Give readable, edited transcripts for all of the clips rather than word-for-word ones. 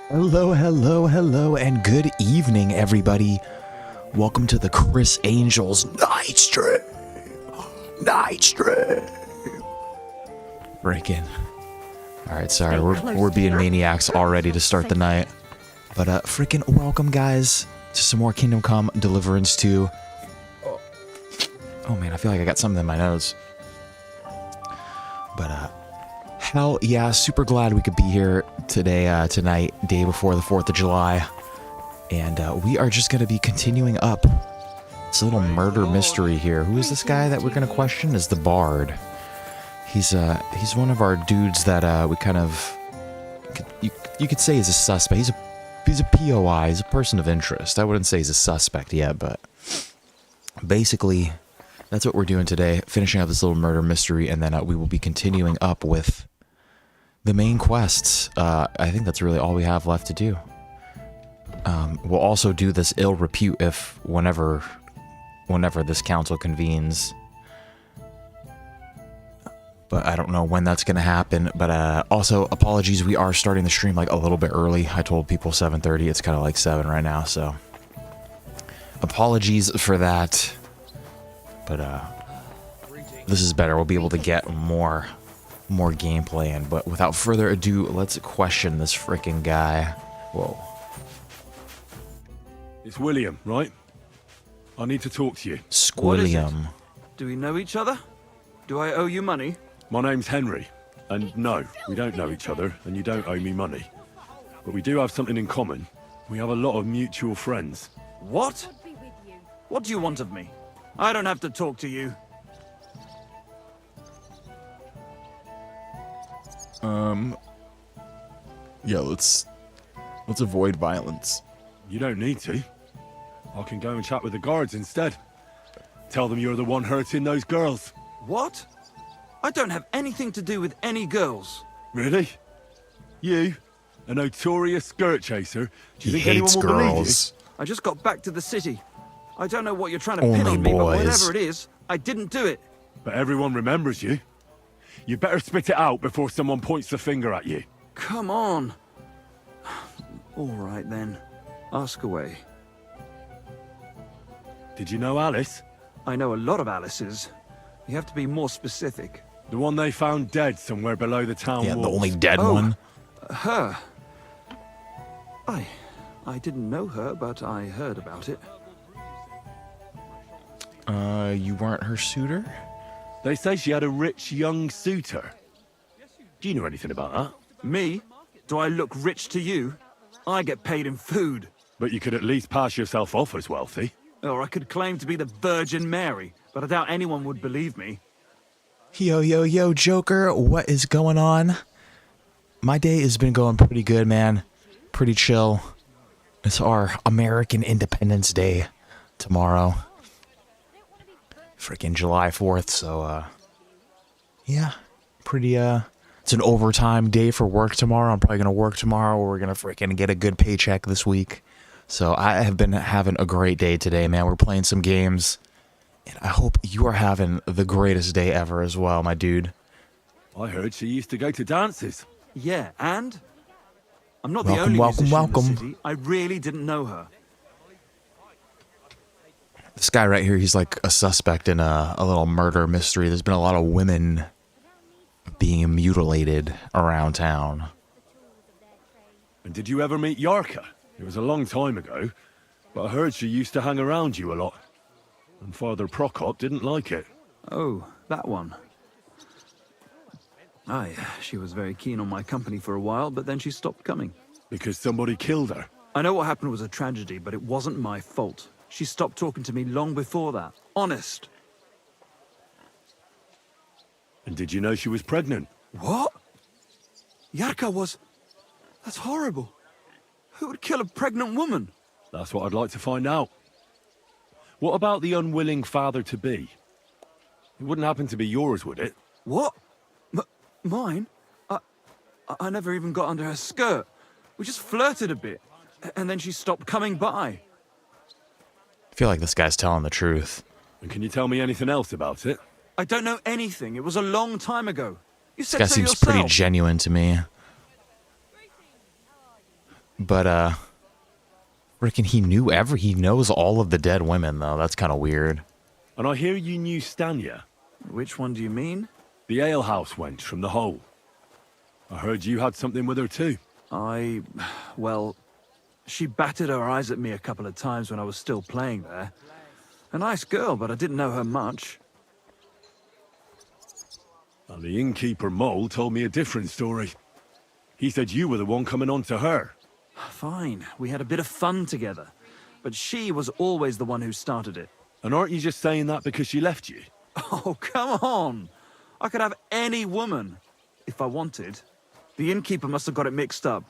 Hello, hello, hello, and good evening, everybody. Welcome to the Chris Angels Nightstream. Freaking. Alright, sorry, we're being maniacs already to start the night. But, freaking welcome, guys, to some more Kingdom Come Deliverance 2. Oh, man, I feel like I got something in my nose. But, hell yeah, super glad we could be here today, tonight, day before the 4th of July. And we are just going to be continuing up this little murder mystery here. Who is this guy that we're going to question? Is the Bard. He's one of our dudes that we kind of, you could say he's a suspect. He's a POI, he's a person of interest. I wouldn't say he's a suspect yet, but basically that's what we're doing today, finishing up this little murder mystery, and then we will be continuing up with the main quests. I think that's really all we have left to do. We'll also do this ill repute if whenever this council convenes. But I don't know when that's going to happen. But also, apologies, we are starting the stream like a little bit early. I told people 7:30. It's kind of like 7 right now, so apologies for that. But this is better. We'll be able to get more gameplay in. But without further ado, let's question this freaking guy. Whoa. It's William, right? I need to talk to you. Squilliam. Do we know each other? Do I owe you money? My name's Henry, and no, we don't know each other, and you don't owe me money. But we do have something in common. We have a lot of mutual friends. What? What do you want of me? I don't have to talk to you. Yeah, let's avoid violence. You don't need to. I can go and chat with the guards instead. Tell them you're the one hurting those girls. What? I don't have anything to do with any girls. Really? You? A notorious skirt chaser? Do you think hates anyone will girls. believe I just got back to the city. I don't know what you're trying to Only pin on me, but boys. whatever it is, I didn't do it. you? But everyone remembers you. You better spit it out before someone points the finger at you. Come on. All right, then. Ask away. Did you know Alice? I know a lot of Alice's. You have to be more specific. The one they found dead somewhere below the town Yeah, walls. the only dead Oh. one. Her? I didn't know her, but I heard about it. You weren't her suitor? They say she had a rich young suitor. Do you know anything about that? Me? Do I look rich to you? I get paid in food. But you could at least pass yourself off as wealthy. Or I could claim to be the Virgin Mary, but I doubt anyone would believe me. Yo, Joker, what is going on? My day has been going pretty good, man. Pretty chill. It's our American Independence Day tomorrow. Freaking July 4th, so, yeah. Pretty, it's an overtime day for work tomorrow. I'm probably gonna work tomorrow, or we're gonna freaking get a good paycheck this week. So I have been having a great day today, man. We're playing some games. And I hope you are having the greatest day ever as well, my dude. I heard she used to go to dances. Yeah, and? I'm not the Welcome, only welcome, musician in welcome. the city. I really didn't know her. This guy right here, he's like a suspect in a little murder mystery. There's been a lot of women being mutilated around town. And did you ever meet Yarka? It was a long time ago, but I heard she used to hang around you a lot. And Father Prokop didn't like it. Oh, that one. Aye, she was very keen on my company for a while, but then she stopped coming. Because somebody killed her. I know what happened was a tragedy, but it wasn't my fault. She stopped talking to me long before that. Honest. And did you know she was pregnant? What? Yarka was... That's horrible. Who would kill a pregnant woman? That's what I'd like to find out. What about the unwilling father-to-be? It wouldn't happen to be yours, would it? What? Mine? I never even got under her skirt. We just flirted a bit, and then she stopped coming by. I feel like this guy's telling the truth. And can you tell me anything else about it? I don't know anything. It was a long time ago. You This said guy so seems yourself. pretty genuine to me. But, frickin' he knows all of the dead women, though. That's kind of weird. And I hear you knew Stanya, Which one do you mean? the alehouse wench from the hole. I heard you had something with her too. Well, she batted her eyes at me a couple of times when I was still playing there. A nice girl, but I didn't know her much. And the innkeeper Mole told me a different story. He said you were the one coming on to her. Fine, we had a bit of fun together. But she was always the one who started it. And aren't you just saying that because she left you? Oh, come on! I could have any woman, if I wanted. The innkeeper must have got it mixed up.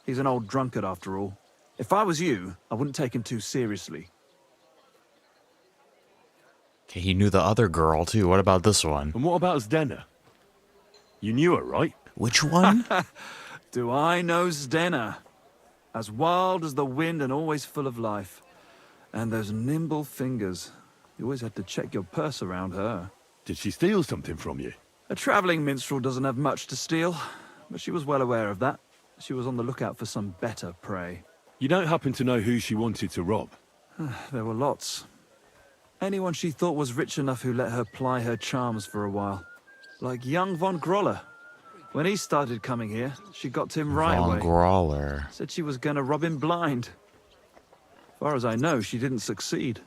He's an old drunkard after all. If I was you, I wouldn't take him too seriously. Okay, he knew the other girl, too. What about this one? And what about Zdena? You knew her, right? Which one? Do I know Zdena? As wild as the wind and always full of life. And those nimble fingers. You always had to check your purse around her. Did she steal something from you? A travelling minstrel doesn't have much to steal, but she was well aware of that. She was on the lookout for some better prey. You don't happen to know who she wanted to rob? There were lots. Anyone she thought was rich enough who let her ply her charms for a while. Like young von Groller. When he started coming here, she got to him right Von away. Groller. Said she was going to rob him blind. As far as I know, she didn't succeed.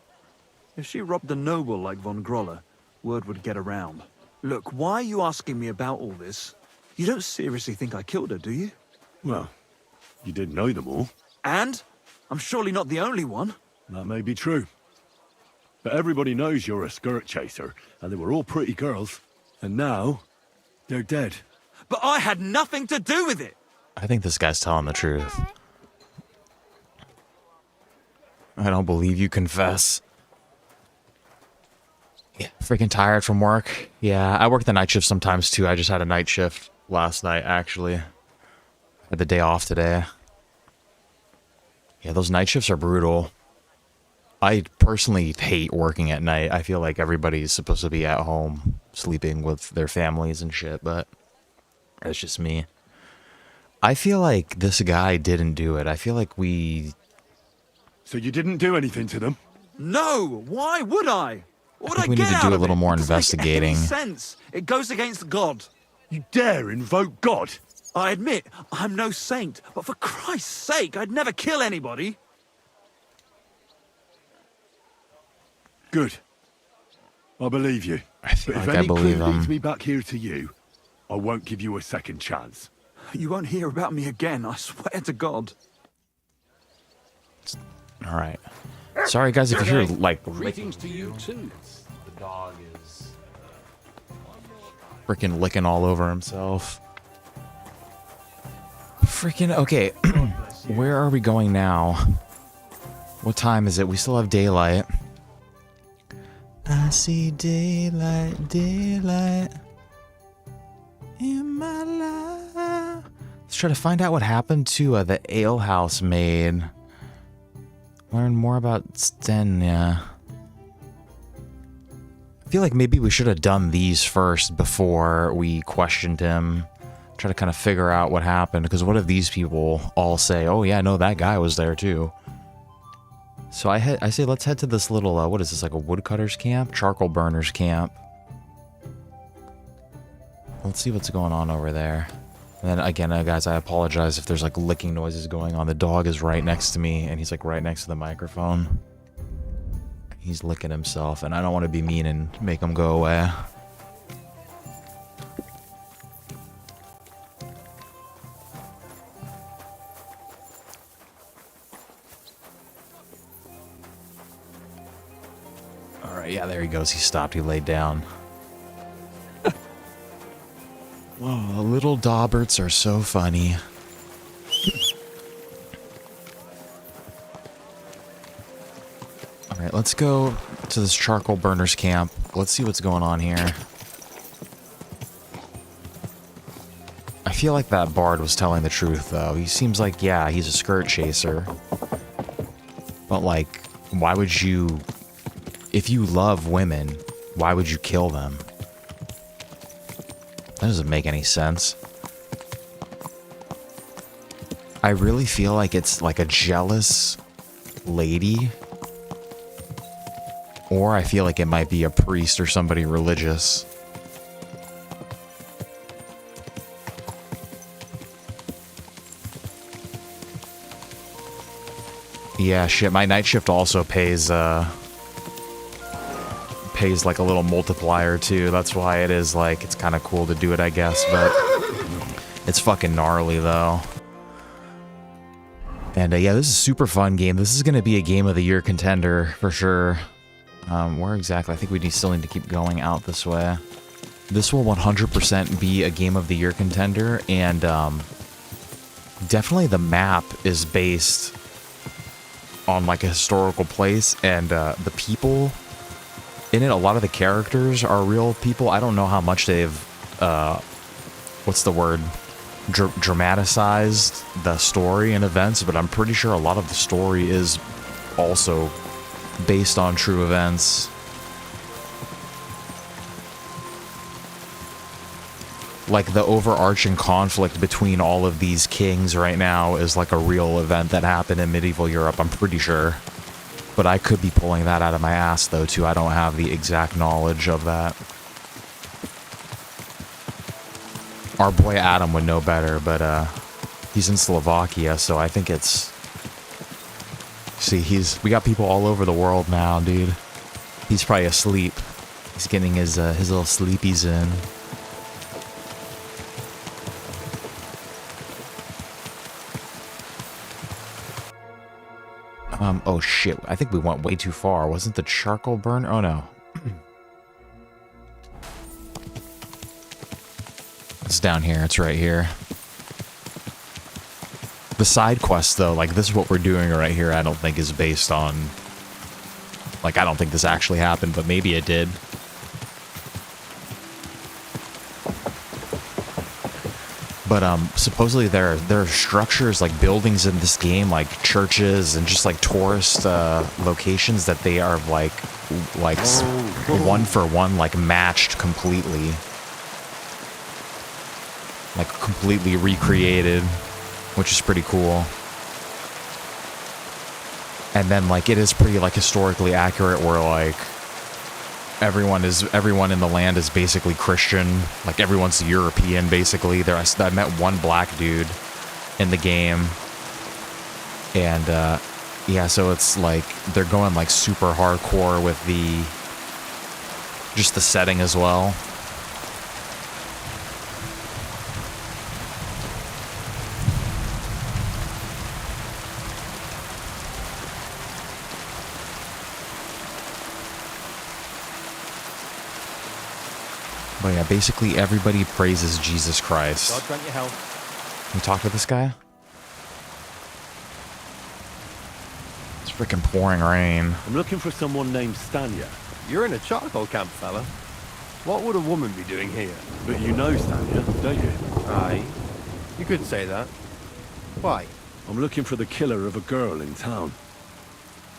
If she robbed a noble like von Groller, word would get around. Look, why are you asking me about all this? You don't seriously think I killed her, do you? Well, you did know them all. And? I'm surely not the only one. That may be true. But everybody knows you're a skirt chaser, and they were all pretty girls. And now, they're dead. But I had nothing to do with it! I think this guy's telling the truth. I don't believe you confess. Yeah, freaking tired from work. Yeah, I work the night shift sometimes too. I just had a night shift last night, actually. Had the day off today. Yeah, those night shifts are brutal. I personally hate working at night. I feel like everybody's supposed to be at home, sleeping with their families and shit, but that's just me. I feel like this guy didn't do it. I feel like we... So you didn't do anything to them? No! Why would I? What would I we get need to out do a of little it? more It doesn't make investigating. any sense. It goes against God. You dare invoke God? I admit, I'm no saint, but for Christ's sake, I'd never kill anybody. Good. I believe you. I feel But if like I any believe clue leads him. me back here to you, I won't give you a second chance. You won't hear about me again, I swear to God. All right. Sorry, guys, if you hear, like, Greetings to you too. The dog is freaking licking all over himself. Freaking, okay. Where are we going now? What time is it? We still have daylight. I see daylight, daylight in my life. Let's try to find out what happened to the alehouse maid. Learn more about Stenya. I feel like maybe we should have done these first before we questioned him. Try to kind of figure out what happened, because what if these people all say, oh yeah, no, that guy was there too. So I say let's head to this little, what is this, like a woodcutter's camp? Charcoal burner's camp. Let's see what's going on over there. And then again, guys, I apologize if there's like licking noises going on. The dog is right next to me, and he's like right next to the microphone. He's licking himself, and I don't want to be mean and make him go away. Alright, yeah, there he goes. He stopped. He laid down. Whoa, little Dauberts are so funny. Alright, let's go to this charcoal burner's camp. Let's see what's going on here. I feel like that bard was telling the truth, though. He seems like, yeah, he's a skirt chaser. But, like, why would you... If you love women, why would you kill them? That doesn't make any sense. I really feel like it's like a jealous lady. Or I feel like it might be a priest or somebody religious. Yeah, shit, my night shift also pays like a little multiplier too. That's why it is like, it's kind of cool to do it, I guess, but it's fucking gnarly though. And yeah, this is a super fun game. This is going to be a game of the year contender for sure. Where exactly? I think we still need to keep going out this way. This will 100% be a game of the year contender, and definitely the map is based on like a historical place, and the people in it, a lot of the characters are real people. I don't know how much they've, what's the word? Dramatized the story and events, but I'm pretty sure a lot of the story is also based on true events. Like the overarching conflict between all of these kings right now is like a real event that happened in medieval Europe, I'm pretty sure. But I could be pulling that out of my ass though too. I don't have the exact knowledge of that. Our boy Adam would know better, but he's in Slovakia, so I think it's... See, we got people all over the world now, dude. He's probably asleep. He's getting his little sleepies in. Oh shit, I think we went way too far. Wasn't the charcoal burner? Oh no. It's down here, it's right here. The side quest though, like this is what we're doing right here, I don't think is based on... Like I don't think this actually happened, but maybe it did. But supposedly there are structures like buildings in this game, like churches and just like tourist locations that they are like one for one like matched completely, like completely recreated, which is pretty cool. And then like it is pretty like historically accurate, where like everyone in the land is basically Christian. Like everyone's European basically. I met one black dude in the game, and yeah, so it's like they're going like super hardcore with just the setting as well. But yeah, basically everybody praises Jesus Christ. God grant you health. Can we talk to this guy? It's freaking pouring rain. I'm looking for someone named Stanya. You're in a charcoal camp, fella. What would a woman be doing here? But you know Stanya, don't you? Aye. You could say that. Why? I'm looking for the killer of a girl in town.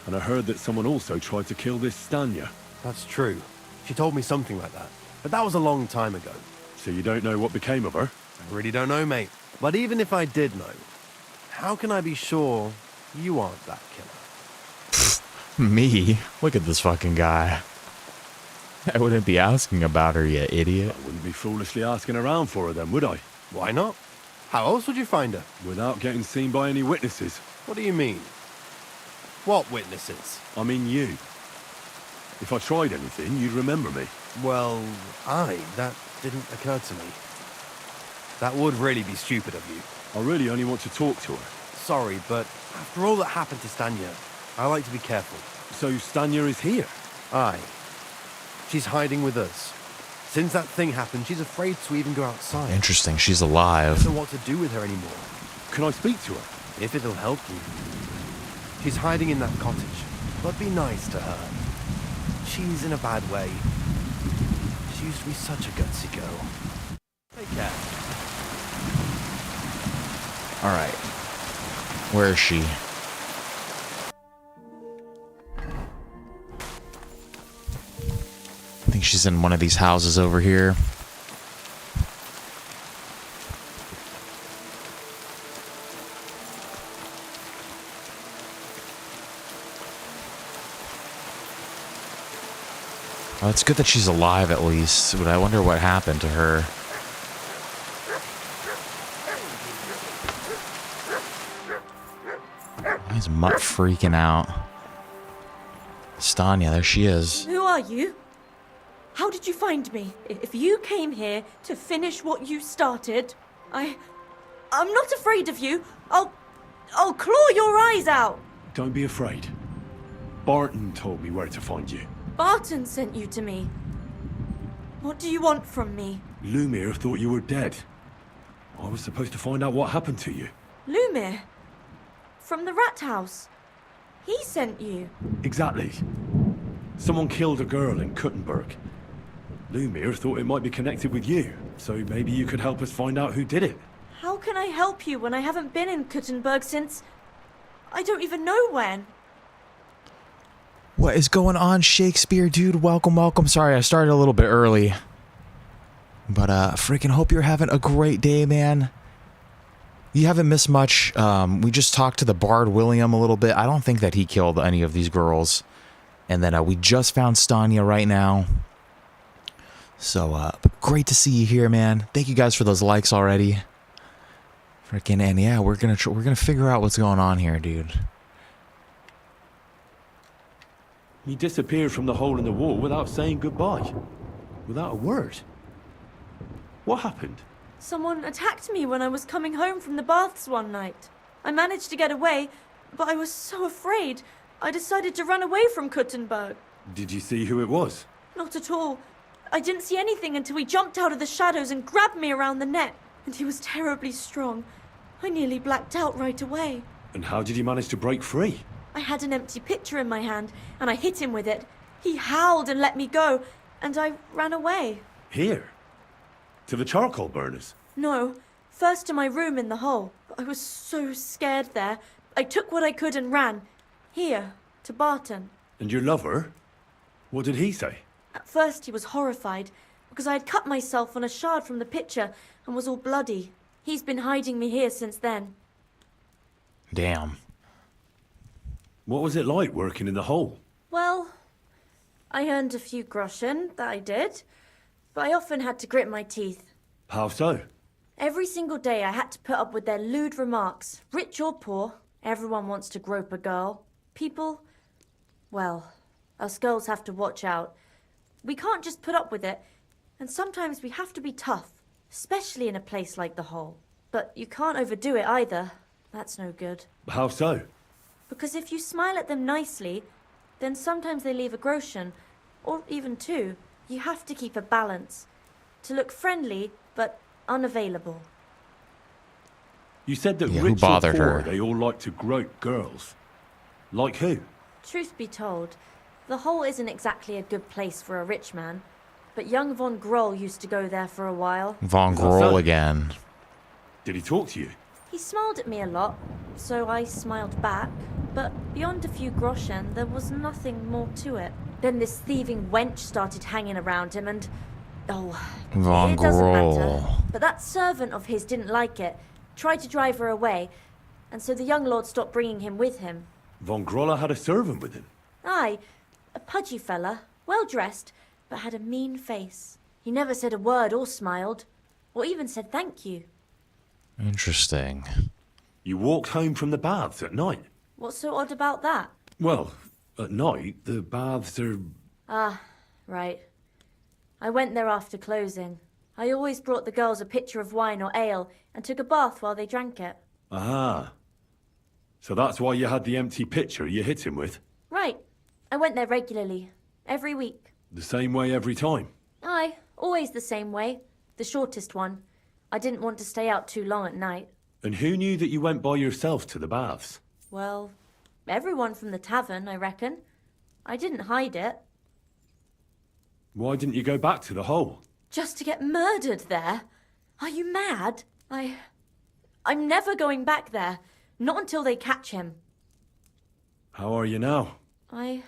And I heard that someone also tried to kill this Stanya. That's true. She told me something like that. But that was a long time ago. So you don't know what became of her? I really don't know, mate. But even if I did know, how can I be sure you aren't that killer? Me? Look at this fucking guy. I wouldn't be asking about her, you idiot. I wouldn't be foolishly asking around for her then, would I? Why not? How else would you find her? Without getting seen by any witnesses. What do you mean? What witnesses? I mean you. If I tried anything, you'd remember me. Well, that didn't occur to me. That would really be stupid of you. I really only want to talk to her. Sorry, but after all that happened to Stanya, I like to be careful. So Stanya is here? Aye. She's hiding with us. Since that thing happened, she's afraid to even go outside. Interesting, she's I alive. don't know what to do with her anymore. Can I speak to her? If it'll help you. She's hiding in that cottage, but be nice to her. She's in a bad way. She used to be such a gutsy girl. Take care. Alright. Where is she? I think she's in one of these houses over here. Well, it's good that she's alive at least, but I wonder what happened to her. He's mutt freaking out. Stanya, there she is. Who are you? How did you find me? If you came here to finish what you started, I'm not afraid of you. I'll claw your eyes out. Don't be afraid. Barton told me where to find you. Barton sent you to me. What do you want from me? Lumir thought you were dead. I was supposed to find out what happened to you. Lumir? From the rat house. He sent you. Exactly. Someone killed a girl in Kuttenberg. Lumir thought it might be connected with you, so maybe you could help us find out who did it. How can I help you when I haven't been in Kuttenberg since... I don't even know when. What is going on, Shakespeare, dude? Welcome, welcome. Sorry, I started a little bit early. But, freaking hope you're having a great day, man. You haven't missed much. We just talked to the Bard William a little bit. I don't think that he killed any of these girls. And then, we just found Stanya right now. So, great to see you here, man. Thank you guys for those likes already. Freaking, and yeah, we're gonna figure out what's going on here, dude. You disappeared from the hole in the wall without saying goodbye. Without a word. What happened? Someone attacked me when I was coming home from the baths one night. I managed to get away, but I was so afraid. I decided to run away from Kuttenberg. Did you see who it was? Not at all. I didn't see anything until he jumped out of the shadows and grabbed me around the neck. And he was terribly strong. I nearly blacked out right away. And how did you manage to break free? I had an empty pitcher in my hand, and I hit him with it. He howled and let me go, and I ran away. Here? To the charcoal burners? No, first to my room in the hole. I was so scared there. I took what I could and ran. Here, to Barton. And your lover? What did he say? At first he was horrified, because I had cut myself on a shard from the pitcher and was all bloody. He's been hiding me here since then. Damn. What was it like working in the hole? Well, I earned a few groschen, that I did. But I often had to grit my teeth. How so? Every single day I had to put up with their lewd remarks. Rich or poor, everyone wants to grope a girl. People, well, us girls have to watch out. We can't just put up with it, and sometimes we have to be tough, especially in a place like the hole. But you can't overdo it either. That's no good. How so? Because if you smile at them nicely, then sometimes they leave a groschen, or even two. You have to keep a balance. To look friendly, but unavailable. You said that Yeah, who rich or bothered poor, her? they all like to grope girls. Like who? Truth be told, the hole isn't exactly a good place for a rich man. But young von Groll used to go there for a while. Von Is that Groll so? again. Did he talk to you? He smiled at me a lot, so I smiled back. But beyond a few groschen, there was nothing more to it. Then this thieving wench started hanging around him and... Oh, Von it doesn't matter. Groll. But that servant of his didn't like it, tried to drive her away, and so the young lord stopped bringing him with him. Von Groller had a servant with him. Aye, a pudgy fella, well-dressed, but had a mean face. He never said a word or smiled, or even said thank you. Interesting. You walked home from the baths at night. What's so odd about that? Well, at night, the baths are... Ah, right. I went there after closing. I always brought the girls a pitcher of wine or ale and took a bath while they drank it. Ah. So that's why you had the empty pitcher you hit him with? Right. I went there regularly. Every week. The same way every time? Aye, always the same way. The shortest one. I didn't want to stay out too long at night. And who knew that you went by yourself to the baths? Well, everyone from the tavern, I reckon. I didn't hide it. Why didn't you go back to the hole? Just to get murdered there? Are you mad? I'm never going back there. Not until they catch him. How are you now? I'm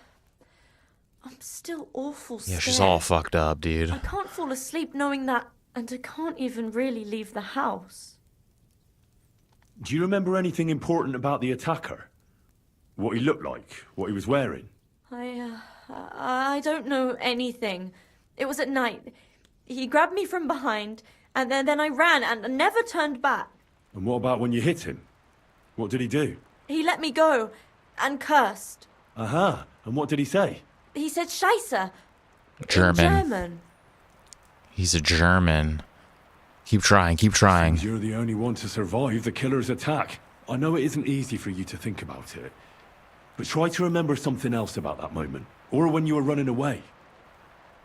still awful scared. Yeah, she's all fucked up, dude. I can't fall asleep knowing that, and I can't even really leave the house. Do you remember anything important about the attacker? What he looked like? What he was wearing? I I don't know anything. It was at night. He grabbed me from behind, and then I ran and never turned back. And what about when you hit him? What did he do? He let me go and cursed. Aha, and what did he say? He said Scheisse. German. In German. He's a German. Keep trying, keep trying. Seems you're the only one to survive the killer's attack. I know it isn't easy for you to think about it, but try to remember something else about that moment, or when you were running away.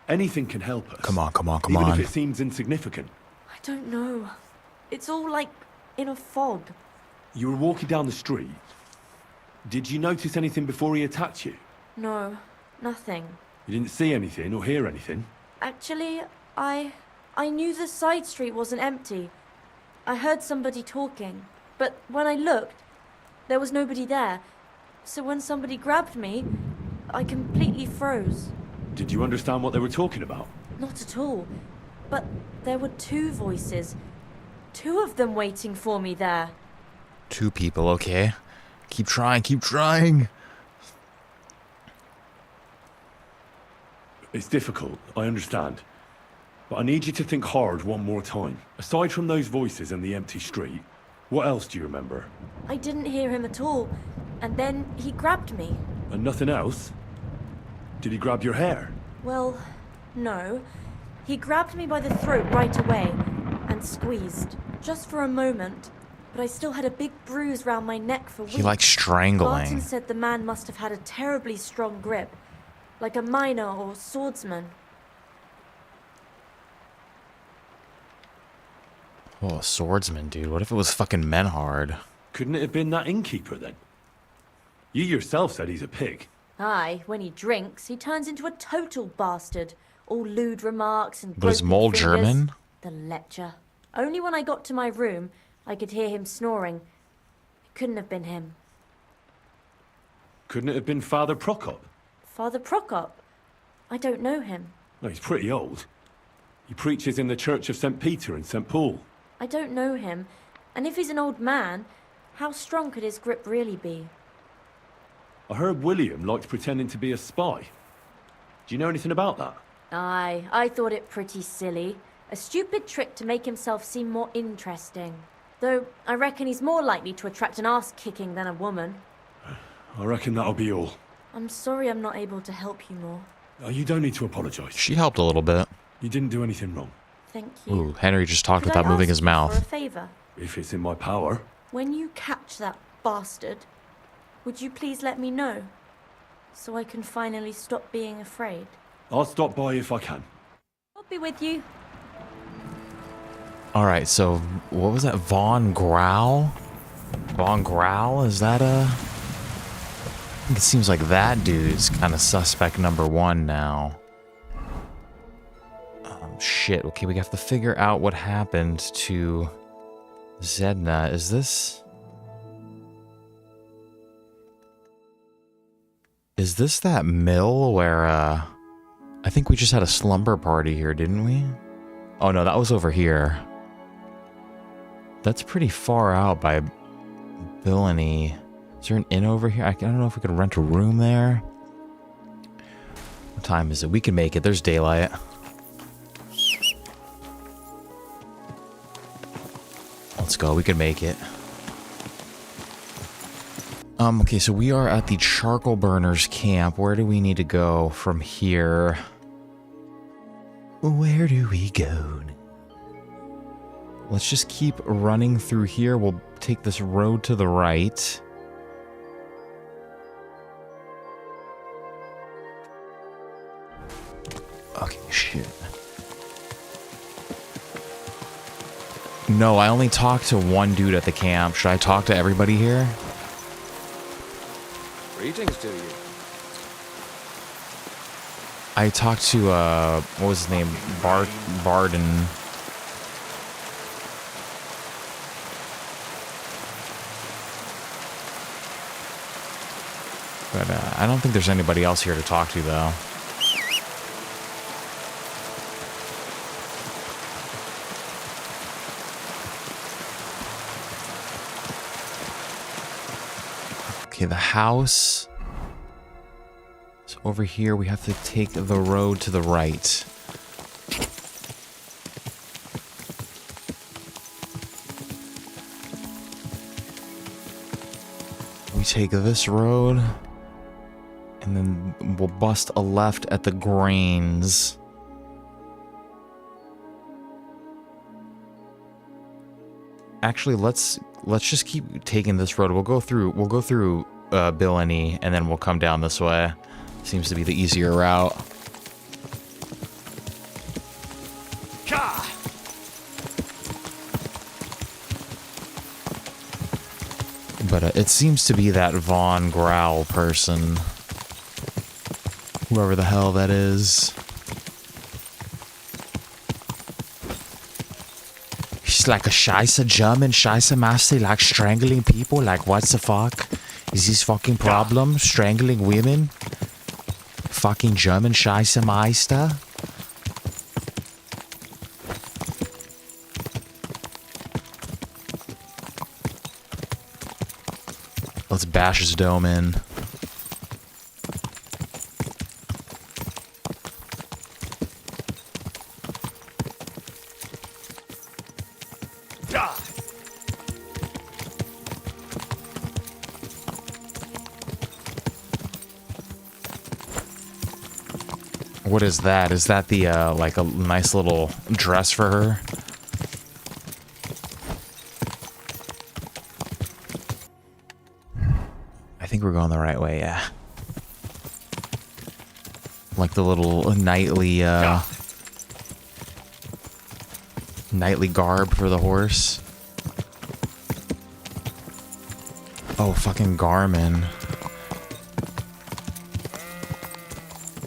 Anything can help us. Come on, come on, come even on. if it seems insignificant. I don't know. It's all like in a fog. You were walking down the street. Did you notice anything before he attacked you? No, nothing. You didn't see anything or hear anything? Actually, I knew the side street wasn't empty. I heard somebody talking, but when I looked, there was nobody there. So when somebody grabbed me, I completely froze. Did you understand what they were talking about? Not at all. But there were two voices. Two of them waiting for me there. Two people, okay. Keep trying, keep trying. It's difficult, I understand. But I need you to think hard one more time. Aside from those voices and the empty street, what else do you remember? I didn't hear him at all. And then he grabbed me. And nothing else? Did he grab your hair? Well, no. He grabbed me by the throat right away and squeezed. Just for a moment. But I still had a big bruise round my neck for weeks. He likes strangling. Barton said the man must have had a terribly strong grip. Like a miner or swordsman. Oh, a swordsman, dude. What if it was fucking Menhard? Couldn't it have been that innkeeper then? You yourself said he's a pig. Aye, when he drinks, he turns into a total bastard. All lewd remarks and But is groping Mole fingers. German? The lecher. Only when I got to my room, I could hear him snoring. It couldn't have been him. Couldn't it have been Father Prokop? Father Prokop? I don't know him. No, he's pretty old. He preaches in the Church of St. Peter and St. Paul. I don't know him. And if he's an old man, how strong could his grip really be? I heard William liked pretending to be a spy. Do you know anything about that? Aye, I thought it pretty silly. A stupid trick to make himself seem more interesting. Though, I reckon he's more likely to attract an ass-kicking than a woman. I reckon that'll be all. I'm sorry I'm not able to help you more. Oh, you don't need to apologise. She helped a little bit. You didn't do anything wrong. Thank you. Ooh, Henry just talked Could without I moving ask his you mouth. for a favour? If it's in my power. When you catch that bastard, would you please let me know? So I can finally stop being afraid. I'll stop by if I can. I'll be with you. Alright, so what was that? Von Grau? Von Grau? Is that a... I think it seems like that dude's kind of suspect number one now. Shit. Okay, we have to figure out what happened to Zedna. Is this that mill where, I think we just had a slumber party here, didn't we? Oh no, that was over here. That's pretty far out by Billany. Is there an inn over here? I don't know if we could rent a room there. What time is it? We can make it. There's daylight. Let's go. We can make it. Okay, so we are at the charcoal burners camp. Where do we need to go from here? Where do we go? Let's just keep running through here. We'll take this road to the right. Okay, shit. No, I only talked to one dude at the camp. Should I talk to everybody here? Greetings to you. I talked to, what was his name? Barden. But, I don't think there's anybody else here to talk to, though. Okay, the house is Over here, we have to take the road to the right. We take this road, and then we'll bust a left at the grains. Actually, let's just keep taking this road. We'll go through Billany, and then we'll come down this way. Seems to be the easier route. But it seems to be that Von Growl person. Whoever the hell that is. He's like a Scheisse German Scheisse master, like strangling people. Like, what's the fuck? Is this fucking problem? Strangling women? Fucking German Scheisse Meister? Let's bash his dome in. What is that? Is that the, like a nice little dress for her? I think we're going the right way, yeah. Like the little nightly, nightly garb for the horse. Oh, fucking Garmin.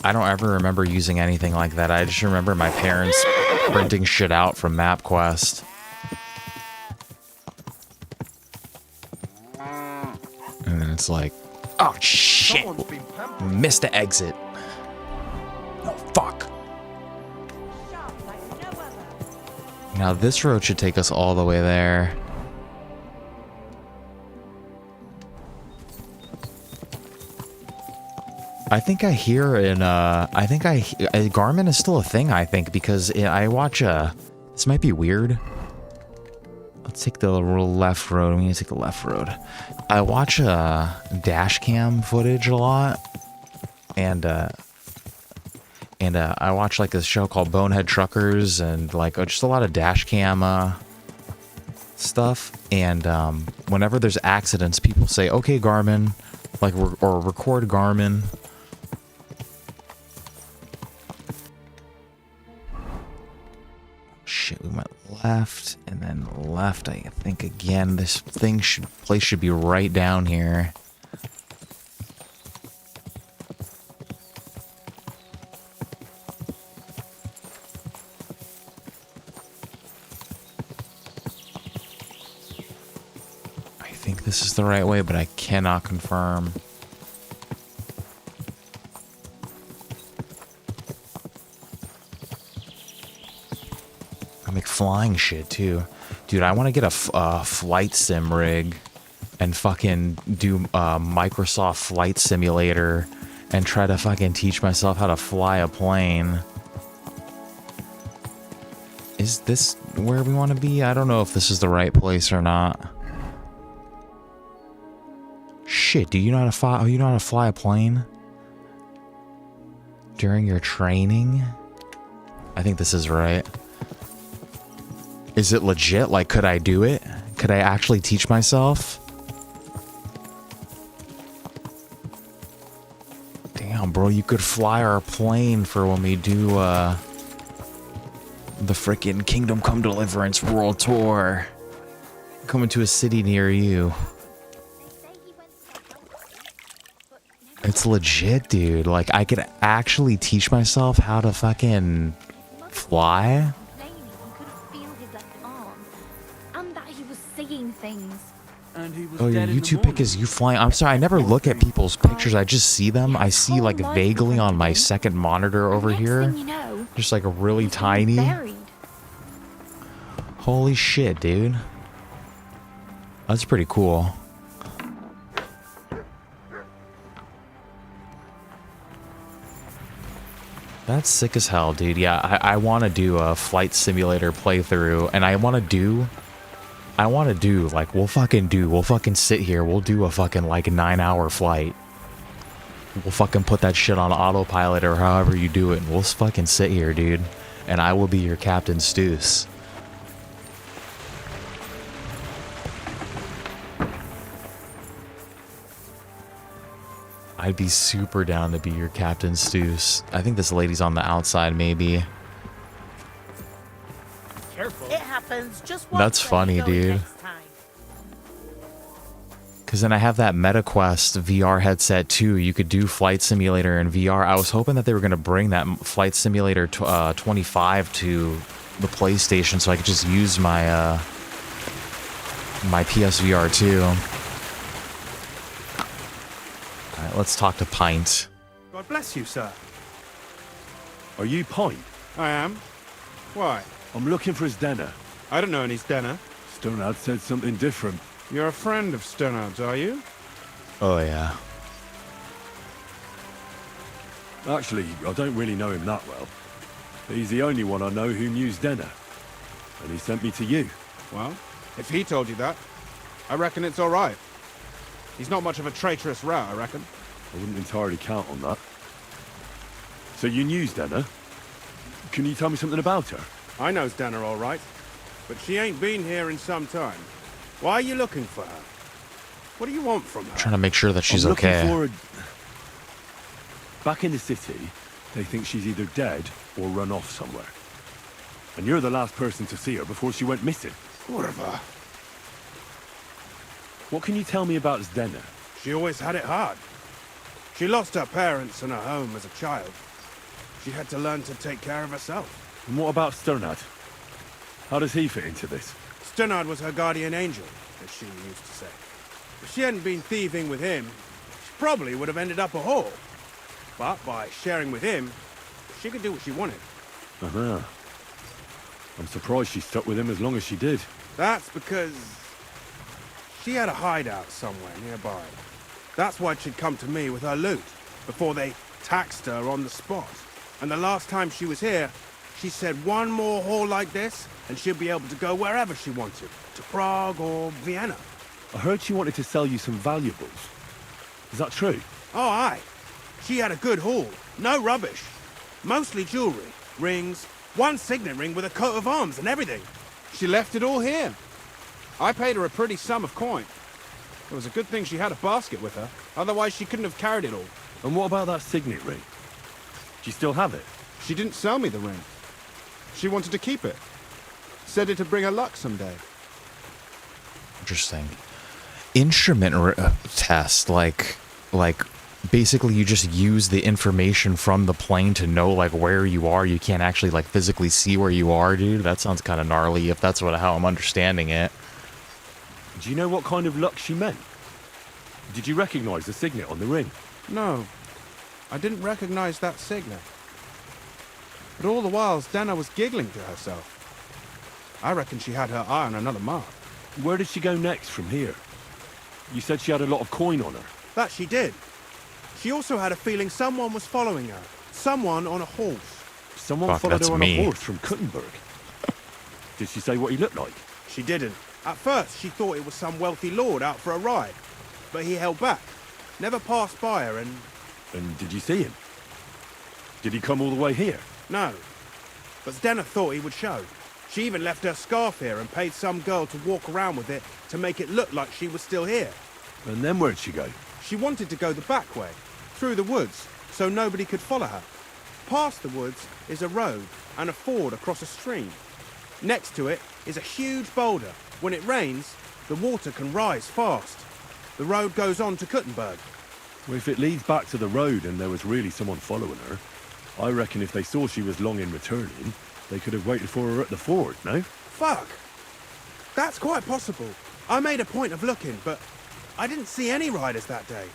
I don't ever remember using anything like that. I just remember my parents printing shit out from MapQuest. And then it's like, oh shit, missed the exit. Oh fuck. Now this road should take us all the way there. I think I hear in, Garmin is still a thing, I think, because I watch, this might be weird. Let's take the left road. We need to take the left road. I watch, dash cam footage a lot, and I watch, like, this show called Bonehead Truckers, and, like, just a lot of dash cam, stuff, and, whenever there's accidents, people say, okay, Garmin, like, or record Garmin. Shit, we went left and then left. I think again, this place should be right down here. I think this is the right way, but I cannot confirm. Make flying shit too, dude. I want to get a flight sim rig and fucking do Microsoft Flight Simulator and try to fucking teach myself how to fly a plane. Is this where we want to be? I don't know if this is the right place or not. Shit, do you know how to fly? Oh, you know how to fly a plane during your training? I think this is right. Is it legit? Like, could I do it? Could I actually teach myself? Damn, bro, you could fly our plane for when we do, the frickin' Kingdom Come Deliverance World Tour. Coming to a city near you. It's legit, dude. Like, I could actually teach myself how to fucking fly. Oh, your YouTube pic is you flying. I'm sorry, I never look at people's pictures. I just see them. I see, like, vaguely on my second monitor over here. Just, like, a really tiny. Holy shit, dude. That's pretty cool. That's sick as hell, dude. Yeah, I want to do a flight simulator playthrough, and I want to do, like, we'll fucking sit here, we'll do a fucking, like, 9-hour flight. We'll fucking put that shit on autopilot or however you do it, and we'll fucking sit here, dude. And I will be your Captain Stoos. I'd be super down to be your Captain Stoos. I think this lady's on the outside, maybe. Careful. It happens. Just That's funny, dude. Because then I have that MetaQuest VR headset too. You could do Flight Simulator in VR. I was hoping that they were going to bring that Flight Simulator 25 to the PlayStation so I could just use my my PSVR 2. Alright, let's talk to Pint. God bless you, sir. Are you Pint? I am. Why? I'm looking for his Denner. I don't know any Stenner. Stonehad said something different. You're a friend of Sternard's, are you? Oh yeah. Actually, I don't really know him that well. He's the only one I know who knew Denner. And he sent me to you. Well, if he told you that, I reckon it's all right. He's not much of a traitorous rat, I reckon. I wouldn't entirely count on that. So you knew Denner? Can you tell me something about her? I know Stenner all right, but she ain't been here in some time. Why are you looking for her? What do you want from her? Trying to make sure that she's I'm okay. looking for Back in the city, they think she's either dead or run off somewhere. And you're the last person to see her before she went missing. Kurva. What can you tell me about Denner? She always had it hard. She lost her parents and her home as a child. She had to learn to take care of herself. And what about Sternad? How does he fit into this? Sternard was her guardian angel, as she used to say. If she hadn't been thieving with him, she probably would have ended up a whore. But by sharing with him, she could do what she wanted. Uh-huh. I'm surprised she stuck with him as long as she did. That's because she had a hideout somewhere nearby. That's why she'd come to me with her loot, before they taxed her on the spot. And the last time she was here, she said one more haul like this, and she'll be able to go wherever she wanted, to Prague or Vienna. I heard she wanted to sell you some valuables. Is that true? Oh, aye. She had a good haul. No rubbish. Mostly jewelry, rings, one signet ring with a coat of arms and everything. She left it all here. I paid her a pretty sum of coin. It was a good thing she had a basket with her, otherwise she couldn't have carried it all. And what about that signet ring? Do you still have it? She didn't sell me the ring. She wanted to keep it. Said it'd bring her luck someday. Interesting. Instrument test, like basically you just use the information from the plane to know like where you are. You can't actually like physically see where you are, dude. That sounds kind of gnarly if that's how I'm understanding it. Do you know what kind of luck she meant? Did you recognize the signet on the ring? No, I didn't recognize that signet. But all the while, Dana was giggling to herself. I reckon she had her eye on another mark. Where did she go next from here? You said she had a lot of coin on her. That she did. She also had a feeling someone was following her. Someone on a horse. Someone Fuck, followed that's her on me. a horse from Kuttenberg. Did she say what he looked like? She didn't. At first, she thought it was some wealthy lord out for a ride. But he held back. Never passed by her and... And did you see him? Did he come all the way here? No. But Zdena thought he would show. She even left her scarf here and paid some girl to walk around with it to make it look like she was still here. And then where'd she go? She wanted to go the back way, through the woods, so nobody could follow her. Past the woods is a road and a ford across a stream. Next to it is a huge boulder. When it rains, the water can rise fast. The road goes on to Kuttenberg. Well, if it leads back to the road and there was really someone following her, I reckon if they saw she was long in returning, they could have waited for her at the ford, no? Fuck! That's quite possible. I made a point of looking, but I didn't see any riders that day.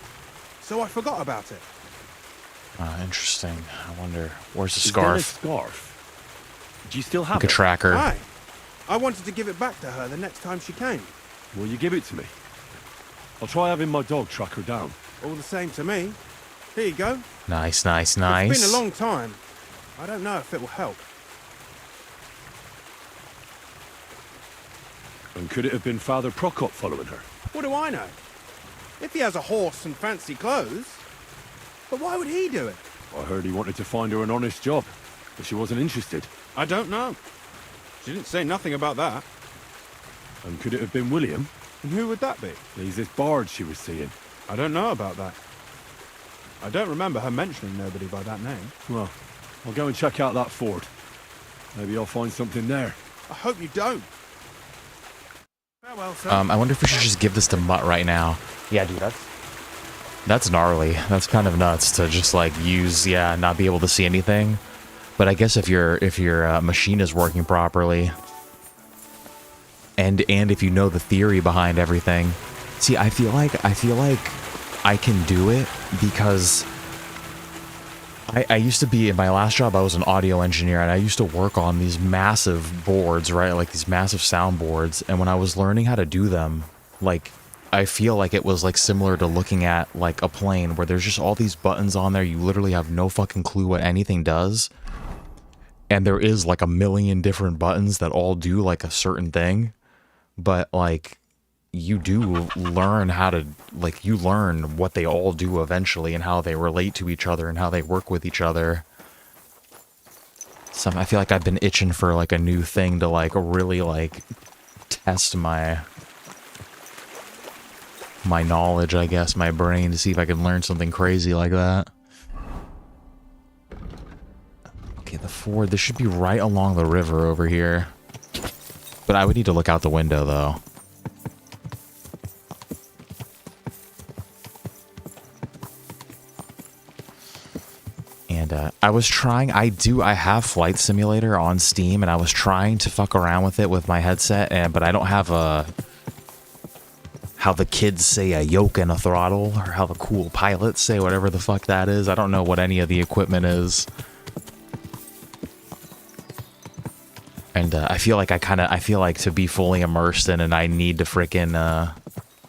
So I forgot about it. Interesting. I wonder, where's the Is there a scarf? scarf? Do you still We have could it? track her. Aye. I wanted to give it back to her the next time she came. Will you give it to me? I'll try having my dog track her down. All the same to me. Here you go. Nice, nice, It's nice. been a long time. I don't know if it will help. And could it have been Father Prokop following her? What do I know? If he has a horse and fancy clothes. But why would he do it? I heard he wanted to find her an honest job, but she wasn't interested. I don't know. She didn't say nothing about that. And could it have been William? And who would that be? He's this bard she was seeing. I don't know about that. I don't remember her mentioning nobody by that name. Well, I'll go and check out that ford. Maybe I'll find something there. I hope you don't. Farewell, sir. I wonder if we should just give this to Mutt right now. Yeah, dude, that's gnarly. That's kind of nuts to just like use, not be able to see anything. But I guess if your machine is working properly, and if you know the theory behind everything, see, I feel like I can do it because I used to be, in my last job, I was an audio engineer, and I used to work on these massive boards, right? Like these massive soundboards. And when I was learning how to do them, like, I feel like it was like similar to looking at like a plane where there's just all these buttons on there. You literally have no fucking clue what anything does. And there is like a million different buttons that all do like a certain thing. But like, you do learn how to, like, you learn what they all do eventually and how they relate to each other and how they work with each other. So I feel like I've been itching for like a new thing to like really like test my knowledge, I guess, my brain, to see if I can learn something crazy like that. Okay, the ford, this should be right along the river over here. But I would need to look out the window though. And I was trying, I have Flight Simulator on Steam, and I was trying to fuck around with it with my headset, but I don't have how the kids say a yoke and a throttle, or how the cool pilots say whatever the fuck that is. I don't know what any of the equipment is. And I feel like to be fully immersed in it, I need to frickin'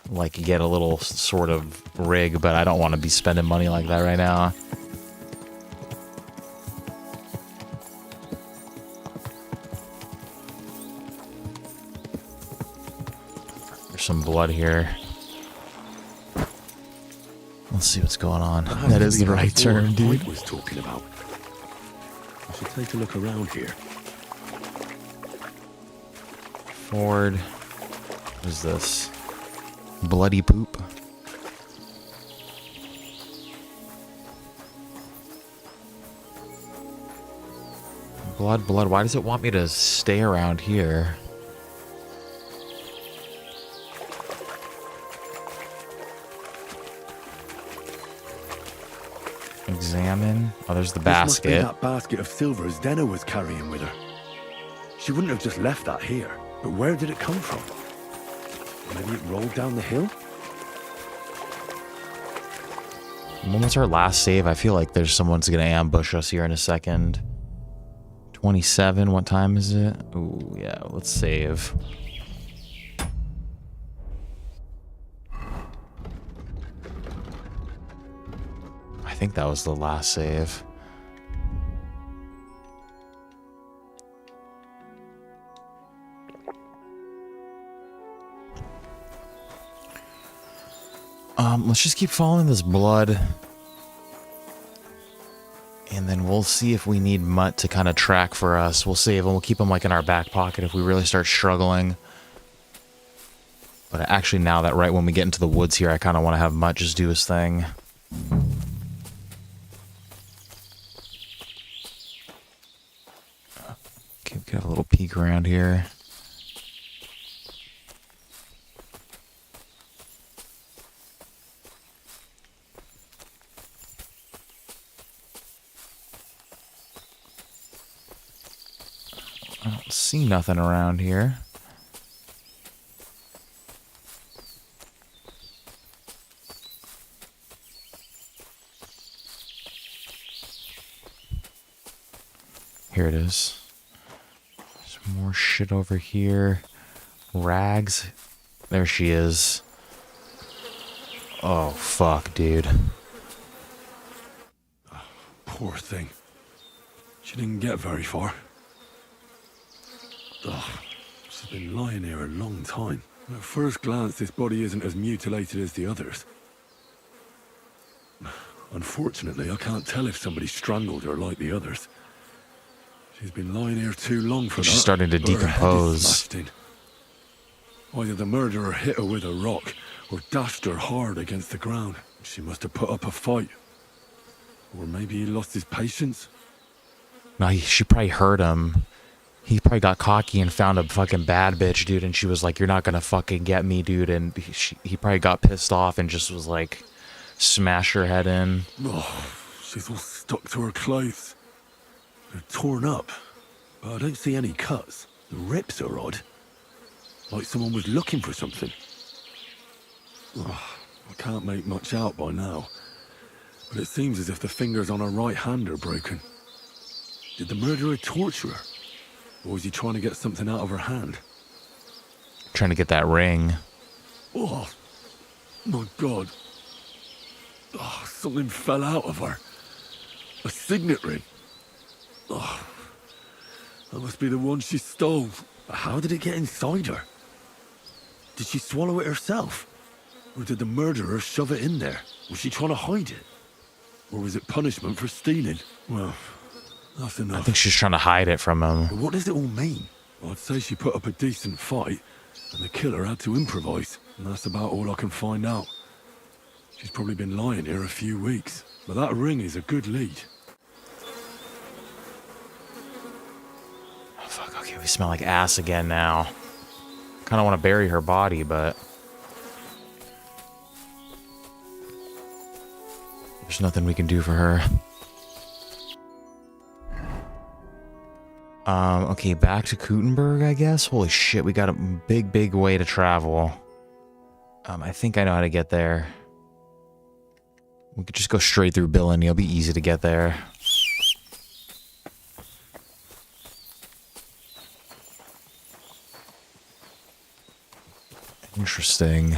like get a little sort of rig, but I don't want to be spending money like that right now. There's some blood here. Let's see what's going on. That is the right turn, dude. Mike was talking about. I should take a look around here. Ford. What is this? Bloody poop. Blood. Why does it want me to stay around here? Examine. Oh, there's the basket. This must be that basket of silver Zdena was carrying with her. She wouldn't have just left that here. But where did it come from? Maybe it rolled down the hill? When was our last save? I feel like there's someone's gonna ambush us here in a second. 27, what time is it? Ooh, yeah, let's save. I think that was the last save. Let's just keep following this blood. And then we'll see if we need Mutt to kind of track for us. We'll save him. We'll keep him like in our back pocket if we really start struggling. But actually now that right when we get into the woods here, I kind of want to have Mutt just do his thing. Okay, we can have a little peek around here. I don't see nothing around here. Here it is. Some more shit over here. Rags. There she is. Oh, fuck, dude. Poor thing. She didn't get very far. Ugh, she's been lying here a long time. At first glance, this body isn't as mutilated as the others. Unfortunately, I can't tell if somebody strangled her like the others. She's been lying here too long for that. She's starting to but her head is decompose. smashed in. Either the murderer hit her with a rock or dashed her hard against the ground. She must have put up a fight. Or maybe he lost his patience. No, she probably heard him. He probably got cocky and found a fucking bad bitch, dude, and she was like, "You're not gonna fucking get me, dude." And he probably got pissed off and just was like, smash her head in. Oh, she's all stuck to her clothes. They're torn up, but I don't see any cuts. The rips are odd. Like someone was looking for something. Oh, I can't make much out by now, but it seems as if the fingers on her right hand are broken. Did the murderer torture her? Or was he trying to get something out of her hand? Trying to get that ring. Oh, my God. Oh, something fell out of her. A signet ring. Oh, that must be the one she stole. How did it get inside her? Did she swallow it herself? Or did the murderer shove it in there? Was she trying to hide it? Or was it punishment for stealing? Well, that's enough. I think she's trying to hide it from him. But what does it all mean? I'd say she put up a decent fight, and the killer had to improvise, and that's about all I can find out. She's probably been lying here a few weeks, but that ring is a good lead. Oh, fuck, okay, we smell like ass again now. Kind of want to bury her body, but there's nothing we can do for her. Okay, back to Kuttenberg, I guess. Holy shit, we got a big way to travel. I think I know how to get there. We could just go straight through Billin. It'll be easy to get there. Interesting.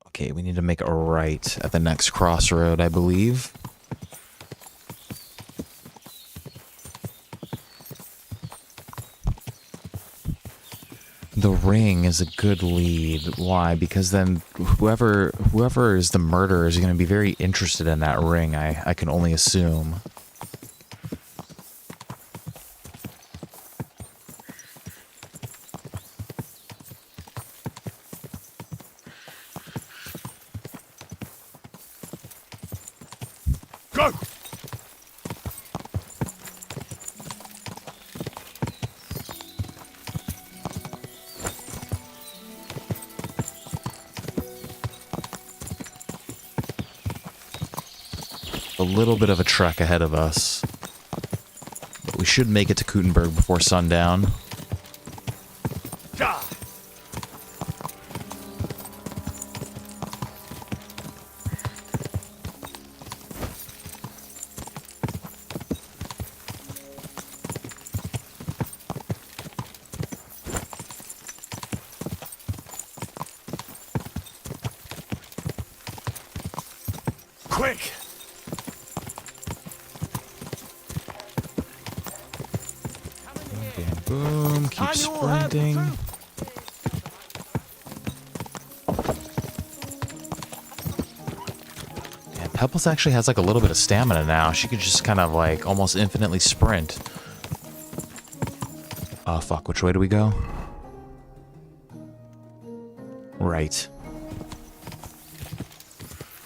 Okay, we need to make a right at the next crossroad, I believe. The ring is a good lead. Why? Because then whoever is the murderer is going to be very interested in that ring, I can only assume. Go! A little bit of a trek ahead of us. But we should make it to Kuttenberg before sundown. Quick! Bam, boom, keep sprinting. Yeah, Pebbles actually has like a little bit of stamina now. She could just kind of like almost infinitely sprint. Oh fuck, which way do we go? Right.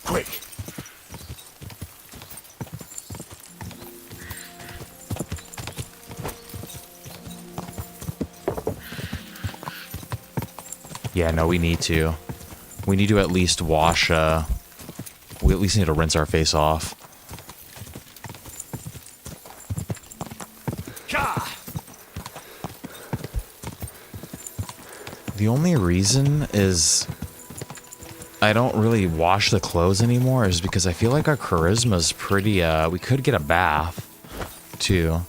Quick! Yeah, no, we need to. We need to at least wash, we at least need to rinse our face off. The only reason is I don't really wash the clothes anymore is because I feel like our charisma's pretty, we could get a bath, too.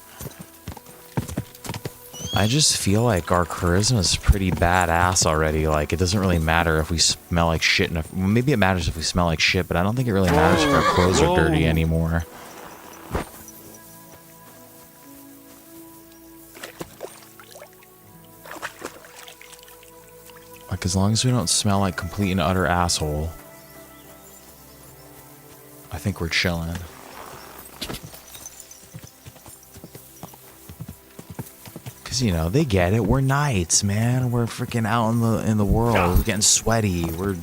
I just feel like our charisma's pretty badass already. Like, it doesn't really matter if we smell like shit. Maybe it matters if we smell like shit, but I don't think it really matters if our clothes are dirty anymore. Like, as long as we don't smell like complete and utter asshole, I think we're chilling. Cause you know they get it. We're knights, man. We're freaking out in the world. We're getting sweaty. We're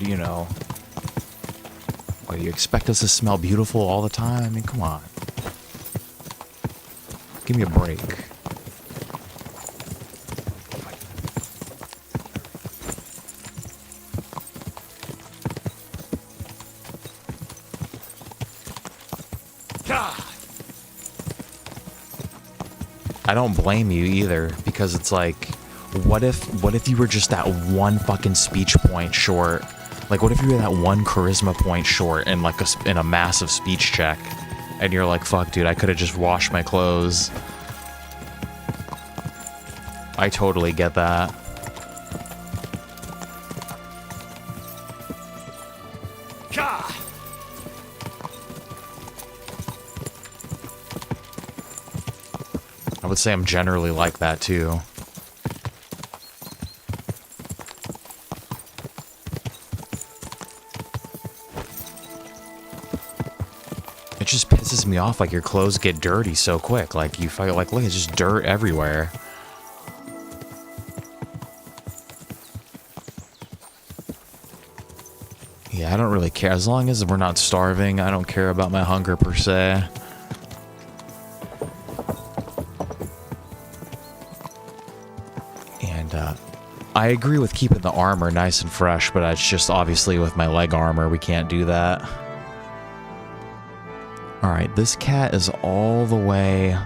What, do you expect us to smell beautiful all the time? I mean, come on. Give me a break. I don't blame you either, because it's like, what if you were just that one fucking speech point short? Like, what if you were that one charisma point short in like in a massive speech check, and you're like, fuck, dude, I could have just washed my clothes. I totally get that. I would say I'm generally like that too. It just pisses me off, like your clothes get dirty so quick. Like you feel like, look, it's just dirt everywhere. Yeah, I don't really care. As long as we're not starving, I don't care about my hunger per se. I agree with keeping the armor nice and fresh, but it's just obviously with my leg armor, we can't do that. Alright, this cat is all the way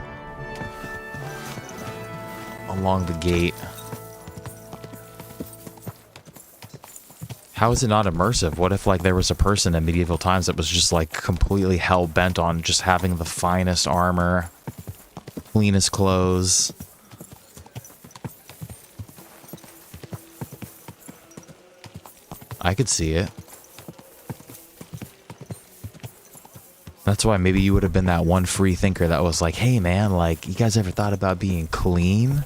along the gate. How is it not immersive? What if, like, there was a person in medieval times that was just, like, completely hell-bent on just having the finest armor, cleanest clothes? I could see it. That's why maybe you would have been that one free thinker that was like, hey man, like, you guys ever thought about being clean?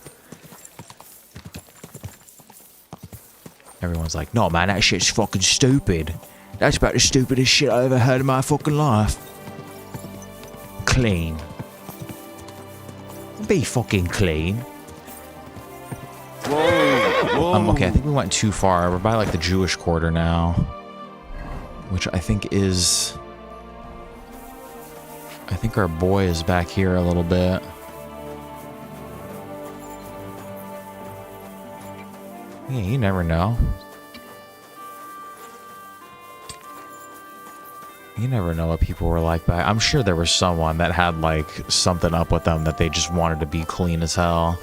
Everyone's like, no man, that shit's fucking stupid. That's about the stupidest shit I ever heard in my fucking life. Clean. Be fucking clean. Whoa. Okay, I think we went too far. We're by like the Jewish quarter now, which I think is... I think our boy is back here a little bit. Yeah, you never know. You never know what people were like back. I'm sure there was someone that had like something up with them that they just wanted to be clean as hell.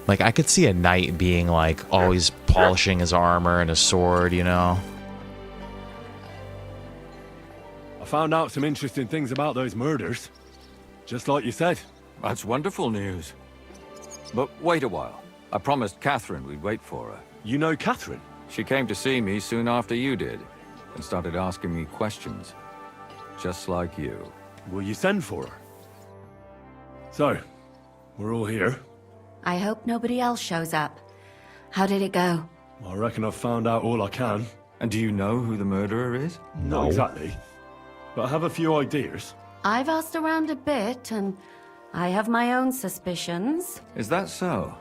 Like, I could see a knight being, like, always polishing his armor and his sword, you know? I found out some interesting things about those murders. Just like you said. That's wonderful news. But wait a while. I promised Catherine we'd wait for her. You know Catherine? She came to see me soon after you did, and started asking me questions. Just like you. Will you send for her? So, we're all here. I hope nobody else shows up. How did it go? I reckon I've found out all I can. And do you know who the murderer is? Not exactly. But I have a few ideas. I've asked around a bit, and I have my own suspicions. Is that so?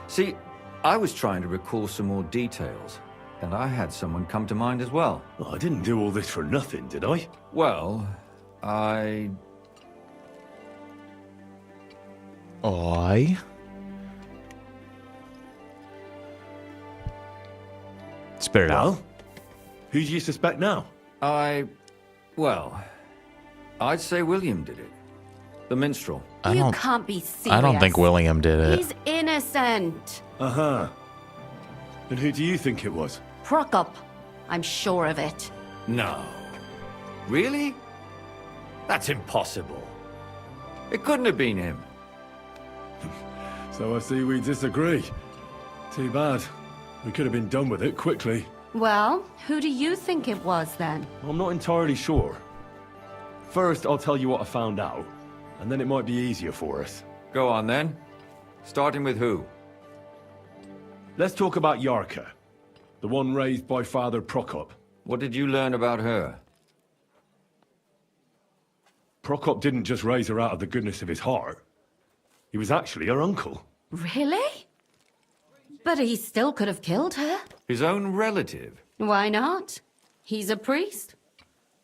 See, I was trying to recall some more details, and I had someone come to mind as well. Well, I didn't do all this for nothing, did I? Well, Spit it out. Well, who do you suspect now? well, I'd say William did it. The minstrel. You can't be serious. I don't think William did it. He's innocent. Uh-huh. And who do you think it was? Prokop. I'm sure of it. No. Really? That's impossible. It couldn't have been him. So I see we disagree. Too bad. We could have been done with it quickly. Well, who do you think it was then? I'm not entirely sure. First, I'll tell you what I found out, and then it might be easier for us. Go on then. Starting with who? Let's talk about Yarka, the one raised by Father Prokop. What did you learn about her? Prokop didn't just raise her out of the goodness of his heart. He was actually her uncle. Really? But he still could have killed her. His own relative? Why not? He's a priest.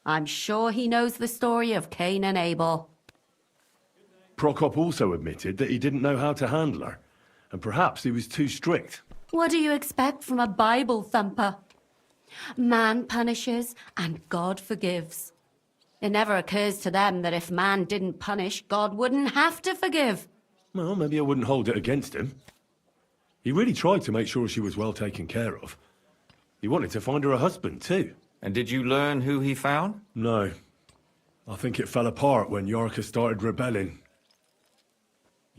I'm sure he knows the story of Cain and Abel. Prokop also admitted that he didn't know how to handle her, and perhaps he was too strict. What do you expect from a Bible thumper? Man punishes and God forgives. It never occurs to them that if man didn't punish, God wouldn't have to forgive. Well, maybe I wouldn't hold it against him. He really tried to make sure she was well taken care of. He wanted to find her a husband, too. And did you learn who he found? No. I think it fell apart when Yarka started rebelling.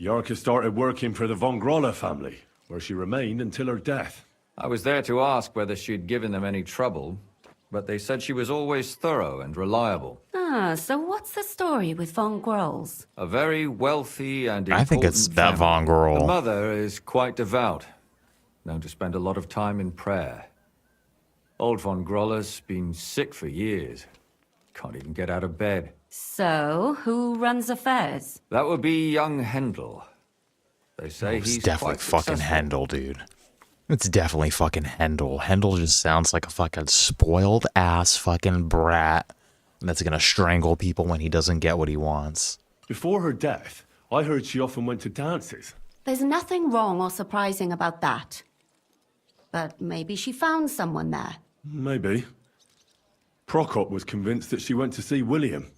Yarka started working for the von Groller family, where she remained until her death. I was there to ask whether she'd given them any trouble, but they said she was always thorough and reliable. Ah, so what's the story with von Grolls? A very wealthy and I think it's important that family. Von Groll. The mother is quite devout, known to spend a lot of time in prayer. Old von Groller's been sick for years. Can't even get out of bed. So, who runs affairs? That would be young Hendel. They say It's he's definitely quite fucking successful. Hendel, dude. It's definitely fucking Hendel. Hendel just sounds like a fucking spoiled ass fucking brat that's gonna strangle people when he doesn't get what he wants. Before her death, I heard she often went to dances. There's nothing wrong or surprising about that. But maybe she found someone there. Maybe. Prokop was convinced that she went to see William.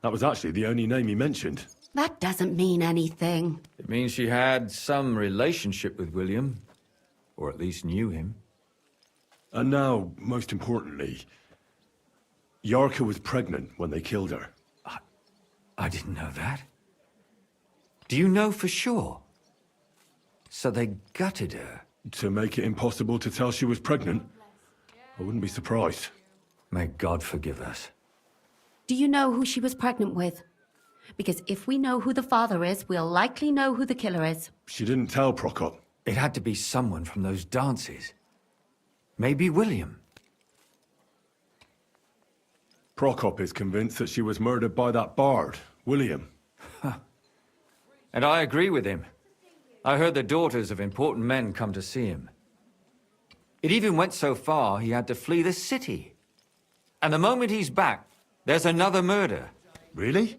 That was actually the only name he mentioned. That doesn't mean anything. It means she had some relationship with William, or at least knew him. And now, most importantly, Yarka was pregnant when they killed her. I didn't know that. Do you know for sure? So they gutted her. To make it impossible to tell she was pregnant? I wouldn't be surprised. May God forgive us. Do you know who she was pregnant with? Because if we know who the father is, we'll likely know who the killer is. She didn't tell Prokop. It had to be someone from those dances. Maybe William. Prokop is convinced that she was murdered by that bard, William. And I agree with him. I heard the daughters of important men come to see him. It even went so far he had to flee the city. And the moment he's back, there's another murder. Really?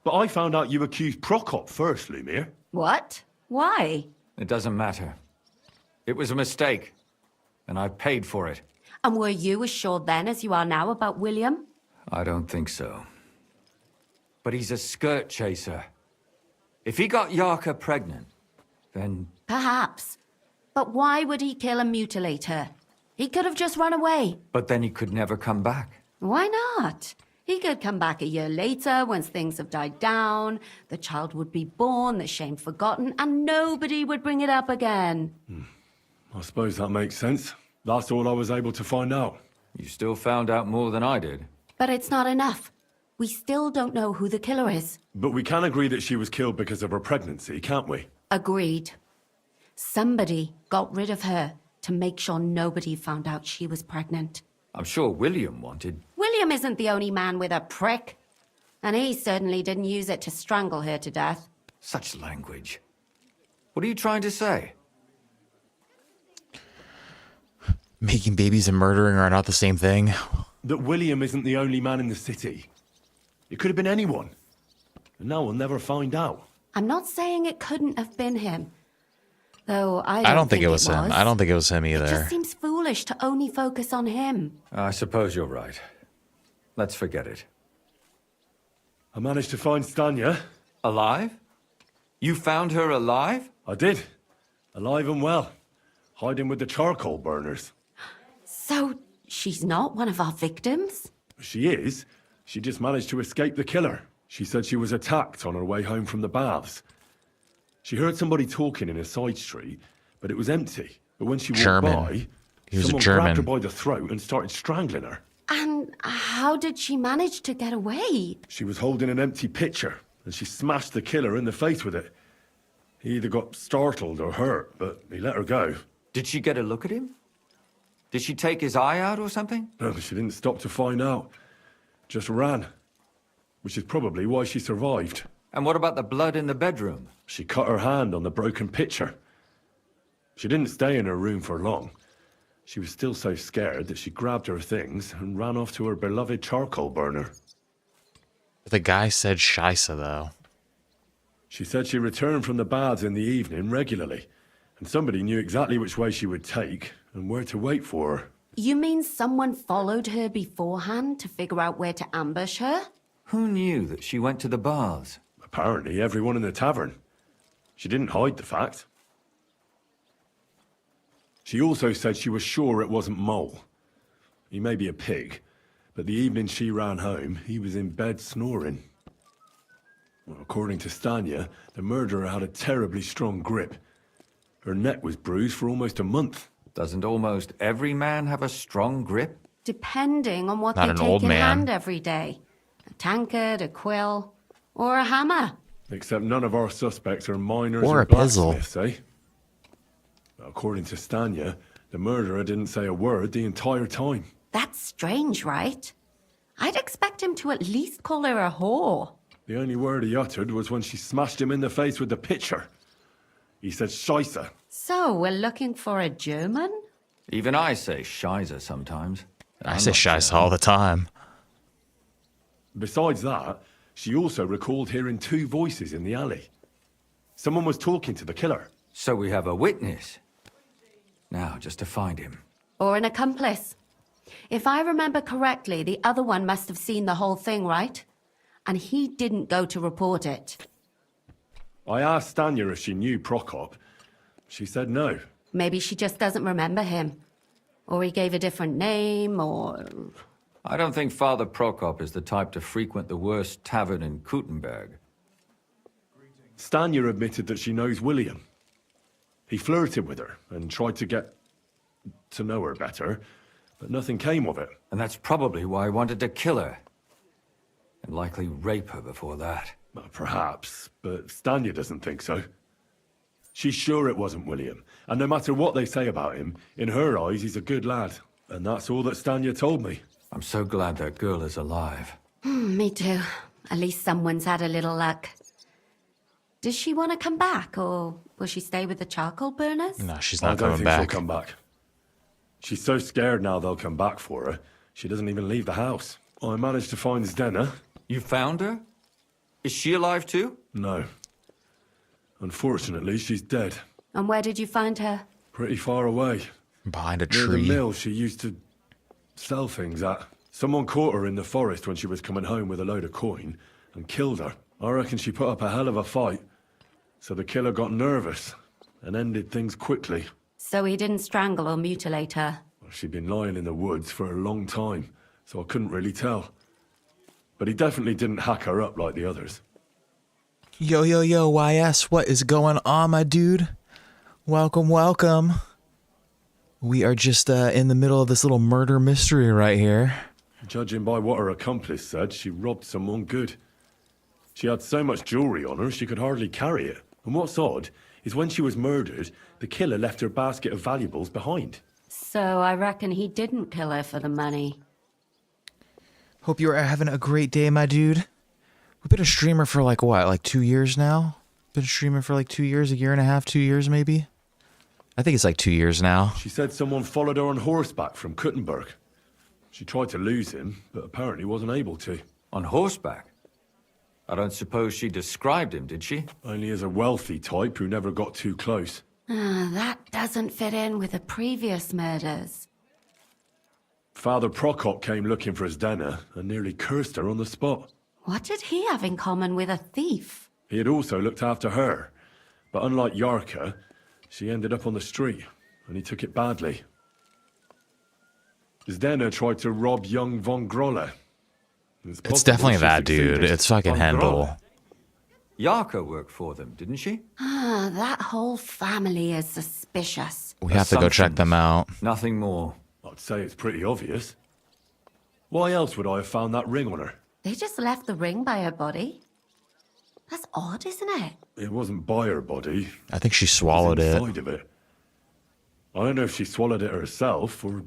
But I found out you accused Prokop first, Lumir. What? Why? It doesn't matter. It was a mistake. And I paid for it. And were you as sure then as you are now about William? I don't think so. But he's a skirt chaser. If he got Yarka pregnant, then... Perhaps. But why would he kill and mutilate her? He could have just run away. But then he could never come back. Why not? He could come back a year later, once things have died down, the child would be born, the shame forgotten, and nobody would bring it up again. I suppose that makes sense. That's all I was able to find out. You still found out more than I did. But it's not enough. We still don't know who the killer is. But we can agree that she was killed because of her pregnancy, can't we? Agreed. Somebody got rid of her to make sure nobody found out she was pregnant. I'm sure William wanted... William isn't the only man with a prick. And he certainly didn't use it to strangle her to death. Such language. What are you trying to say? Making babies and murdering are not the same thing. That William isn't the only man in the city. It could have been anyone. And now we'll never find out. I'm not saying it couldn't have been him. Though I don't think it was him. I don't think it was him It either. just seems foolish to only focus on him. I suppose you're right. Let's forget it. I managed to find Stanya. Alive? You found her alive? I did. Alive and well. Hiding with the charcoal burners. So, she's not one of our victims? She is. She just managed to escape the killer. She said she was attacked on her way home from the baths. She heard somebody talking in a side street, but it was empty. But when she walked German. by, He was a someone German. grabbed her by the throat and started strangling her. And how did she manage to get away? She was holding an empty pitcher, and she smashed the killer in the face with it. He either got startled or hurt, but he let her go. Did she get a look at him? Did she take his eye out or something? No, she didn't stop to find out. Just ran. Which is probably why she survived. And what about the blood in the bedroom? She cut her hand on the broken pitcher. She didn't stay in her room for long. She was still so scared that she grabbed her things and ran off to her beloved charcoal burner. The guy said Scheisse, though. She said she returned from the baths in the evening regularly, and somebody knew exactly which way she would take and where to wait for her. You mean someone followed her beforehand to figure out where to ambush her? Who knew that she went to the baths? Apparently everyone in the tavern. She didn't hide the fact. She also said she was sure it wasn't Mole. He may be a pig, but the evening she ran home, he was in bed snoring. Well, according to Stanya, the murderer had a terribly strong grip. Her neck was bruised for almost a month. Doesn't almost every man have a strong grip? Depending on what Not they an take old in man. hand every day. A tankard, a quill, or a hammer. Except none of our suspects are miners Or or a pizzle. blacksmiths, eh? According to Stanya, the murderer didn't say a word the entire time. That's strange, right? I'd expect him to at least call her a whore. The only word he uttered was when she smashed him in the face with the pitcher. He said Scheisse. So, we're looking for a German? Even I say Scheisse sometimes. I I'm say not Scheisse German. all the time. Besides that, she also recalled hearing two voices in the alley. Someone was talking to the killer. So we have a witness. Now, just to find him. Or an accomplice. If I remember correctly, the other one must have seen the whole thing, right? And he didn't go to report it. I asked Stanya if she knew Prokop. She said no. Maybe she just doesn't remember him. Or he gave a different name, or... I don't think Father Prokop is the type to frequent the worst tavern in Kuttenberg. Stanya admitted that she knows William. He flirted with her and tried to get to know her better, but nothing came of it. And that's probably why he wanted to kill her. And likely rape her before that. Well, perhaps, but Stanya doesn't think so. She's sure it wasn't William, and no matter what they say about him, in her eyes he's a good lad. And that's all that Stanya told me. I'm so glad that girl is alive. Me too. At least someone's had a little luck. Does she want to come back, or will she stay with the charcoal burners? No, she's I not don't coming think back. she'll come back. She's so scared now they'll come back for her, she doesn't even leave the house. I managed to find Zdena. You found her? Is she alive too? No. Unfortunately, she's dead. And where did you find her? Pretty far away. Behind a Near the tree. mill she used to sell things at. Someone caught her in the forest when she was coming home with a load of coin and killed her. I reckon she put up a hell of a fight. So the killer got nervous and ended things quickly. So he didn't strangle or mutilate her? She'd been lying in the woods for a long time, so I couldn't really tell. But he definitely didn't hack her up like the others. Yo, yo, yo, YS, what is going on, my dude? Welcome, welcome. We are just in the middle of this little murder mystery right here. Judging by what her accomplice said, she robbed someone good. She had so much jewelry on her, she could hardly carry it. And what's odd is when she was murdered, the killer left her basket of valuables behind. So I reckon he didn't kill her for the money. Hope you are having a great day, my dude. We've been a streamer for like what, like 2 years now? Been streaming for like 2 years, a year and a half, 2 years maybe? I think it's like 2 years now. She said someone followed her on horseback from Kuttenberg. She tried to lose him, but apparently wasn't able to. On horseback? I don't suppose she described him, did she? Only as a wealthy type who never got too close. That doesn't fit in with the previous murders. Father Prokop came looking for Zdena and nearly cursed her on the spot. What did he have in common with a thief? He had also looked after her. But unlike Yarka, she ended up on the street, and he took it badly. Zdena tried to rob young von Grolle. It's definitely that dude. It's fucking Hendel. Yarka worked for them, didn't she? Ah, that whole family is suspicious. We have to go check them out. Nothing more. I'd say it's pretty obvious. Why else would I have found that ring on her? They just left the ring by her body. That's odd, isn't it? It wasn't by her body. I think she swallowed it. Inside of it. I don't know if she swallowed it herself or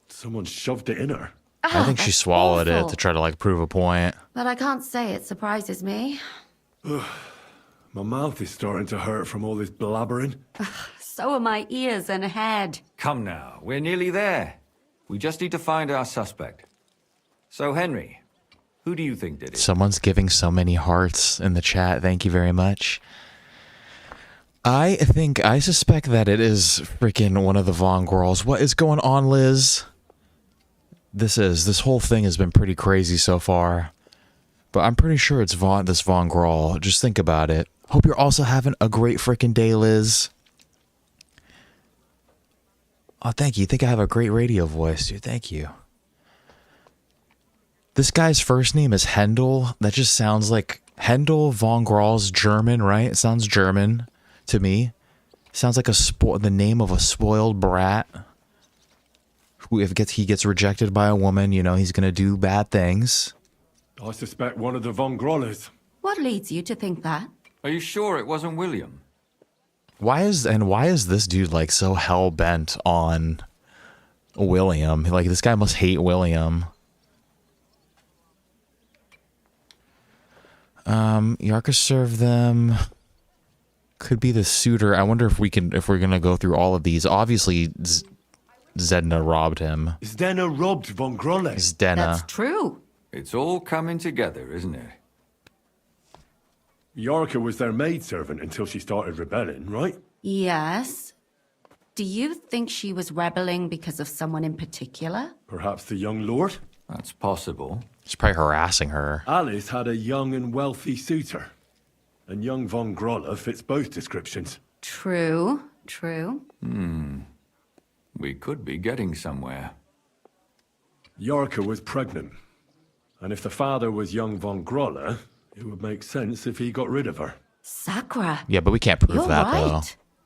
someone shoved it in her. I think she swallowed it to try to like prove a point. But I can't say it surprises me. My mouth is starting to hurt from all this blabbering. So are my ears and head. Come now, we're nearly there. We just need to find our suspect. So, Henry, who do you think did it? Someone's giving so many hearts in the chat. Thank you very much. I suspect that it is freaking one of the Von Grolls. What is going on, Liz? This whole thing has been pretty crazy so far. But I'm pretty sure it's this Von Groll. Just think about it. Hope you're also having a great freaking day, Liz. Oh, thank you. You think I have a great radio voice, dude. Thank you. This guy's first name is Hendel. That just sounds like Hendel von Groll's German, right? It sounds German to me. Sounds like the name of a spoiled brat. Who, if he gets rejected by a woman, you know, he's gonna do bad things. I suspect one of the Von Grollers. What leads you to think that? Are you sure it wasn't William? Why is this dude like so hell bent on William? Like, this guy must hate William. Yarka served them. Could be the suitor. I wonder if we're gonna go through all of these. Obviously, Zedna robbed him. Zdena robbed Von Grolle. Zdena. That's true. It's all coming together, isn't it? Yarka was their maidservant until she started rebelling, right? Yes. Do you think she was rebelling because of someone in particular? Perhaps the young lord? That's possible. He's probably harassing her. Alice had a young and wealthy suitor. And young Von Grolle fits both descriptions. True. We could be getting somewhere. Yarka was pregnant. And if the father was young Von Grolle, it would make sense if he got rid of her. Sakura. Yeah, but we can't prove You're that, right. though.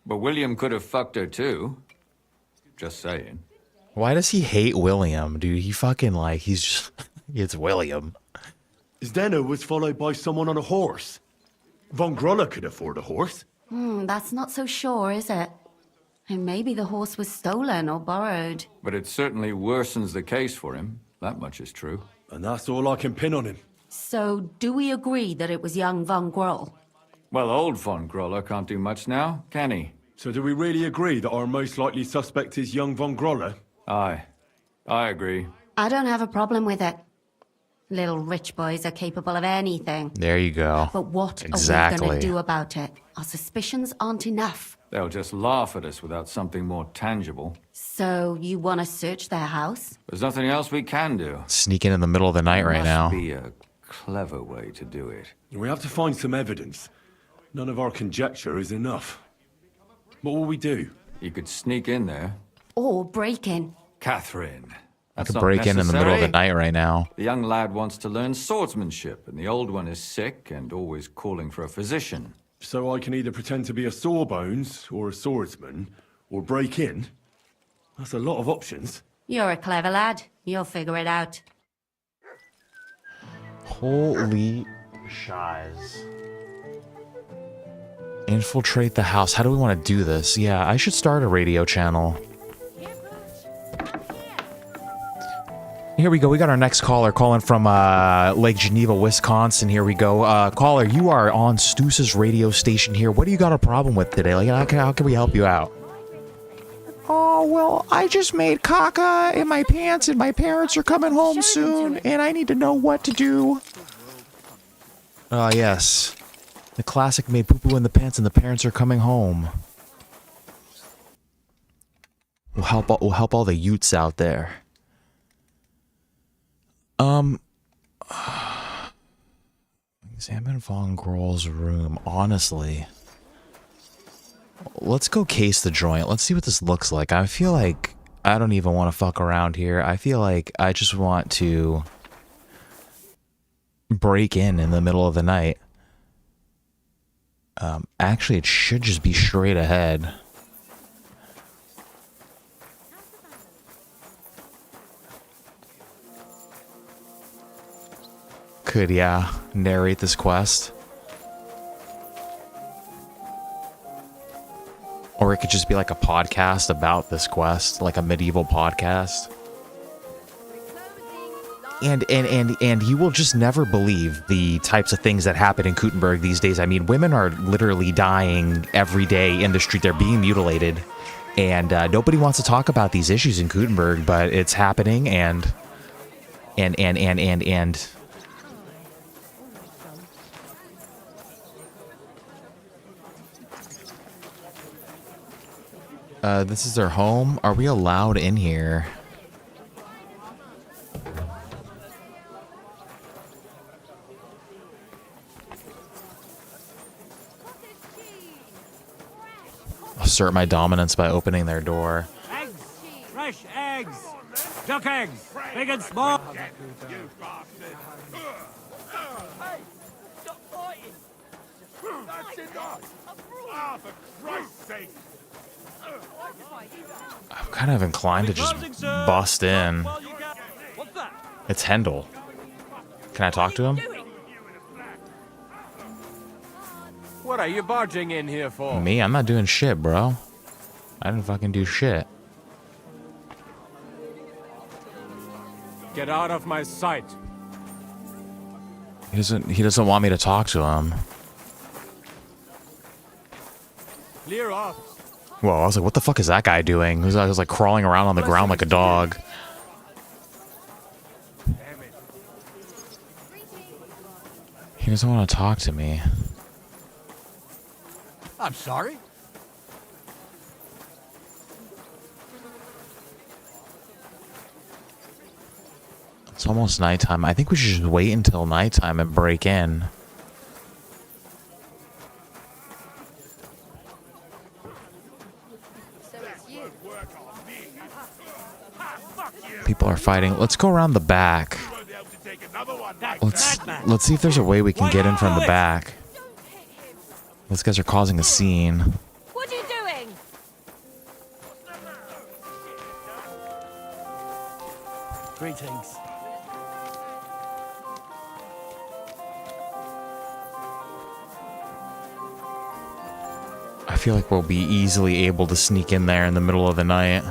But William could have fucked her too. Just saying. Why does he hate William, dude? He fucking it's William. Zdena was followed by someone on a horse. Von Grolle could afford a horse. That's not so sure, is it? And maybe the horse was stolen or borrowed. But it certainly worsens the case for him. That much is true. And that's all I can pin on him. So, do we agree that it was young Von Groll? Well, old Von Grolle can't do much now, can he? So do we really agree that our most likely suspect is young Von Grolle? Aye. I agree. I don't have a problem with it. Little rich boys are capable of anything. There you go. But what Exactly. are we going to do about it? Our suspicions aren't enough. They'll just laugh at us without something more tangible. So, you want to search their house? There's nothing else we can do. Sneaking in the middle of the night right now. Must be a clever way to do it. We have to find some evidence. None of our conjecture is enough. What will we do? You could sneak in there. Or break in? Catherine. I That's could not break in the middle of the necessary. night right now. The young lad wants to learn swordsmanship, and the old one is sick and always calling for a physician. So I can either pretend to be a sawbones or a swordsman, or break in? That's a lot of options. You're a clever lad. You'll figure it out. Holy shiz. Infiltrate the house. How do we want to do this? Yeah, I should start a radio channel. Here we go. We got our next caller calling from Lake Geneva, Wisconsin. Here we go. Caller, you are on Stus's radio station here. What do you got a problem with today? Like, how can we help you out? Oh, well, I just made caca in my pants and my parents are coming home soon and I need to know what to do. Yes. The classic made poo-poo in the pants and the parents are coming home. We'll help all the Utes out there. Examine Von Grohl's room. Honestly. Let's go case the joint. Let's see what this looks like. I feel like I don't even want to fuck around here. I feel like I just want to break in the middle of the night. Actually, it should just be straight ahead. Could, yeah, narrate this quest. Or it could just be like a podcast about this quest, like a medieval podcast. And you will just never believe the types of things that happen in Kuttenberg these days. I mean, women are literally dying every day in the street. They're being mutilated. And nobody wants to talk about these issues in Kuttenberg, but it's happening and this is their home. Are we allowed in here? Assert my dominance by opening their door. Eggs! Fresh eggs! Duck eggs! Big and small! You bastard! Hey, stop fighting! That's enough! Ah, for Christ's sake! I'm kind of inclined to just bust in. What's that? It's Hendel. Can I talk to him? What are you barging in here for? Me? I'm not doing shit, bro. I didn't fucking do shit. Get out of my sight. He doesn't want me to talk to him. Clear off. Well, I was like, what the fuck is that guy doing? He was like crawling around on the ground like a dog. He doesn't want to talk to me. I'm sorry? It's almost nighttime. I think we should just wait until nighttime and break in. People are fighting. Let's go around the back. Let's see if there's a way we can get in from the back. Those guys are causing a scene. What are you doing? Greetings. I feel like we'll be easily able to sneak in there in the middle of the night.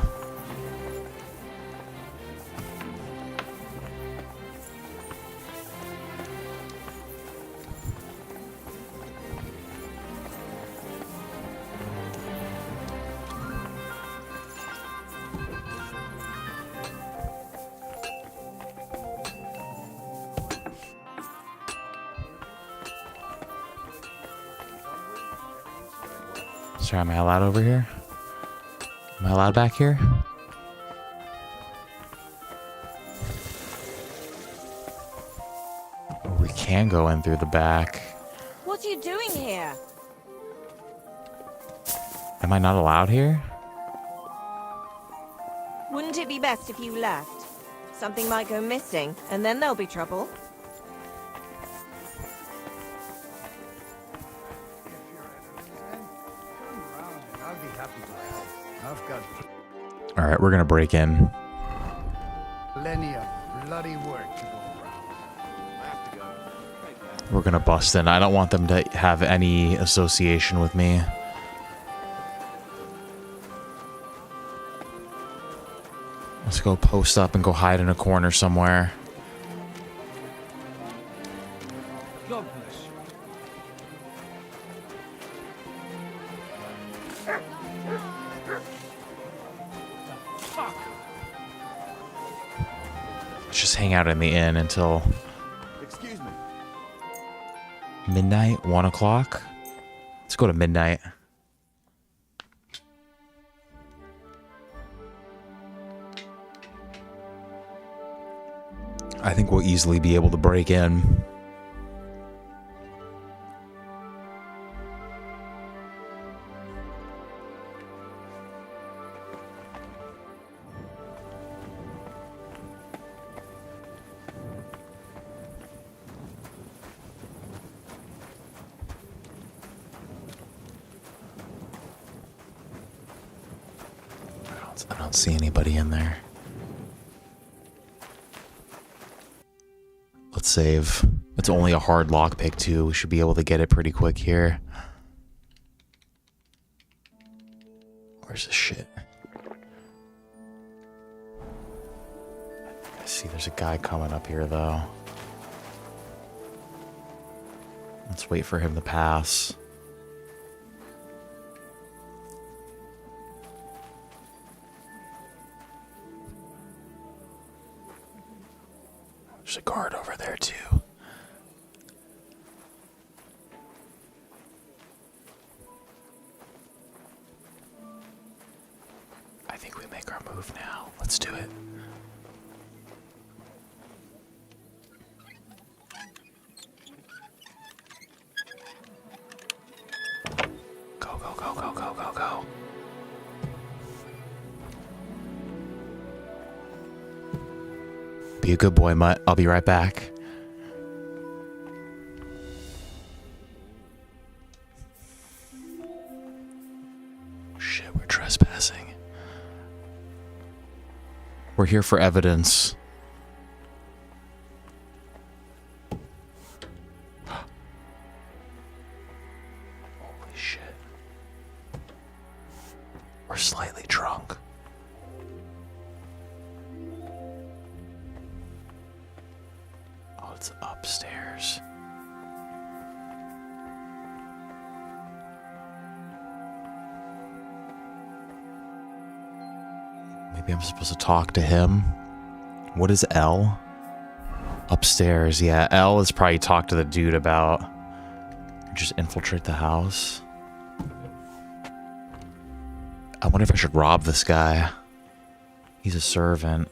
Sorry, am I allowed over here? Am I allowed back here? Oh, we can go in through the back. What are you doing here? Am I not allowed here? Wouldn't it be best if you left? Something might go missing, and then there'll be trouble. Alright, we're gonna break in. Plenty of bloody work to go around. We're gonna bust in. I don't want them to have any association with me. Let's go post up and go hide in a corner somewhere. God bless you. Let's just hang out in the inn until Excuse me. midnight, 1 o'clock. Let's go to midnight. I think we'll easily be able to break in. I don't see anybody in there. Let's save. It's only a hard lockpick too. We should be able to get it pretty quick here. Where's this shit? I see there's a guy coming up here though. Let's wait for him to pass. There's a guard over there too. I think we make our move now. Let's do it. Go, go, go, go, go, go, go. Be a good boy, Mutt. I'll be right back. Shit, we're trespassing. We're here for evidence. Holy shit. We're slightly drunk. Oh, it's upstairs. Maybe I'm supposed to talk to him. What is L? Upstairs, yeah. L is probably talk to the dude about just infiltrate the house. I wonder if I should rob this guy. He's a servant.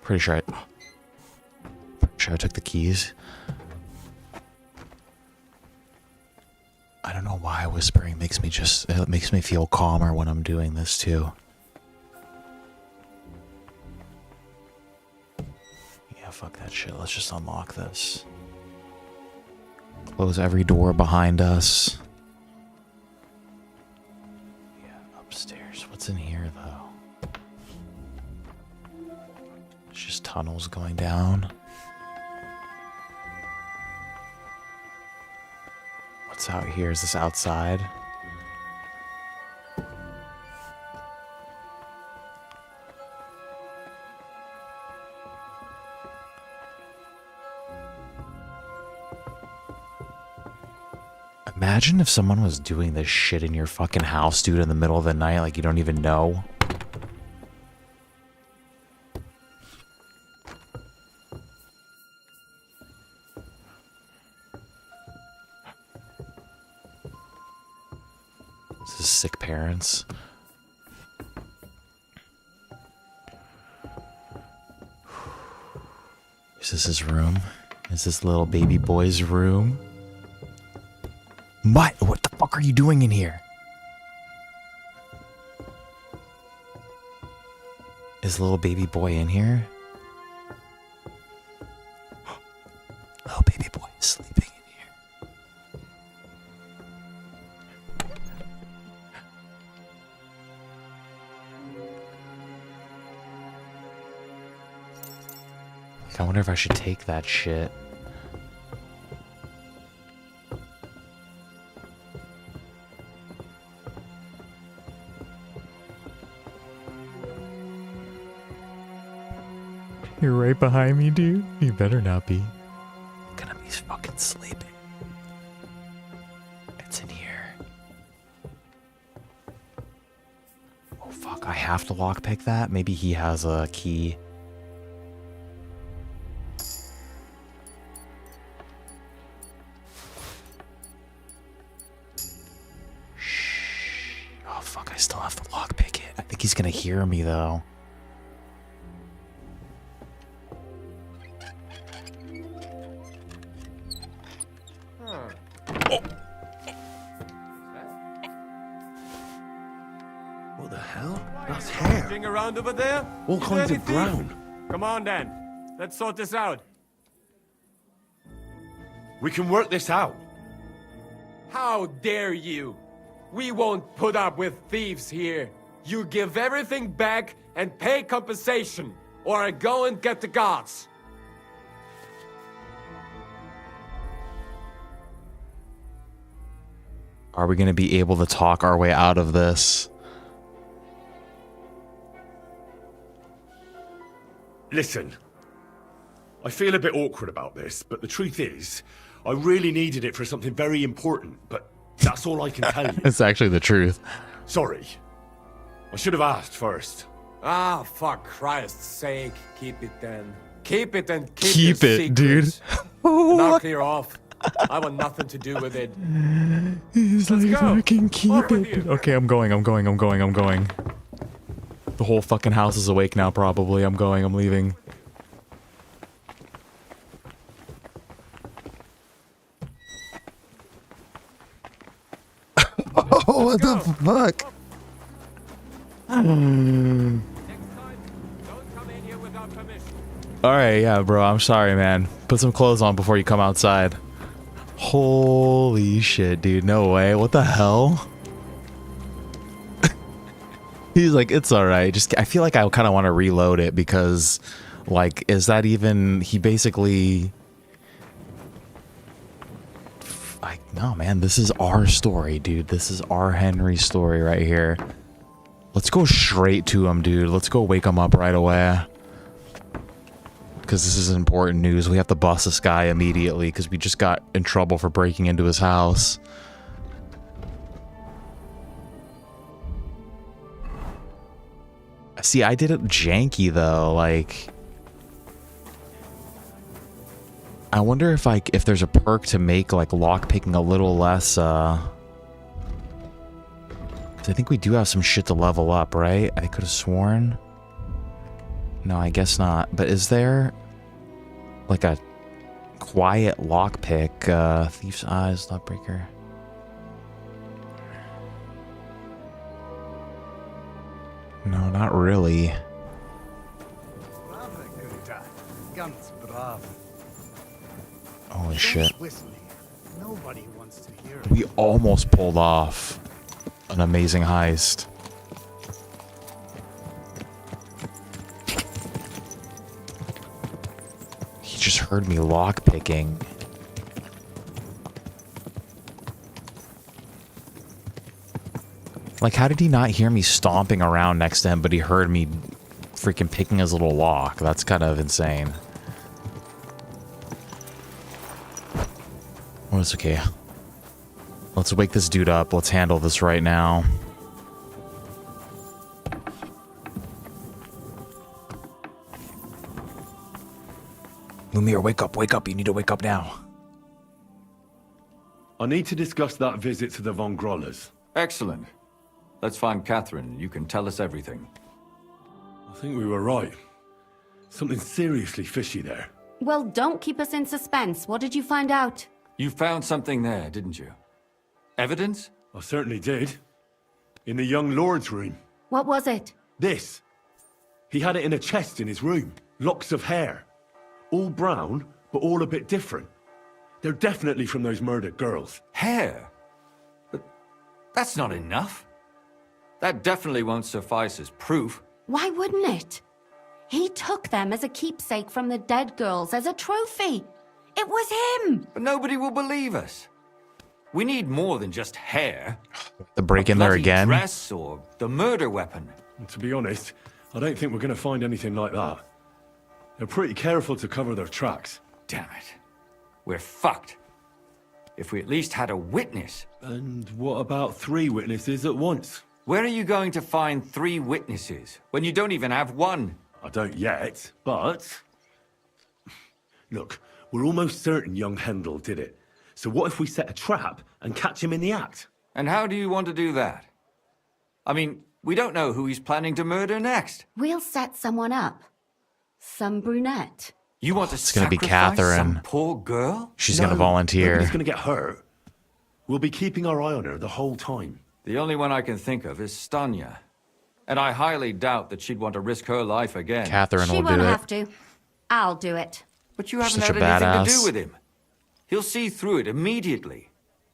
Pretty sure I took the keys. I don't know why whispering makes me it makes me feel calmer when I'm doing this too. Yeah, fuck that shit. Let's just unlock this. Close every door behind us. Yeah, upstairs. What's in here though? It's just tunnels going down. What's out here? Is this outside? Imagine if someone was doing this shit in your fucking house, dude, in the middle of the night, like you don't even know. This is sick parents. Is this his room? Is this little baby boy's room? What the fuck are you doing in here? Is little baby boy in here? Little baby boy is sleeping in here. Like, I wonder if I should take that shit. You're right behind me, dude. You better not be. I'm gonna be fucking sleeping. It's in here. Oh fuck, I have to lockpick that? Maybe he has a key. Shh. Oh fuck, I still have to lockpick it. I think he's gonna hear me though. What the hell? That's hair. Around over there? All kinds of brown. Come on, then. Let's sort this out. We can work this out. How dare you? We won't put up with thieves here. You give everything back and pay compensation, or I go and get the guards. Are we going to be able to talk our way out of this? Listen, I feel a bit awkward about this, but the truth is, I really needed it for something very important, but that's all I can tell you. It's actually the truth. Sorry. I should have asked first. Ah, for Christ's sake, keep it then. Keep it and keep Keep your it, dude. secrets. Now clear off. I want nothing to do with it. He's Let's like, go. fucking keep Off with it. you. Okay, I'm going. The whole fucking house is awake now, probably. I'm leaving. Oh, what the fuck? Alright, yeah, bro, I'm sorry, man. Put some clothes on before you come outside. Holy shit, dude. No way. What the hell? He's like, it's alright. Just, I feel like I kind of want to reload it because, like, is that even... He basically... Like, no, man, this is our story, dude. This is our Henry story right here. Let's go straight to him, dude. Let's go wake him up right away. Because this is important news. We have to bust this guy immediately because we just got in trouble for breaking into his house. See, I did it janky though, like... I wonder if there's a perk to make like lockpicking a little less, 'cause I think we do have some shit to level up, right? I could have sworn. No, I guess not. But is there like a quiet lockpick, Thief's Eyes, Lockbreaker? No, not really. Holy shit. Nobody wants to hear it. We almost pulled off an amazing heist. He just heard me lockpicking. Like, how did he not hear me stomping around next to him, but he heard me freaking picking his little lock? That's kind of insane. Well, it's okay. Let's wake this dude up. Let's handle this right now. Lumiere, wake up, wake up. You need to wake up now. I need to discuss that visit to the Von Grollers. Excellent. Let's find Catherine. You can tell us everything. I think we were right. Something seriously fishy there. Well, don't keep us in suspense. What did you find out? You found something there, didn't you? Evidence? I certainly did. In the young lord's room. What was it? This. He had it in a chest in his room. Locks of hair. All brown, but all a bit different. They're definitely from those murdered girls. Hair? But that's not enough. That definitely won't suffice as proof. Why wouldn't it? He took them as a keepsake from the dead girls, as a trophy. It was him! But nobody will believe us. We need more than just hair. The break in there again? Dress or the murder weapon. And to be honest, I don't think we're going to find anything like that. They're pretty careful to cover their tracks. Damn it. We're fucked. If we at least had a witness. And what about 3 witnesses at once? Where are you going to find 3 witnesses when you don't even have one? I don't yet, but... Look, we're almost certain young Hendel did it. So what if we set a trap and catch him in the act? And how do you want to do that? I mean, we don't know who he's planning to murder next. We'll set someone up. Some brunette. You want to It's gonna be sacrifice Catherine. some poor girl? She's gonna volunteer. Nobody's gonna get hurt. We'll be keeping our eye on her the whole time. The only one I can think of is Stanya. And I highly doubt that she'd want to risk her life again. Catherine She will do won't it. have to. I'll do it. But you haven't Such had a anything to badass. do with him. He'll see through it immediately.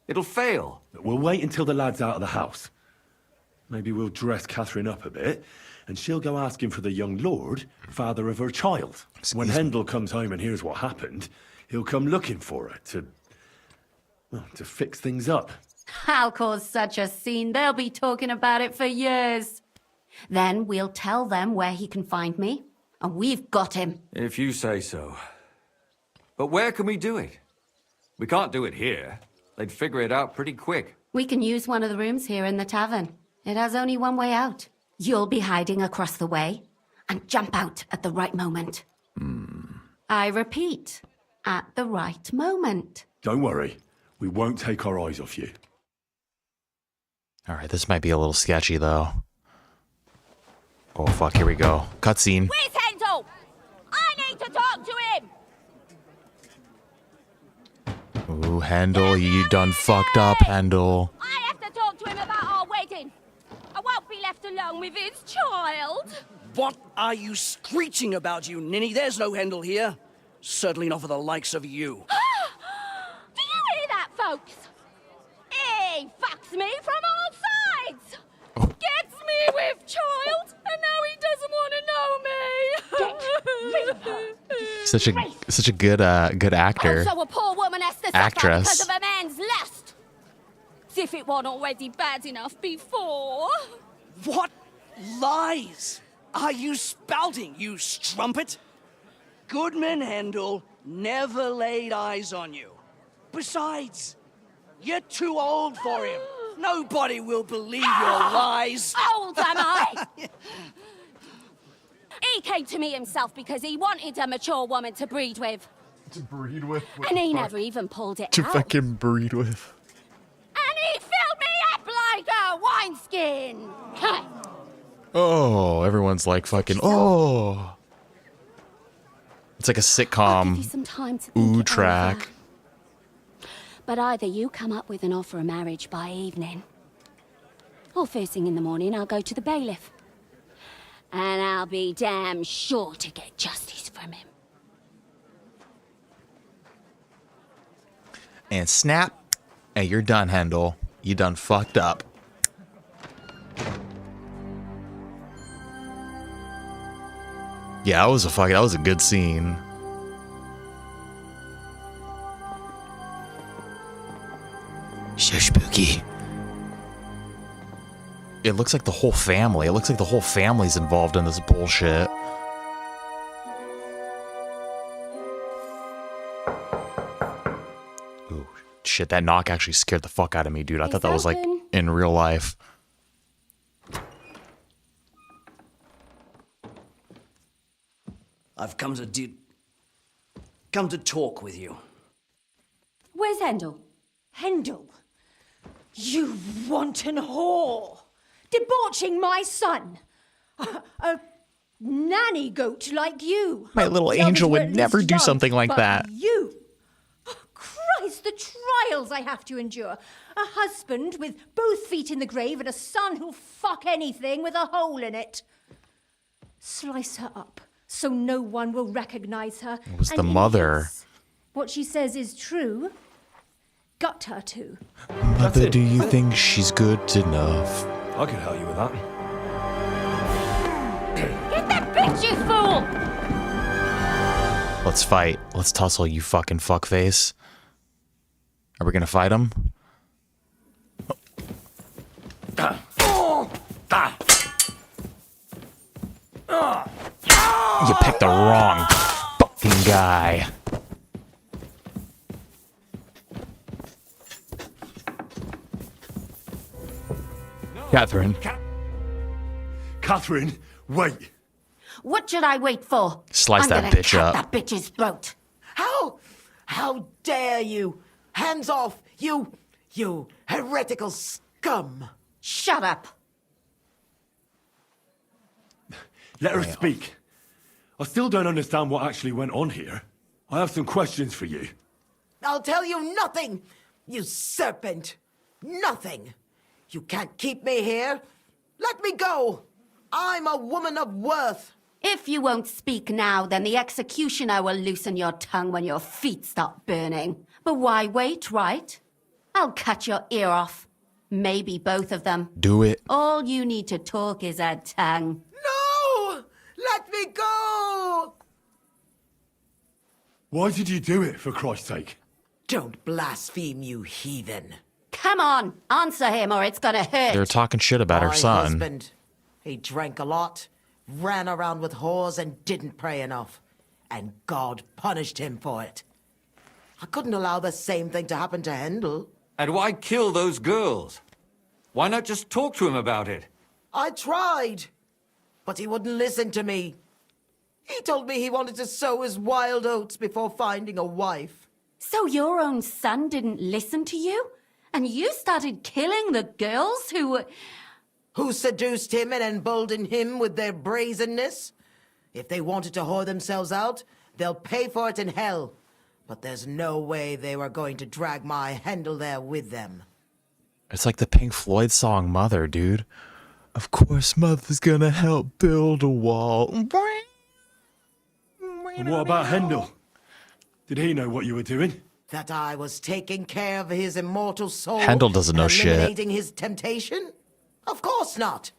It'll fail. We'll wait until the lad's out of the house. Maybe we'll dress Catherine up a bit, and she'll go asking for the young lord, father of her child. When Hendel comes home and hears what happened, he'll come looking for her to fix things up. I'll cause such a scene, they'll be talking about it for years. Then we'll tell them where he can find me, and we've got him. If you say so. But where can we do it? We can't do it here. They'd figure it out pretty quick. We can use one of the rooms here in the tavern. It has only one way out. You'll be hiding across the way and jump out at the right moment. I repeat, at the right moment. Don't worry, we won't take our eyes off you. All right, this might be a little sketchy, though. Oh, fuck, here we go. Cutscene. Where's Hendel? I need to talk to him! Ooh, Hendel, you done fucked up, Hendel. I have to talk to him about our wedding. I won't be left alone with his child. What are you screeching about, you ninny? There's no Hendel here. Certainly not for the likes of you. Do you hear that, folks? He fucks me from all sides. Gets me with child, and now he doesn't want to know me. Such a good actor. Also, a poor woman has to suffer Actress. because of a man's lust. As if it wasn't already bad enough before. What lies are you spouting, you strumpet? Goodman Hendel never laid eyes on you. Besides, you're too old for him. Nobody will believe your lies. Old am I? He came to me himself because he wanted a mature woman to breed with. To breed with? And he never even pulled it To out. fucking breed with. And he filled me up like a wineskin. Oh, everyone's like fucking, oh. It's like a I'll give you sitcom some time to think ooh it track. over. But either you come up with an offer of marriage by evening, or first thing in the morning I'll go to the bailiff. And I'll be damn sure to get justice from him. And snap. Hey, you're done, Hendel. You done fucked up. Yeah, that was a good scene. So spooky. It looks like the whole family. It looks like the whole family's involved in this bullshit. Ooh, shit, that knock actually scared the fuck out of me, dude. I thought that was like in real life. I've come to talk with you. Where's Hendel? Hendel? You wanton whore! Debauching my son! A nanny goat like you! My little Tell me angel where would it never least do love, something like but that. You! Oh, Christ, the trials I have to endure! A husband with both feet in the grave and a son who'll fuck anything with a hole in it. Slice her up so no one will recognize her. It was and the in mother. case what she says is true, gut her too. Mother, do you think she's good enough? I can help you with that. Get that bitch, you fool! Let's fight. Let's tussle, you fucking fuckface. Are we gonna fight him? You picked the wrong fucking guy. Catherine. Catherine, wait. What should I wait for? Slice I'm that gonna bitch cut up. that bitch's throat. How dare you? Hands off, you heretical scum! Shut up. Let her speak. I still don't understand what actually went on here. I have some questions for you. I'll tell you nothing, you serpent. Nothing. You can't keep me here. Let me go. I'm a woman of worth. If you won't speak now, then the executioner will loosen your tongue when your feet start burning. But why wait, right? I'll cut your ear off. Maybe both of them. Do it. All you need to talk is a tongue. No! Let me go! Why did you do it, for Christ's sake? Don't blaspheme, you heathen. Come on, answer him or it's gonna hurt. They're talking shit about her My son. husband, he drank a lot, ran around with whores, and didn't pray enough. And God punished him for it. I couldn't allow the same thing to happen to Hendel. And why kill those girls? Why not just talk to him about it? I tried, but he wouldn't listen to me. He told me he wanted to sow his wild oats before finding a wife. So your own son didn't listen to you? And you started killing the girls who seduced him and emboldened him with their brazenness? If they wanted to whore themselves out, they'll pay for it in hell. But there's no way they were going to drag my Hendel there with them. It's like the Pink Floyd song Mother, dude. Of course Mother's gonna help build a wall. And what about Hendel? Did he know what you were doing? That I was taking care of his immortal soul. Hendel doesn't know and shit. eliminating his temptation? Of course not.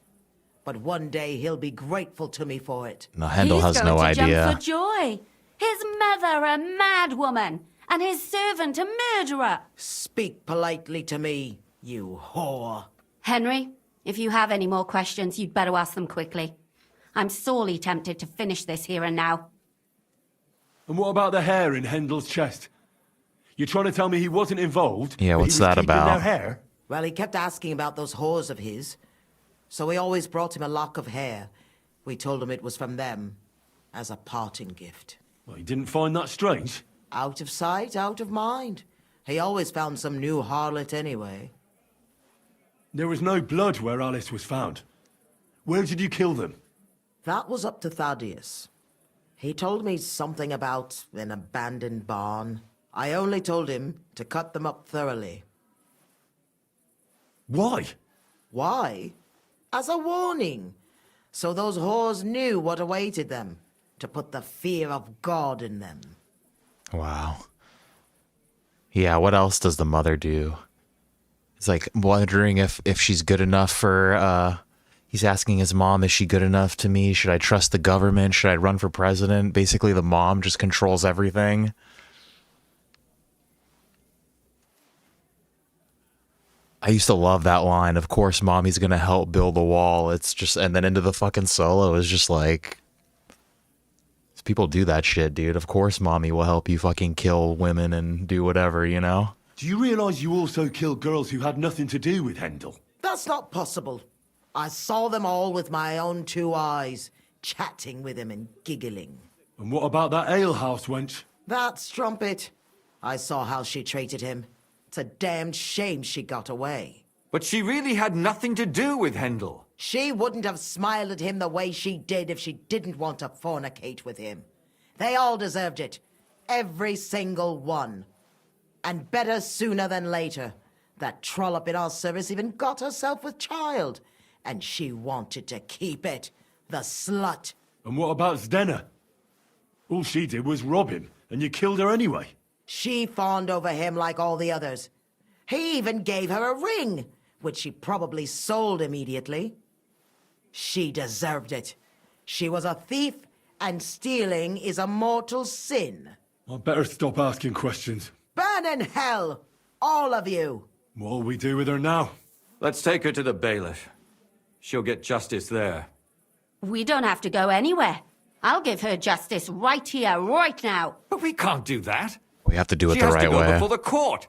But one day he'll be grateful to me for it. No, Hendel has no idea. He's going to jump for joy. His mother a mad woman, and his servant a murderer. Speak politely to me, you whore. Henry, if you have any more questions, you'd better ask them quickly. I'm sorely tempted to finish this here and now. And what about the hair in Hendel's chest? You're trying to tell me he wasn't involved? Yeah, but what's he was that keeping about? Their hair? Well, he kept asking about those whores of his. So we always brought him a lock of hair. We told him it was from them, as a parting gift. Well, he didn't find that strange? Out of sight, out of mind. He always found some new harlot anyway. There was no blood where Alice was found. Where did you kill them? That was up to Thaddeus. He told me something about an abandoned barn. I only told him to cut them up thoroughly. Why? Why? As a warning. So those whores knew what awaited them. To put the fear of God in them. Wow. Yeah, what else does the mother do? It's like wondering if she's good enough for, he's asking his mom, is she good enough to me? Should I trust the government? Should I run for president? Basically, the mom just controls everything. I used to love that line. Of course, mommy's gonna help build the wall. It's just, and then into the fucking solo is just like, people do that shit, dude. Of course, mommy will help you fucking kill women and do whatever, you know? Do you realize you also killed girls who had nothing to do with Hendel? That's not possible. I saw them all with my own 2 eyes, chatting with him and giggling. And what about that alehouse wench? That strumpet. I saw how she treated him. It's a damned shame she got away. But she really had nothing to do with Hendel. She wouldn't have smiled at him the way she did if she didn't want to fornicate with him. They all deserved it. Every single one. And better sooner than later. That trollop in our service even got herself with child. And she wanted to keep it. The slut. And what about Zdenna? All she did was rob him, and you killed her anyway. She fawned over him like all the others. He even gave her a ring, which she probably sold immediately. She deserved it. She was a thief, and stealing is a mortal sin. I'd better stop asking questions. Burn in hell, all of you. What'll we do with her now? Let's take her to the bailiff. She'll get justice there. We don't have to go anywhere. I'll give her justice right here, right now. But we can't do that. We have to do it She the has right to go way. before the court.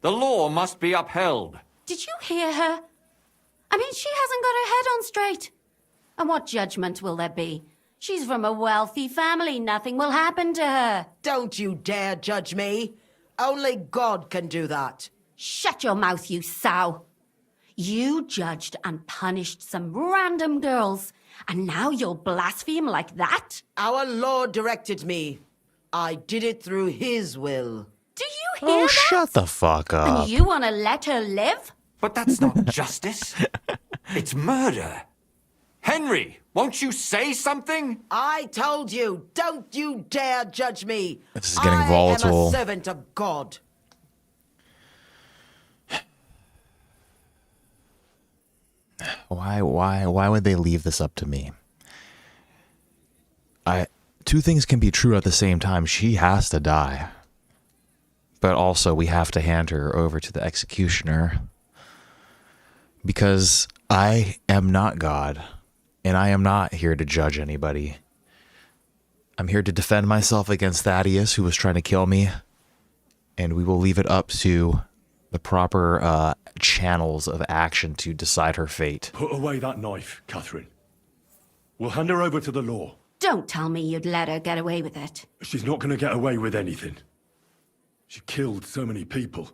The law must be upheld. Did you hear her? I mean, she hasn't got her head on straight. And what judgment will there be? She's from a wealthy family. Nothing will happen to her. Don't you dare judge me. Only God can do that. Shut your mouth, you sow. You judged and punished some random girls, and now you'll blaspheme like that? Our Lord directed me. I did it through His will. Do you hear Oh, that? shut the fuck up. And you want to let her live? But that's not justice. It's murder. Henry, won't you say something? I told you, don't you dare judge me. This is getting I volatile. am a servant of God. Why would they leave this up to me? Two things can be true at the same time. She has to die. But also we have to hand her over to the executioner. Because I am not God. And I am not here to judge anybody. I'm here to defend myself against Thaddeus, who was trying to kill me. And we will leave it up to the proper channels of action to decide her fate. Put away that knife, Catherine. We'll hand her over to the law. Don't tell me you'd let her get away with it. She's not going to get away with anything. She killed so many people.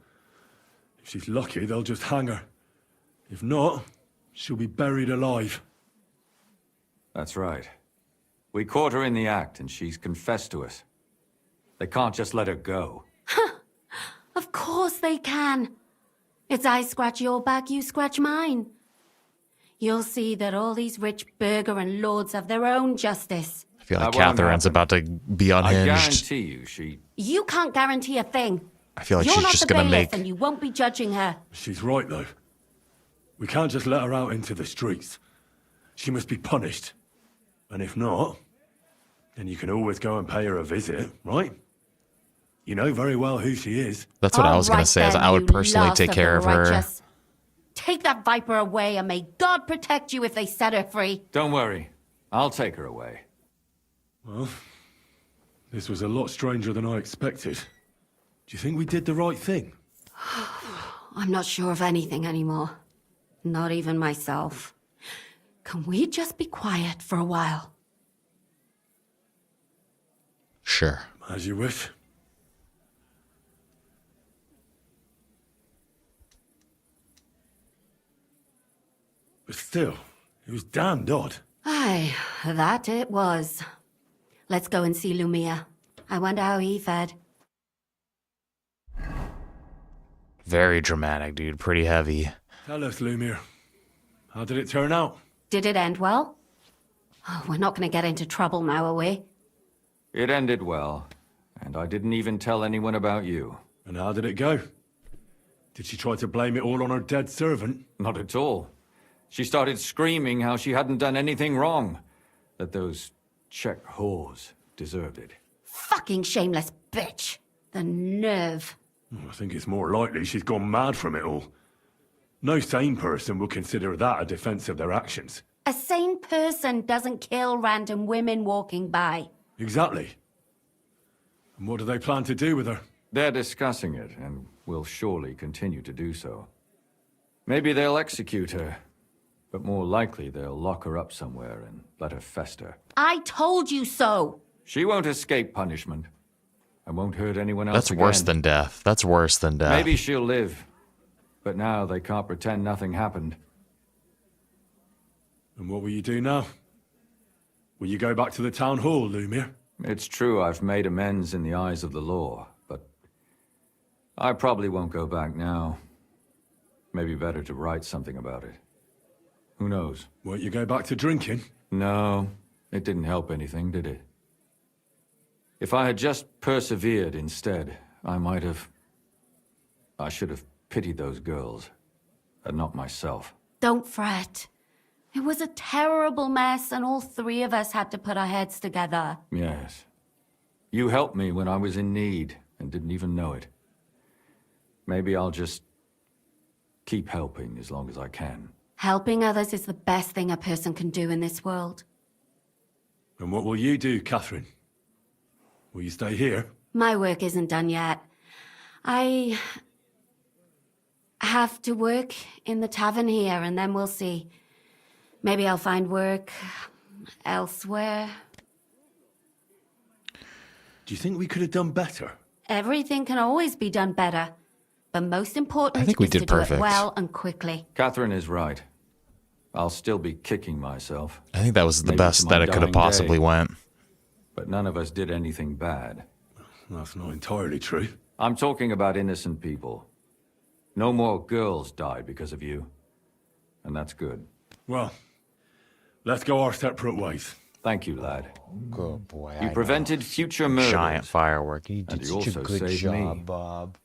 If she's lucky, they'll just hang her. If not, she'll be buried alive. That's right. We caught her in the act, and she's confessed to us. They can't just let her go. Of course they can. It's I scratch your back, you scratch mine. You'll see that all these rich burgher and lords have their own justice. I feel like Catherine's about to be unhinged. I guarantee you, she... You can't guarantee a thing. I feel like You're she's not just the gonna bailiff, make... and you won't be judging her. She's right, though. We can't just let her out into the streets. She must be punished. And if not, then you can always go and pay her a visit, right? You know very well who she is. That's what I was going to say, is I would personally take care of her. Take that viper away, and may God protect you if they set her free. Don't worry. I'll take her away. Well, this was a lot stranger than I expected. Do you think we did the right thing? I'm not sure of anything anymore. Not even myself. Can we just be quiet for a while? Sure. As you wish. But still, it was damned odd. Aye, that it was. Let's go and see Lumia. I wonder how he fared. Very dramatic, dude. Pretty heavy. Tell us, Lumir. How did it turn out? Did it end well? Oh, we're not going to get into trouble now, are we? It ended well, and I didn't even tell anyone about you. And how did it go? Did she try to blame it all on her dead servant? Not at all. She started screaming how she hadn't done anything wrong. That those Czech whores deserved it. Fucking shameless bitch. The nerve. I think it's more likely she's gone mad from it all. No sane person would consider that a defense of their actions. A sane person doesn't kill random women walking by. Exactly. And what do they plan to do with her? They're discussing it, and will surely continue to do so. Maybe they'll execute her. But more likely, they'll lock her up somewhere and let her fester. I told you so! She won't escape punishment. And won't hurt anyone else That's worse than death. That's worse than death. Maybe she'll live. But now they can't pretend nothing happened. And what will you do now? Will you go back to the town hall, Lumir? It's true I've made amends in the eyes of the law, but I probably won't go back now. Maybe better to write something about it. Who knows? Won't you go back to drinking? No, it didn't help anything, did it? If I had just persevered instead, I should have pitied those girls, and not myself. Don't fret. It was a terrible mess, and all three of us had to put our heads together. Yes. You helped me when I was in need, and didn't even know it. Maybe I'll just keep helping as long as I can. Helping others is the best thing a person can do in this world. And what will you do, Catherine? Will you stay here? My work isn't done yet. I have to work in the tavern here, and then we'll see. Maybe I'll find work elsewhere. Do you think we could have done better? Everything can always be done better. But most important I think we is did to perfect. do it well and quickly. Catherine is right. I'll still be kicking myself. I think that was the Maybe best to my that it could have dying possibly day. went. But none of us did anything bad. That's not entirely true. I'm talking about innocent people. No more girls died because of you. And that's good. Well, Let's go our separate ways. Thank you, lad. Good boy. You I prevented know. future murders. Giant firework. You And did you such a also good saved job, me. Bob.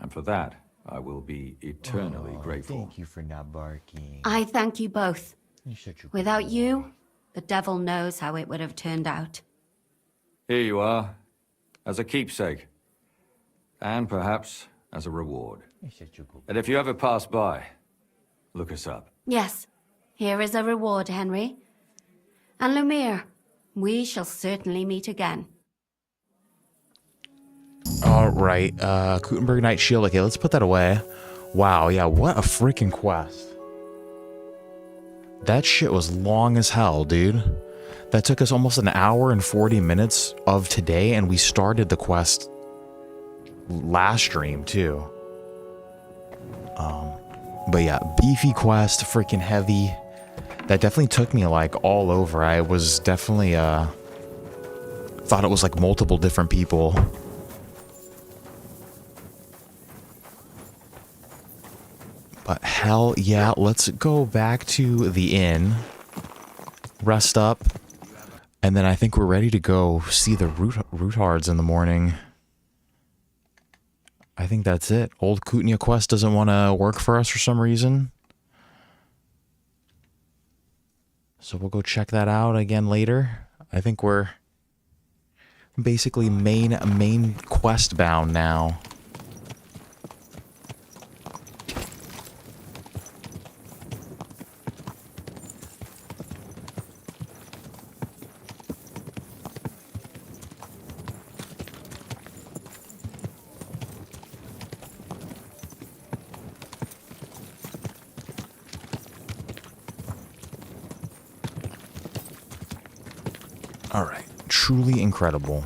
And for that, I will be eternally grateful. Thank you for not barking. I thank you both. You're such a good Without boy. you, the devil knows how it would have turned out. Here you are, as a keepsake. And perhaps as a reward. You're such a good boy. And if you ever pass by, look us up. Yes, here is a reward, Henry. And Lumiere, we shall certainly meet again. All right, Kuttenberg Knight Shield. Okay, let's put that away. Wow, yeah, what a freaking quest. That shit was long as hell, dude. That took us almost an hour and 40 minutes of today, and we started the quest last stream, too. But yeah, beefy quest, freaking heavy. That definitely took me, like, all over. I was definitely, thought it was, like, multiple different people. But hell yeah, let's go back to the inn, rest up, and then I think we're ready to go see the Ruthards in the morning. I think that's it. Old Kutnia quest doesn't want to work for us for some reason. So we'll go check that out again later. I think we're basically main quest bound now. All right, truly incredible.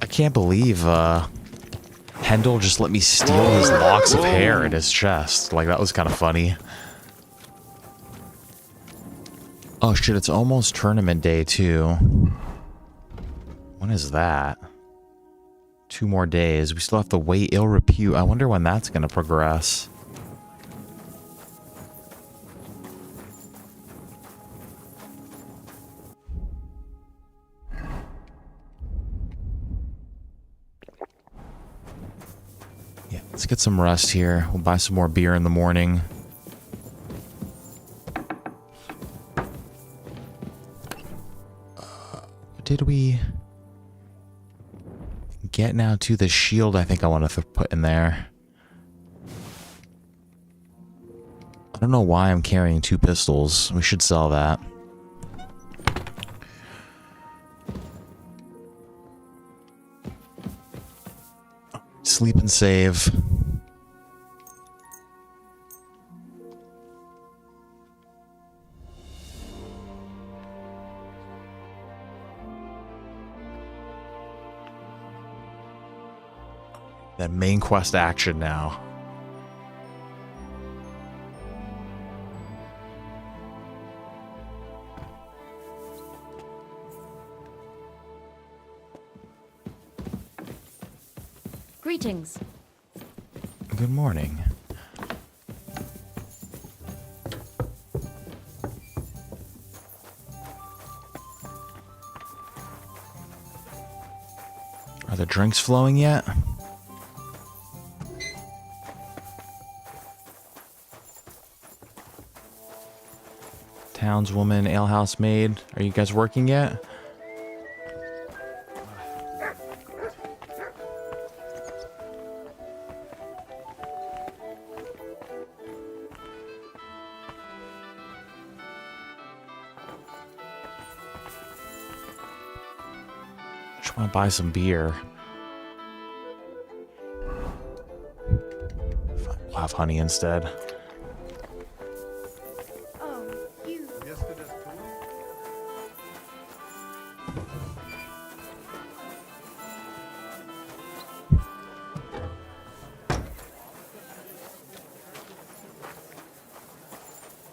I can't believe Hendel just let me steal his locks of hair in his chest. Like, that was kind of funny. Oh shit, it's almost tournament day too. When is that? 2 more days. We still have to wait ill repute. I wonder when that's going to progress. Let's get some rest here. We'll buy some more beer in the morning. Did we get now to the shield? I think I want to put in there. I don't know why I'm carrying 2 pistols. We should sell that. Sleep and save. That main quest action now. Greetings. Good morning. Are the drinks flowing yet? Townswoman, alehouse maid. Are you guys working yet? Just want to buy some beer. We'll have honey instead.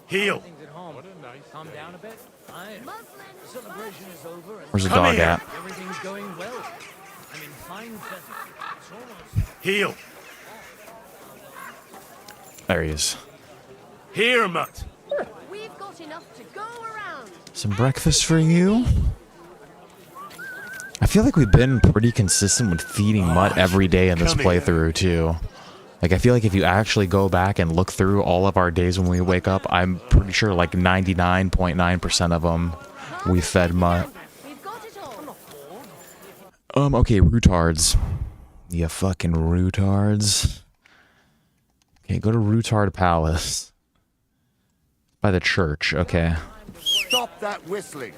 Heal. Calm down a bit. The celebration is over. Where's the dog at? Everything's going well. I'm in fine feather. It's almost... Heal. There he is. Here, Mutt. We've got enough to go around. Some breakfast for you. I feel like we've been pretty consistent with feeding Mutt every day in this playthrough, too. Like, I feel like if you actually go back and look through all of our days when we wake up, I'm pretty sure like 99.9% of them we fed Mutt. Okay, Ruthards. You fucking Ruthards. Okay, go to Rutard Palace. By the church, okay. Stop that whistling.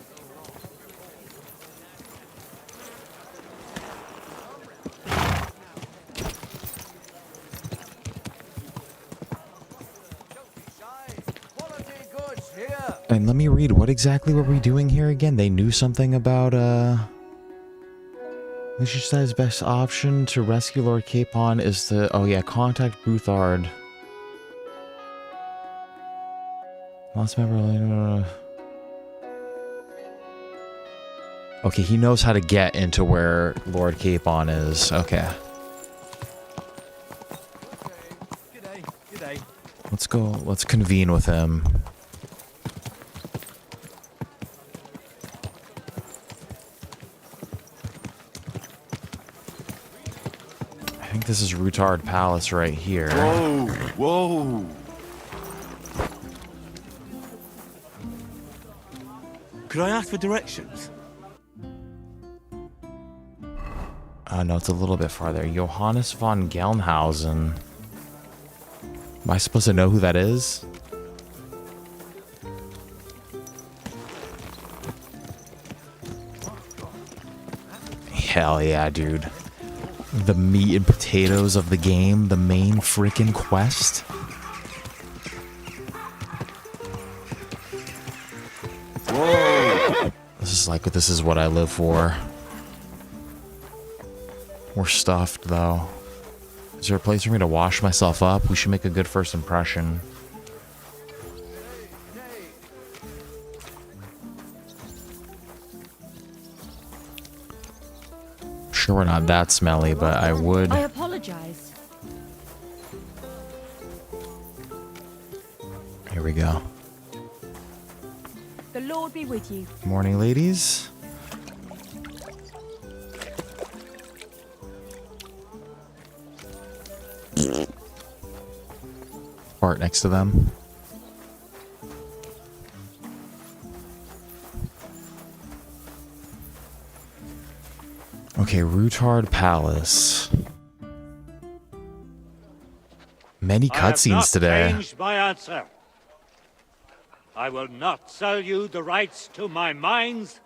And let me read, what exactly were we doing here again? They knew something about, Lucius says best option to rescue Lord Capon is to, oh yeah, contact Ruthard. Last member, okay, he knows how to get into where Lord Capon is, okay. G'day. Let's go, let's convene with him. I think this is Rutard Palace right here. Whoa, whoa. Could I ask for directions? No, it's a little bit farther. Johannes von Gelnhausen. Am I supposed to know who that is? Hell yeah, dude. The meat and potatoes of the game, the main frickin' quest. Whoa! This is what I live for. We're stuffed, though. Is there a place for me to wash myself up? We should make a good first impression. Sure, we're not that smelly, but I would. I apologize. Here we go. The Lord be with you. Morning, ladies. Bart next to them. Okay, Rutard Palace. Many cutscenes today. I have not changed my answer. I will not sell you the rights to my mines.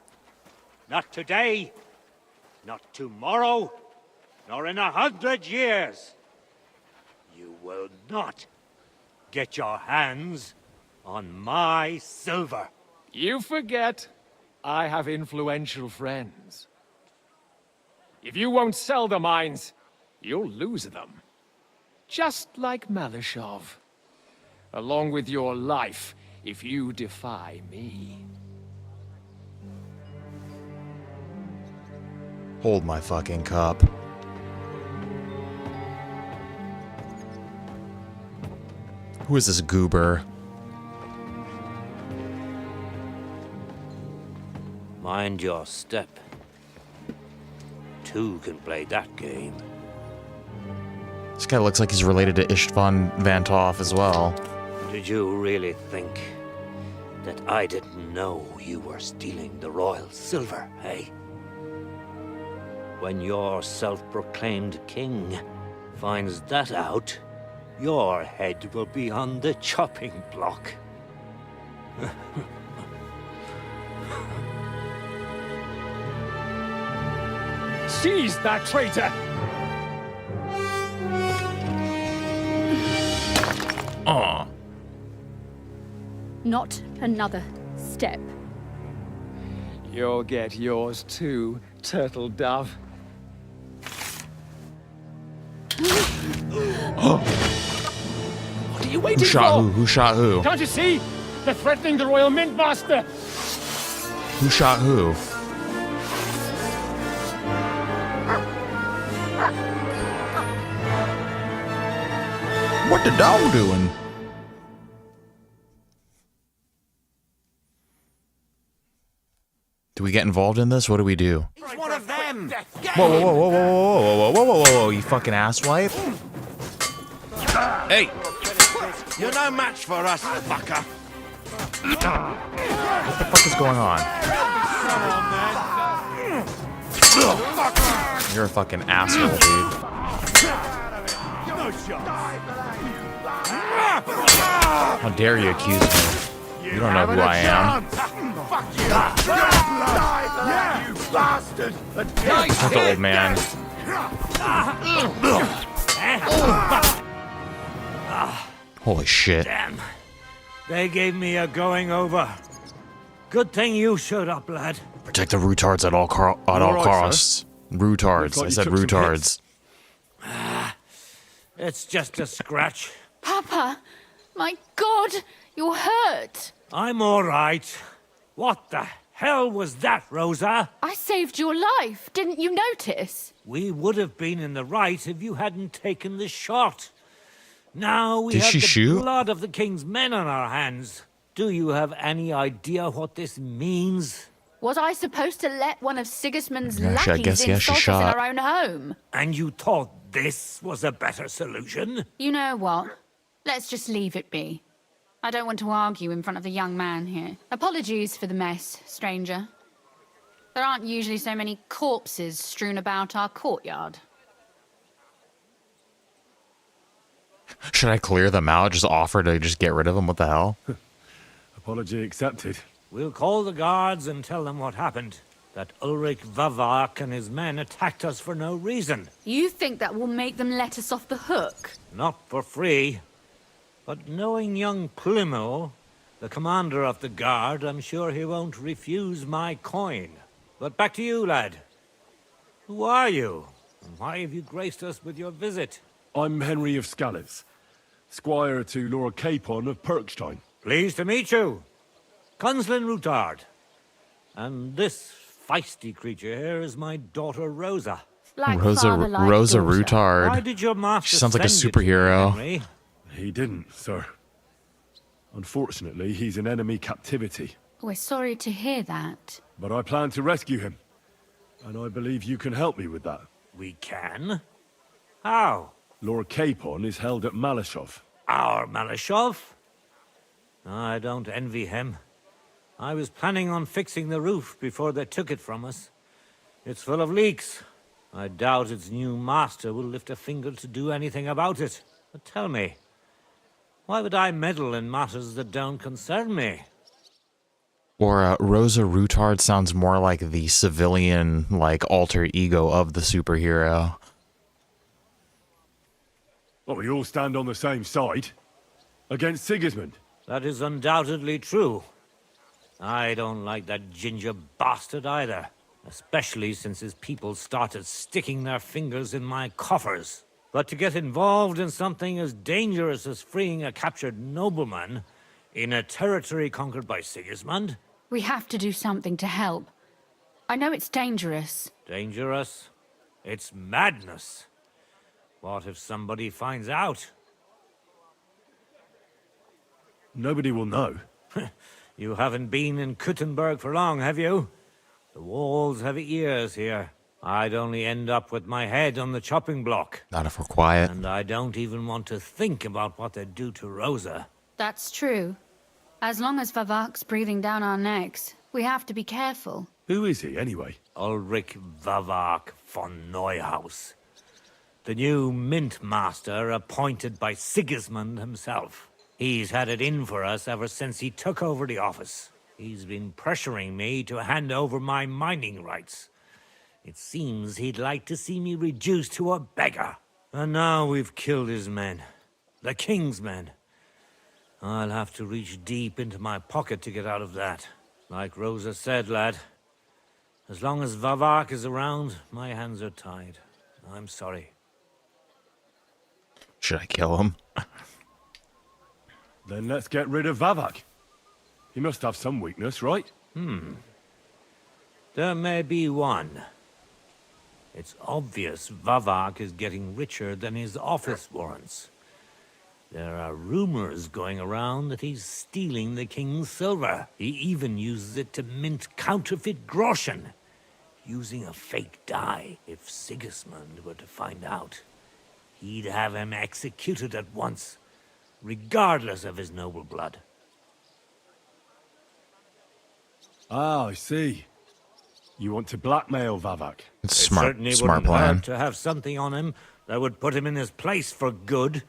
Not today, not tomorrow, nor in 100 years. You will not get your hands on my silver. You forget I have influential friends. If you won't sell the mines, you'll lose them. Just like Malishov. Along with your life, if you defy me. Hold my fucking cup. Who is this goober? Mind your step. Two can play that game. This guy looks like he's related to Istvan Van Toff as well. Did you really think that I didn't know you were stealing the royal silver, eh? When your self-proclaimed king finds that out, your head will be on the chopping block. Seize that traitor! Aw. Not another step. You'll get yours too, turtle dove. What are you waiting Who shot for? who? Who shot who? Can't you see? They're threatening the Royal Mint Master! Who shot who? What the dog doing? Do we get involved in this? What do we do? He's one of them! Whoa, whoa, whoa, whoa, whoa, whoa, whoa, whoa, whoa, whoa, you fucking asswipe. Hey! You're no match for us, fucker! What the fuck is going on? You're a fucking asshole, dude. How dare you accuse me? You don't know who I am. That's the old man. Holy shit. Damn. They gave me a going over. Good thing you showed up, lad. Protect the Ruthards at all costs. Ruthards. I said Ruthards. It's just a scratch. Papa, my God, you're hurt. I'm all right. What the hell was that, Rosa? I saved your life. Didn't you notice? We would have been in the right if you hadn't taken the shot. Now we Did have she the shoot? blood of the king's men on our hands. Do you have any idea what this means? Was I supposed to let one of Sigismund's Gosh, I lackeys guess, yeah, she insult us in shot. our own home? And you thought this was a better solution? You know what? Let's just leave it be. I don't want to argue in front of the young man here. Apologies for the mess, stranger. There aren't usually so many corpses strewn about our courtyard. Should I clear them out? Just offer to just get rid of them? What the hell? Apology accepted. We'll call the guards and tell them what happened. That Ulrich Vavak and his men attacked us for no reason. You think that will make them let us off the hook? Not for free. But knowing young Plymouth, the commander of the guard, I'm sure he won't refuse my coin. But back to you, lad. Who are you? And why have you graced us with your visit? I'm Henry of Scalitz, squire to Lord Capon of Perkstein. Pleased to meet you. Conslin Ruthard. And this feisty creature here is my daughter Rosa. Like Rosa father, like Rosa daughter. Rutard. Why did your master She sounds like a send you to me, superhero. Henry? He didn't, sir. Unfortunately, he's in enemy captivity. We're sorry to hear that. But I plan to rescue him. And I believe you can help me with that. We can? How? Lord Capon is held at Malashov. Our Malashov? I don't envy him. I was planning on fixing the roof before they took it from us. It's full of leaks. I doubt its new master will lift a finger to do anything about it. But tell me, why would I meddle in matters that don't concern me? Or Rosa Rutard sounds more like the civilian, like, alter ego of the superhero. Well, we all stand on the same side. Against Sigismund. That is undoubtedly true. I don't like that ginger bastard either. Especially since his people started sticking their fingers in my coffers. But to get involved in something as dangerous as freeing a captured nobleman in a territory conquered by Sigismund? We have to do something to help. I know it's dangerous. Dangerous? It's madness. What if somebody finds out? Nobody will know. You haven't been in Kuttenberg for long, have you? The walls have ears here. I'd only end up with my head on the chopping block. Not if we're quiet. And I don't even want to think about what they'd do to Rosa. That's true. As long as Vavak's breathing down our necks, we have to be careful. Who is he, anyway? Ulrich Vavak von Neuhaus. The new mint master appointed by Sigismund himself. He's had it in for us ever since he took over the office. He's been pressuring me to hand over my mining rights. It seems he'd like to see me reduced to a beggar. And now we've killed his men. The king's men. I'll have to reach deep into my pocket to get out of that. Like Rosa said, lad, as long as Vavak is around, my hands are tied. I'm sorry. Should I kill him? Then let's get rid of Vavak. He must have some weakness, right? There may be one. It's obvious Vavak is getting richer than his office warrants. There are rumors going around that he's stealing the king's silver. He even uses it to mint counterfeit groschen, using a fake dye. If Sigismund were to find out, he'd have him executed at once, regardless of his noble blood. Ah, I see. You want to blackmail Vavak? It's It smart, certainly smart wouldn't plan. hurt to have something on him that would put him in his place for good.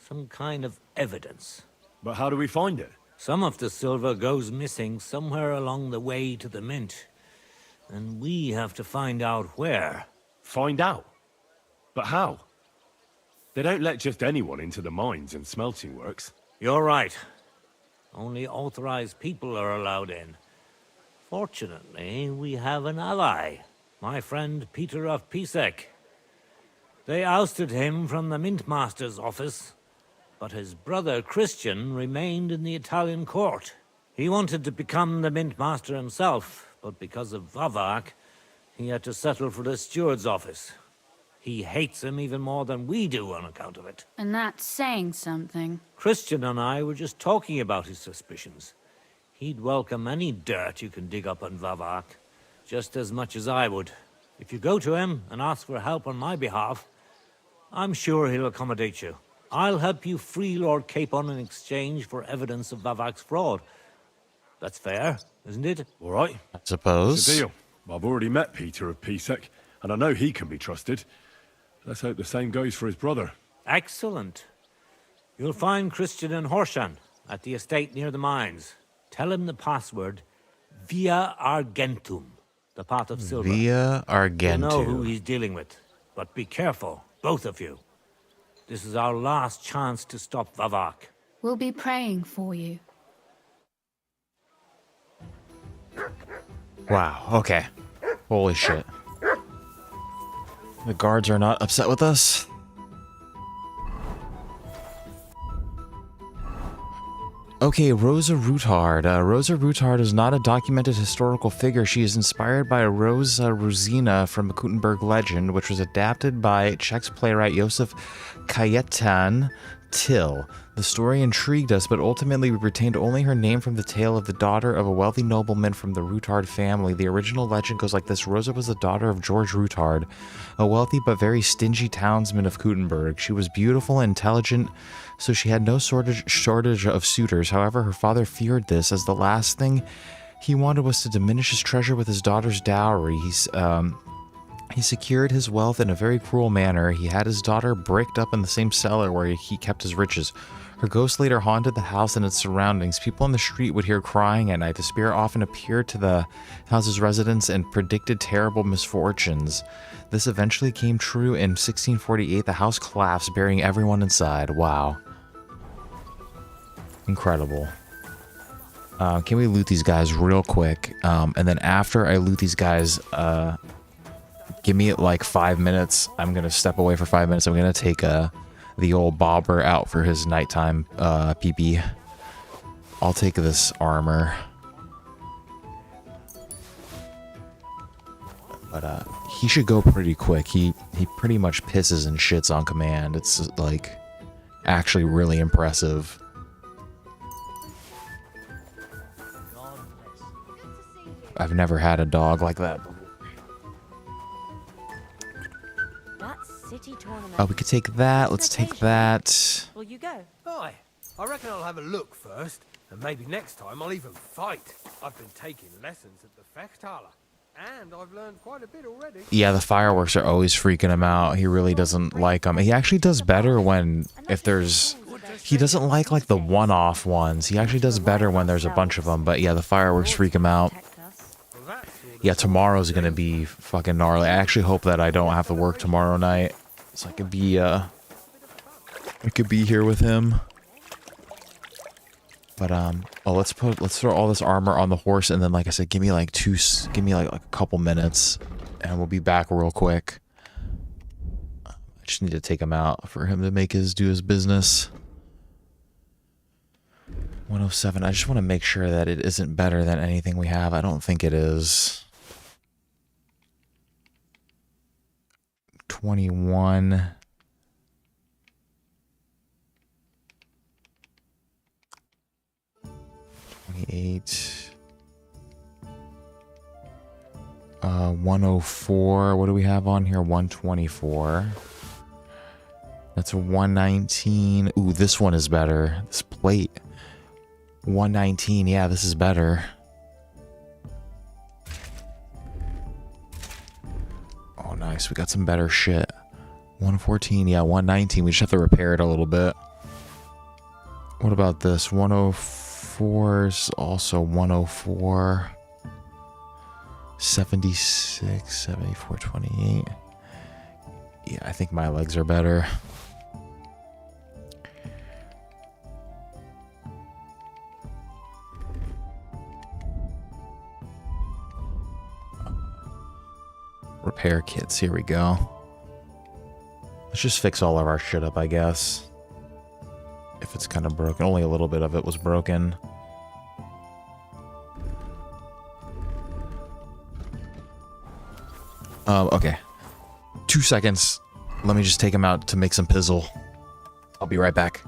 Some kind of evidence. But how do we find it? Some of the silver goes missing somewhere along the way to the mint. And we have to find out where. Find out? But how? They don't let just anyone into the mines and smelting works. You're right. Only authorized people are allowed in. Fortunately, we have an ally. My friend Peter of Pisek. They ousted him from the Mintmaster's office, but his brother Christian remained in the Italian court. He wanted to become the Mintmaster himself, but because of Vavak, he had to settle for the steward's office. He hates him even more than we do on account of it. And that's saying something. Christian and I were just talking about his suspicions. He'd welcome any dirt you can dig up on Vavak, just as much as I would. If you go to him and ask for help on my behalf, I'm sure he'll accommodate you. I'll help you free Lord Capon in exchange for evidence of Vavak's fraud. That's fair, isn't it? All right. I suppose. It's a deal. I've already met Peter of Pisek, and I know he can be trusted. Let's hope the same goes for his brother. Excellent. You'll find Christian and Horshan at the estate near the mines. Tell him the password, Via Argentum, the pot of silver. Via You know who Argentum. he's dealing with, but be careful, both of you. This is our last chance to stop Vavak. We'll be praying for you. Wow, okay. Holy shit. The guards are not upset with us. Okay, Rosa Ruthard. Rosa Ruthard is not a documented historical figure. She is inspired by Rosa Rosina from the Kuttenberg legend, which was adapted by Czech playwright Josef Kajetan Till. The story intrigued us, but ultimately we retained only her name from the tale of the daughter of a wealthy nobleman from the Ruthard family. The original legend goes like this. Rosa was the daughter of George Ruthard, a wealthy but very stingy townsman of Kuttenberg. She was beautiful and intelligent, so she had no shortage of suitors. However, her father feared this, as the last thing he wanted was to diminish his treasure with his daughter's dowry. He secured his wealth in a very cruel manner. He had his daughter bricked up in the same cellar where he kept his riches. Her ghost later haunted the house and its surroundings. People on the street would hear crying at night. The spirit often appeared to the house's residents and predicted terrible misfortunes. This eventually came true in 1648. The house collapsed, burying everyone inside. Wow. Incredible. Can we loot these guys real quick? And then after I loot these guys, give me like 5 minutes. I'm gonna step away for 5 minutes. I'm gonna take the old bobber out for his nighttime pee-pee. I'll take this armor. But he should go pretty quick. He pretty much pisses and shits on command. It's like actually really impressive. I've never had a dog like that. That city tournament. Oh, we could take that. Let's take that. Will you go? Aye. I reckon I'll have a look first, and maybe next time I'll even fight. I've been taking lessons at the Fechthalle, and I've learned quite a bit already. Yeah, the fireworks are always freaking him out. He really doesn't like them. He actually does better when, if there's... He doesn't like the one-off ones. He actually does better when there's a bunch of them. But yeah, the fireworks freak him out. Yeah, tomorrow's gonna be fucking gnarly. I actually hope that I don't have to work tomorrow night, so I could be here with him. But oh, let's throw all this armor on the horse, and then like I said, give me like a couple minutes, and we'll be back real quick. I just need to take him out for him to do his business. 107. I just want to make sure that it isn't better than anything we have. I don't think it is. 21. $28. 104. What do we have on here? 124. That's a 119. Ooh, this one is better. This plate. 119. Yeah, this is better. Oh, nice. We got some better shit. 114. Yeah, 119. We just have to repair it a little bit. What about this? 104 is also 104. 76, 74, 28. Yeah, I think my legs are better. Repair kits, here we go. Let's just fix all of our shit up, I guess. If it's kind of broken. Only a little bit of it was broken. Okay. 2 seconds. Let me just take him out to make some pizzle. I'll be right back.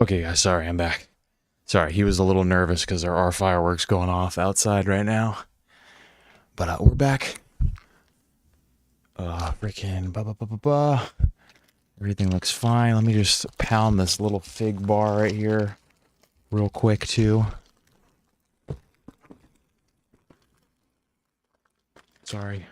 Okay, guys, sorry, I'm back. Sorry, he was a little nervous because there are fireworks going off outside right now. But we're back. Freaking ba. Everything looks fine. Let me just pound this little fig bar right here real quick, too. Sorry.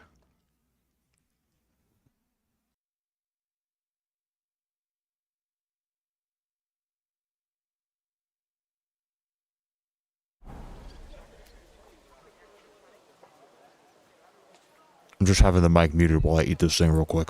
I'm just having the mic muted while I eat this thing real quick.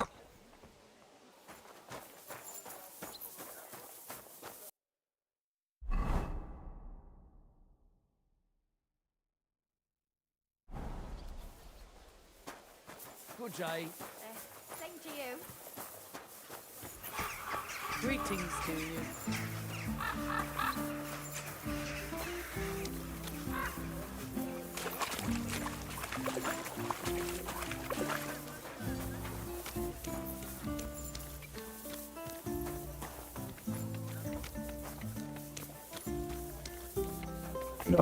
Good day. Same to you. Greetings to you.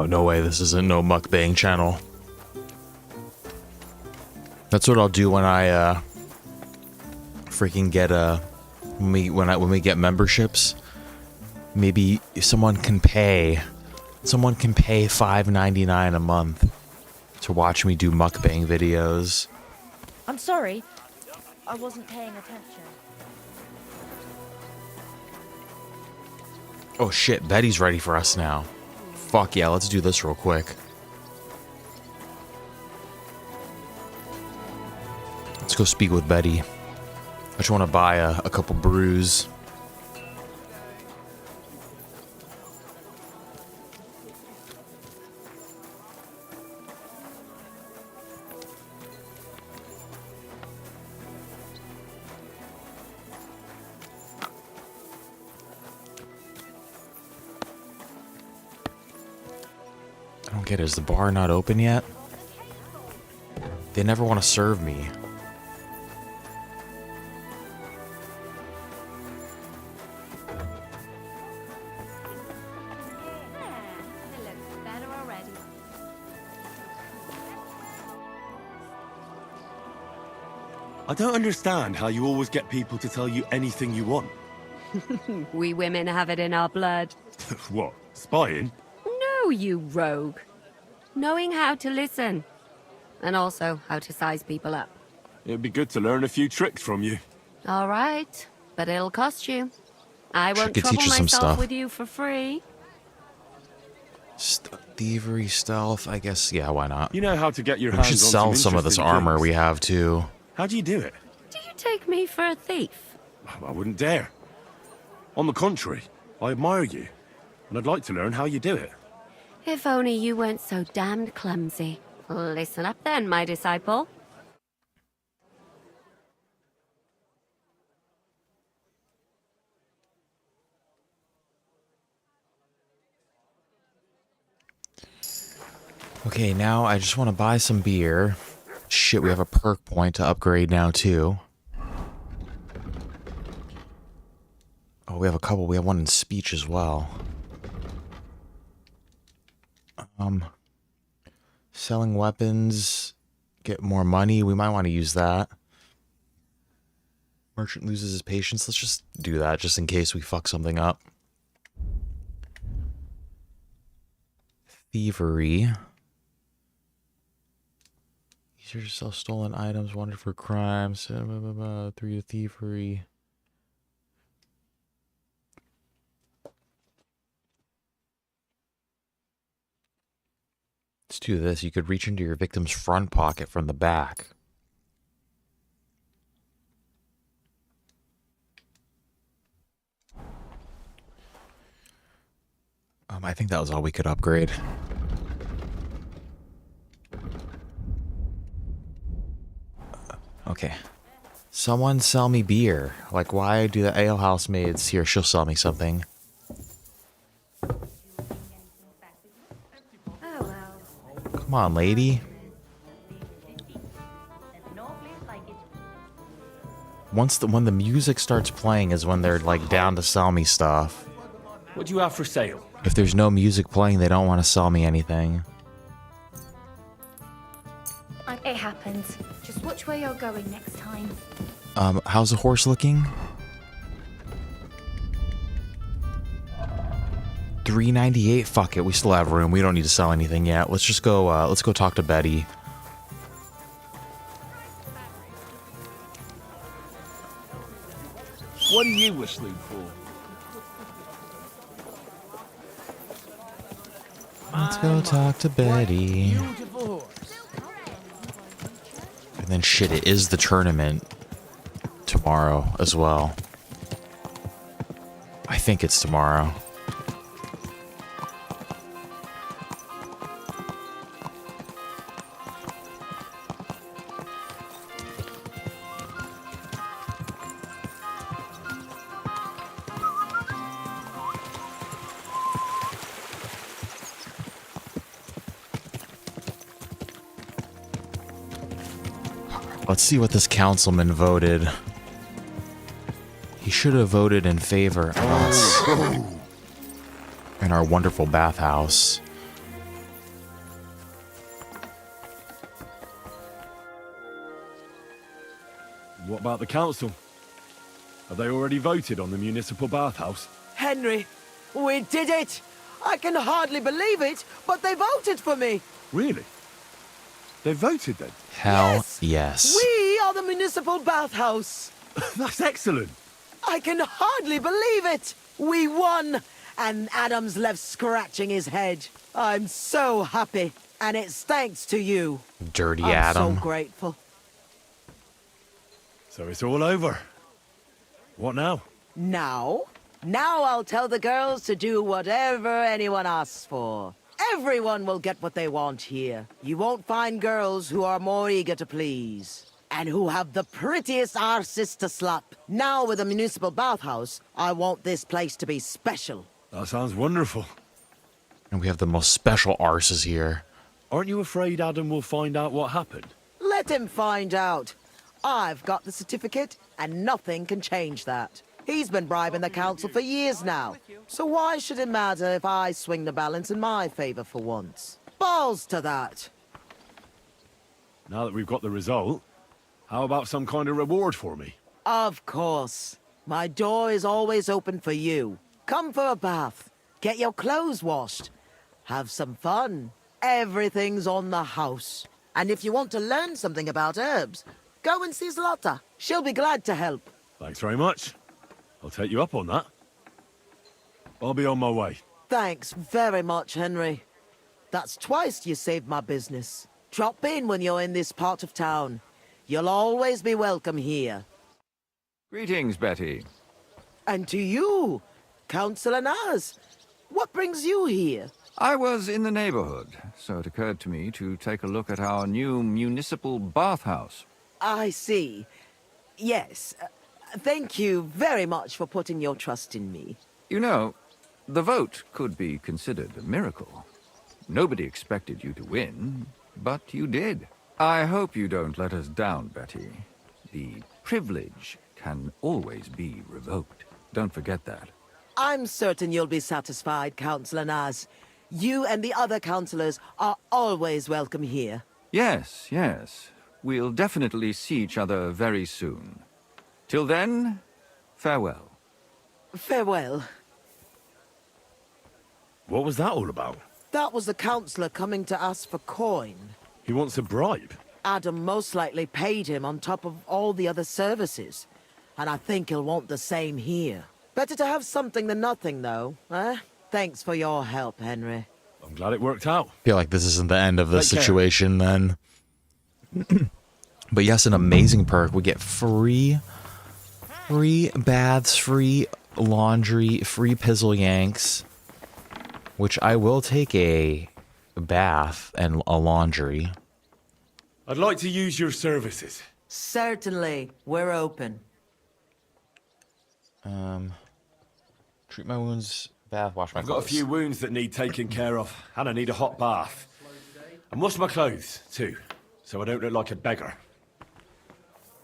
No way, this isn't no mukbang channel. That's what I'll do when I freaking get when we get memberships. Maybe someone can pay $5.99 a month to watch me do mukbang videos. I'm sorry. I wasn't paying attention. Oh shit, Betty's ready for us now. Fuck yeah, let's do this real quick. Let's go speak with Betty. I just want to buy a couple brews. I don't get it. Is the bar not open yet? They never want to serve me. I don't understand how you always get people to tell you anything you want. We women have it in our blood. What, spying? No, you rogue. Knowing how to listen. And also how to size people up. It'd be good to learn a few tricks from you. All right, but it'll cost you. I won't could trouble teach us some myself stuff. with you for free. Thievery, stealth, I guess. Yeah, why not? You know how to get your We hands should on sell some of this interesting armor things. we have too. How do you do it? Do you take me for a thief? I wouldn't dare. On the contrary, I admire you, and I'd like to learn how you do it. If only you weren't so damned clumsy. Listen up then, my disciple. Okay, now I just want to buy some beer. Shit, we have a perk point to upgrade now too. Oh, we have a couple. We have one in speech as well. Selling weapons, get more money. We might want to use that. Merchant loses his patience. Let's just do that just in case we fuck something up. Thievery. Easier to sell stolen items, wanted for crimes. 3 to thievery. Let's do this. You could reach into your victim's front pocket from the back. I think that was all we could upgrade. Okay. Someone sell me beer. Like, why do the alehouse maids here? She'll sell me something. Come on, lady. When the music starts playing is when they're like down to sell me stuff. What do you have for sale? If there's no music playing, they don't want to sell me anything. It happens. Just watch where you're going next time. How's the horse looking? $398. Fuck it, we still have room. We don't need to sell anything yet. Let's just go. Let's go talk to Betty. What are you whistling for? Let's go talk to Betty. And then shit, it is the tournament tomorrow as well. I think it's tomorrow. Let's see what this councilman voted. He should have voted in favor of us and our wonderful bathhouse. What about the council? Have they already voted on the municipal bathhouse? Henry, we did it! I can hardly believe it, but they voted for me! Really? They voted then? Hell yes. We are the municipal bathhouse! That's excellent! I can hardly believe it! We won! And Adam's left scratching his head. I'm so happy, and it's thanks to you. Dirty I'm Adam. so grateful. So it's all over. What now? Now I'll tell the girls to do whatever anyone asks for. Everyone will get what they want here. You won't find girls who are more eager to please. And who have the prettiest arses to slap. Now with a municipal bathhouse, I want this place to be special. That sounds wonderful. And we have the most special arses here. Aren't you afraid Adam will find out what happened? Let him find out. I've got the certificate, and nothing can change that. He's been bribing the council for years now. So why should it matter if I swing the balance in my favor for once? Balls to that. Now that we've got the result, how about some kind of reward for me? Of course. My door is always open for you. Come for a bath. Get your clothes washed. Have some fun. Everything's on the house. And if you want to learn something about herbs, go and see Zlata. She'll be glad to help. Thanks very much. I'll take you up on that. I'll be on my way. Thanks very much, Henry. That's twice you saved my business. Drop in when you're in this part of town. You'll always be welcome here. Greetings, Betty. And to you, Councillor Naz. What brings you here? I was in the neighborhood, so it occurred to me to take a look at our new municipal bathhouse. I see. Yes. Thank you very much for putting your trust in me. You know, the vote could be considered a miracle. Nobody expected you to win, but you did. I hope you don't let us down, Betty. The privilege can always be revoked. Don't forget that. I'm certain you'll be satisfied, Councillor Naz. You and the other councillors are always welcome here. Yes, yes. We'll definitely see each other very soon. Till then, farewell. Farewell. What was that all about? That was the councillor coming to ask for coin. He wants a bribe. Adam most likely paid him on top of all the other services. And I think he'll want the same here. Better to have something than nothing, though, eh? Thanks for your help, Henry. I'm glad it worked out. I feel like this isn't the end of the Take care. situation then. But yes, an amazing perk. We get free baths, free laundry, free pizzle yanks, which I will take a bath and a laundry. I'd like to use your services. Certainly. We're open. Treat my wounds, bath, wash my I've got clothes. a few wounds that need taking care of, and I need a hot bath. And wash my clothes, too, so I don't look like a beggar.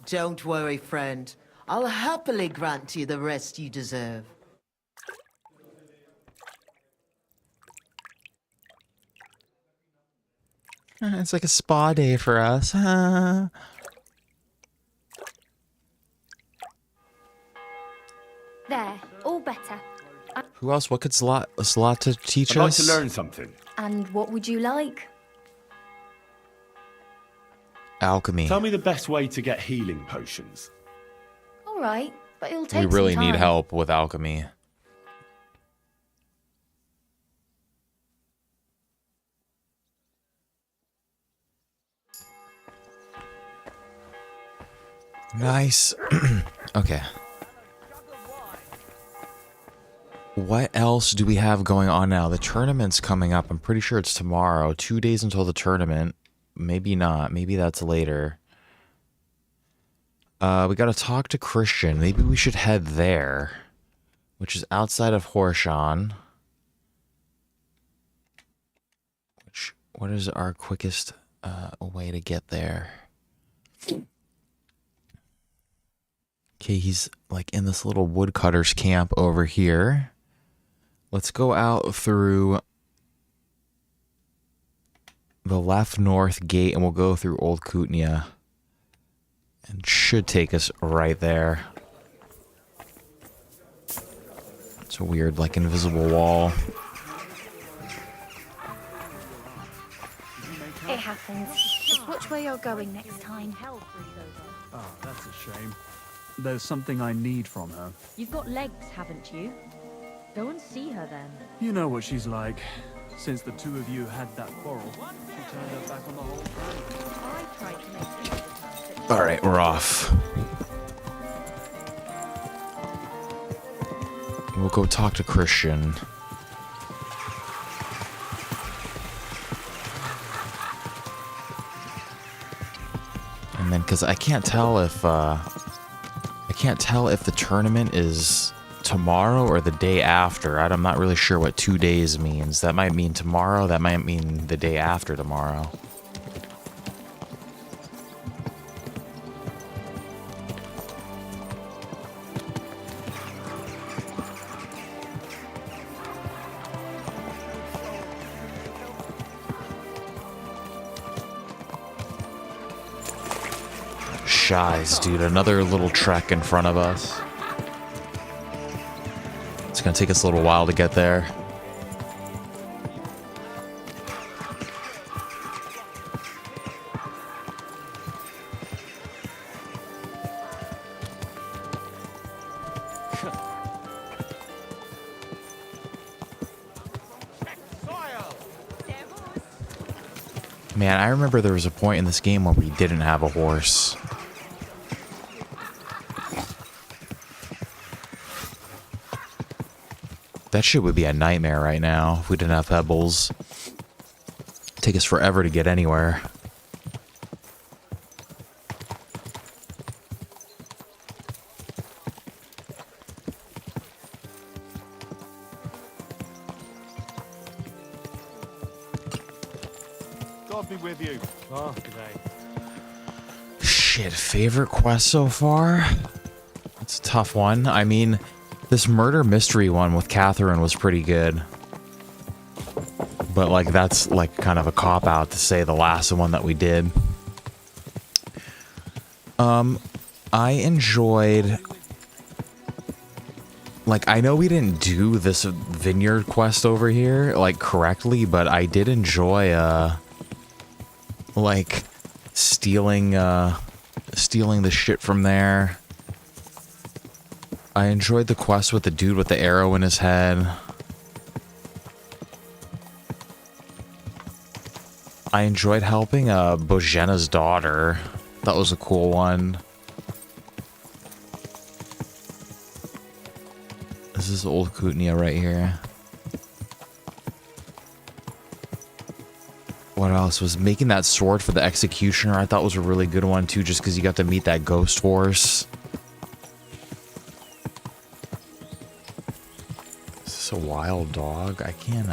Don't worry, friend. I'll happily grant you the rest you deserve. It's like a spa day for us. There, all better. Who else? What could Zlata teach I'd like us? to learn something. And what would you like? Alchemy. Tell me the best way to get healing potions. All right, but it'll take We really some need time. help with alchemy. Nice. Okay. What else do we have going on now? The tournament's coming up. I'm pretty sure it's tomorrow. 2 days until the tournament. Maybe not. Maybe that's later. We gotta talk to Christian. Maybe we should head there. Which is outside of Horshan. What is our quickest way to get there? Okay, he's like in this little woodcutter's camp over here. Let's go out through the left north gate and we'll go through Old Kutnia. And should take us right there. It's a weird, like, invisible wall. It happens. Just watch where you're going next time. Oh, that's a shame. There's something I need from her. You've got legs, haven't you? Go and see her then. You know what she's like. Since the two of you had that quarrel, she turned her back on the whole thing. I tried to make it. All right, we're off. We'll go talk to Christian. And then, because I can't tell if the tournament is tomorrow or the day after. I'm not really sure what 2 days means. That might mean tomorrow. That might mean the day after tomorrow. Shies, dude. Another little trek in front of us. It's gonna take us a little while to get there. Man, I remember there was a point in this game where we didn't have a horse. That shit would be a nightmare right now if we didn't have pebbles. It'd take us forever to get anywhere. God be with you. Oh, today. Shit, favorite quest so far? It's a tough one. I mean, this murder mystery one with Catherine was pretty good. But, like, that's, like, kind of a cop-out to say the last one that we did. I enjoyed... Like, I know we didn't do this vineyard quest over here, like, correctly, but I did enjoy, like, stealing the shit from there. I enjoyed the quest with the dude with the arrow in his head. I enjoyed helping Bojena's daughter. That was a cool one. This is Old Kutnia right here. What else? Was making that sword for the executioner I thought was a really good one too, just because you got to meet that ghost horse. Is this a wild dog? I can't,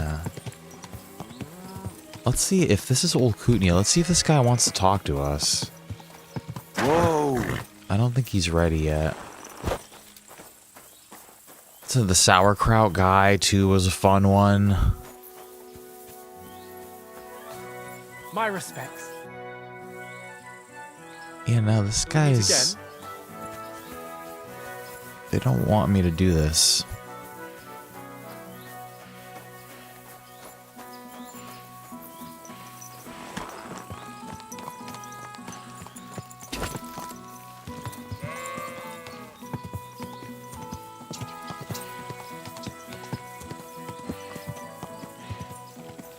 Let's see if this is Old Kutnia. Let's see if this guy wants to talk to us. Whoa! I don't think he's ready yet. So the sauerkraut guy too was a fun one. My respects. Yeah, no, this guy's... They don't want me to do this.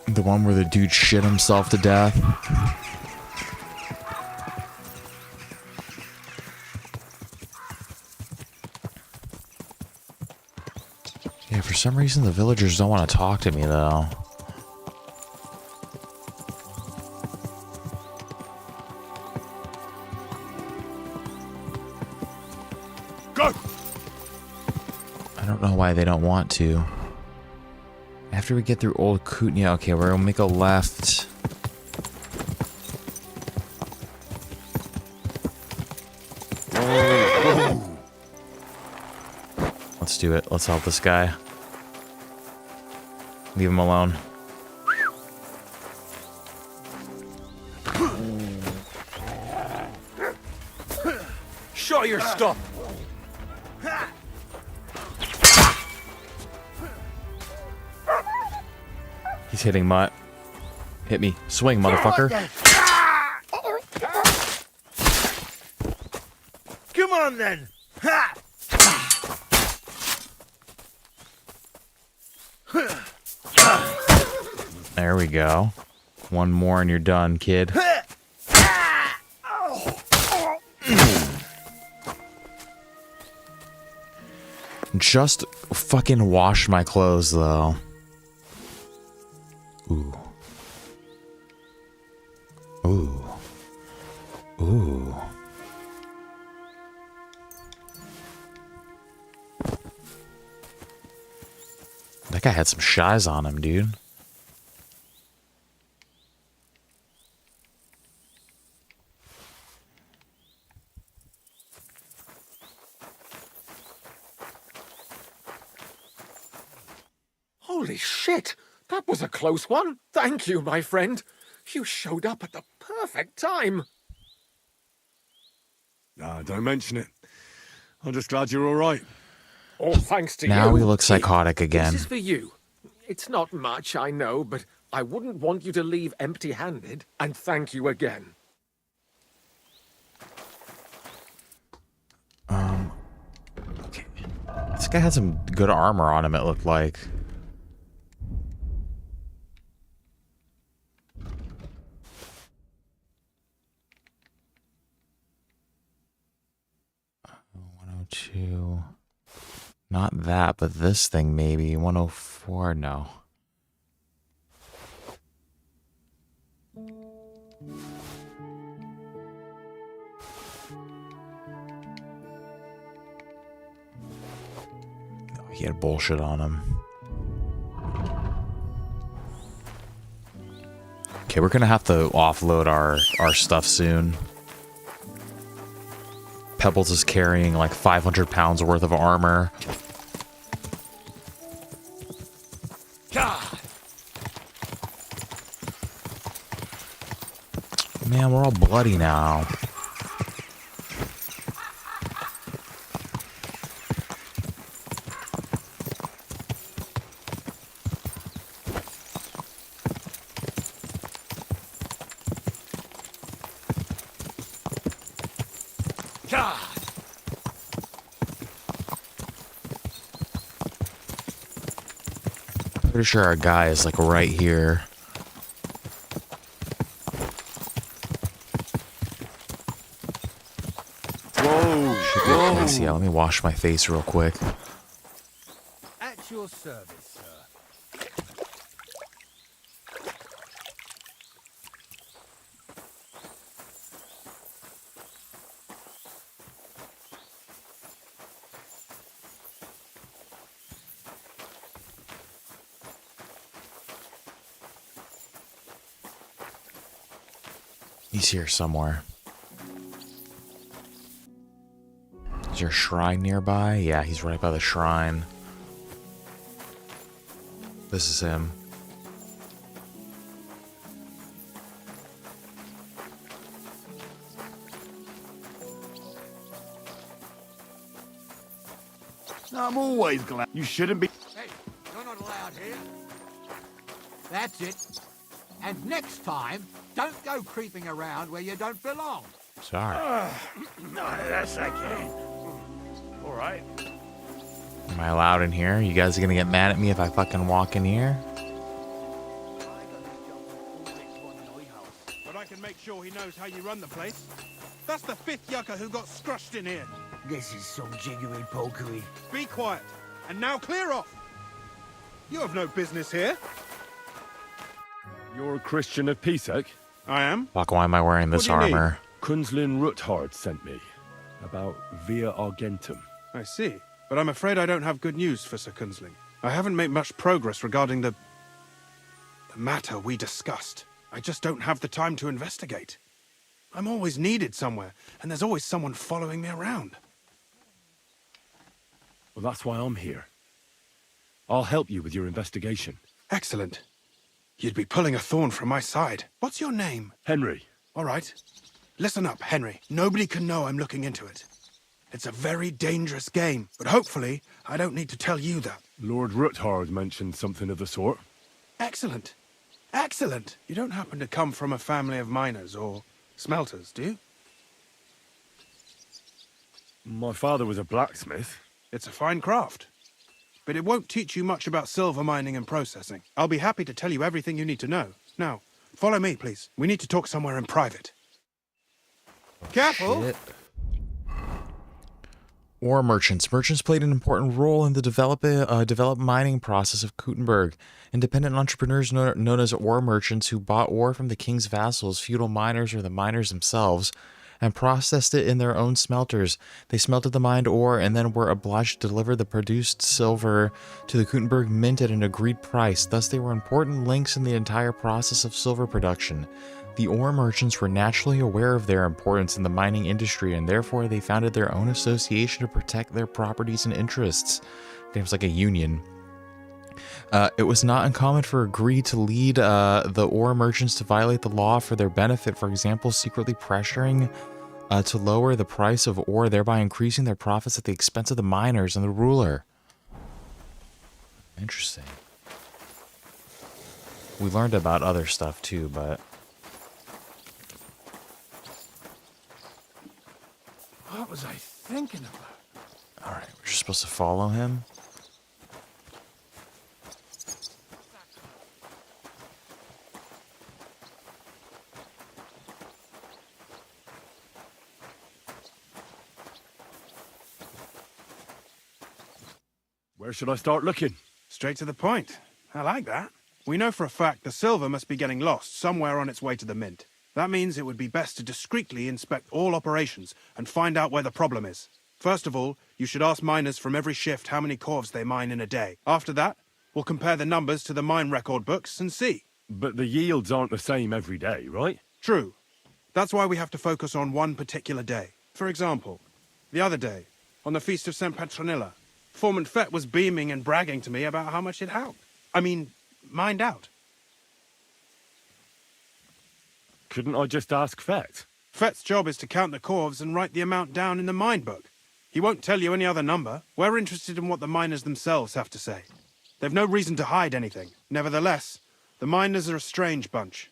The one where the dude shit himself to death. Yeah, for some reason the villagers don't want to talk to me though. Go! I don't know why they don't want to. After we get through Old Kutnia, okay, we're gonna make a left. Let's do it. Let's help this guy. Leave him alone. Show your stuff. He's hitting Mutt. Hit me. Swing, motherfucker. Come on then. Ha! There we go. One more and you're done, kid. Just fucking wash my clothes, though. Ooh. Ooh. Ooh. That guy had some shies on him, dude. Holy shit! That was a close one. Thank you, my friend. You showed up at the perfect time. Nah, don't mention it. I'm just glad you're all right. All thanks to you. Now we look psychotic again. This is for you. It's not much, I know, but I wouldn't want you to leave empty-handed. And thank you again. Okay. This guy had some good armor on him, it looked like. $102. Not that, but this thing maybe. 104, no. He had bullshit on him. Okay, we're gonna have to offload our stuff soon. Pebbles is carrying like 500 pounds worth of armor. God. Man, we're all bloody now. God. Pretty sure our guy is like right here. Whoa. Yeah, let me wash my face real quick. At your service, sir. He's here somewhere. Is there a shrine nearby? Yeah, he's right by the shrine. This is him. I'm always glad. You shouldn't be... Hey, you're not allowed here. That's it. And next time, don't go creeping around where you don't belong. Sorry. No, that's okay. All right. Am I allowed in here? You guys are gonna get mad at me if I fucking walk in here? But I can make sure he knows how you run the place. That's the 5th yucca who got scrushed in here. This is some jiggery pokery. Be quiet. And now clear off. You have no business here. You're a Christian of Pisek? I am. Fuck, why am I wearing this armor? Kunzlin Ruthards sent me. About Via Argentum. I see. But I'm afraid I don't have good news for Sir Kunzling. I haven't made much progress regarding the matter we discussed. I just don't have the time to investigate. I'm always needed somewhere, and there's always someone following me around. Well, that's why I'm here. I'll help you with your investigation. Excellent. You'd be pulling a thorn from my side. What's your name? Henry. All right. Listen up, Henry. Nobody can know I'm looking into it. It's a very dangerous game, but hopefully I don't need to tell you that. Lord Ruthard mentioned something of the sort. Excellent. Excellent. You don't happen to come from a family of miners or smelters, do you? My father was a blacksmith. It's a fine craft. But it won't teach you much about silver mining and processing. I'll be happy to tell you everything you need to know. Now, follow me, please. We need to talk somewhere in private. Careful! Shit. Ore merchants. Merchants played an important role in the developed mining process of Kuttenberg. Independent entrepreneurs known as ore merchants who bought ore from the king's vassals, feudal miners, or the miners themselves, and processed it in their own smelters. They smelted the mined ore and then were obliged to deliver the produced silver to the Kuttenberg mint at an agreed price. Thus, they were important links in the entire process of silver production. The ore merchants were naturally aware of their importance in the mining industry, and therefore they founded their own association to protect their properties and interests. It was like a union. It was not uncommon for a greed to lead the ore merchants to violate the law for their benefit, for example, secretly pressuring to lower the price of ore, thereby increasing their profits at the expense of the miners and the ruler. Interesting. We learned about other stuff too, but... What was I thinking about? Alright, we're just supposed to follow him. Where should I start looking? Straight to the point. I like that. We know for a fact the silver must be getting lost somewhere on its way to the mint. That means it would be best to discreetly inspect all operations and find out where the problem is. First of all, you should ask miners from every shift how many corves they mine in a day. After that, we'll compare the numbers to the mine record books and see. But the yields aren't the same every day, right? True. That's why we have to focus on one particular day. For example, the other day, on the Feast of St. Petronilla, Foreman Fett was beaming and bragging to me about how much it helped. Mined out. Couldn't I just ask Fett? Fett's job is to count the corves and write the amount down in the mine book. He won't tell you any other number. We're interested in what the miners themselves have to say. They've no reason to hide anything. Nevertheless, the miners are a strange bunch.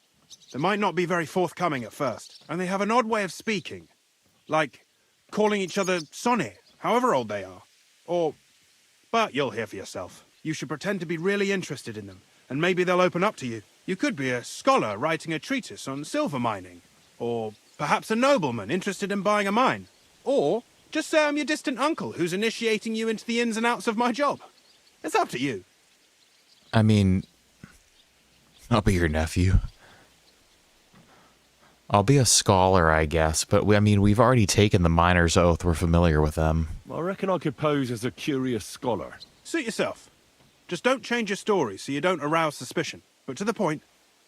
They might not be very forthcoming at first, and they have an odd way of speaking. Like calling each other Sonny, however old they are. But you'll hear for yourself. You should pretend to be really interested in them, and maybe they'll open up to you. You could be a scholar writing a treatise on silver mining, or perhaps a nobleman interested in buying a mine. Or just say I'm your distant uncle who's initiating you into the ins and outs of my job. It's up to you. I mean, I'll be your nephew. I'll be a scholar, I guess, but we've already taken the miner's oath. We're familiar with them. I reckon I could pose as a curious scholar. Suit yourself. Just don't change your story so you don't arouse suspicion. But to the point,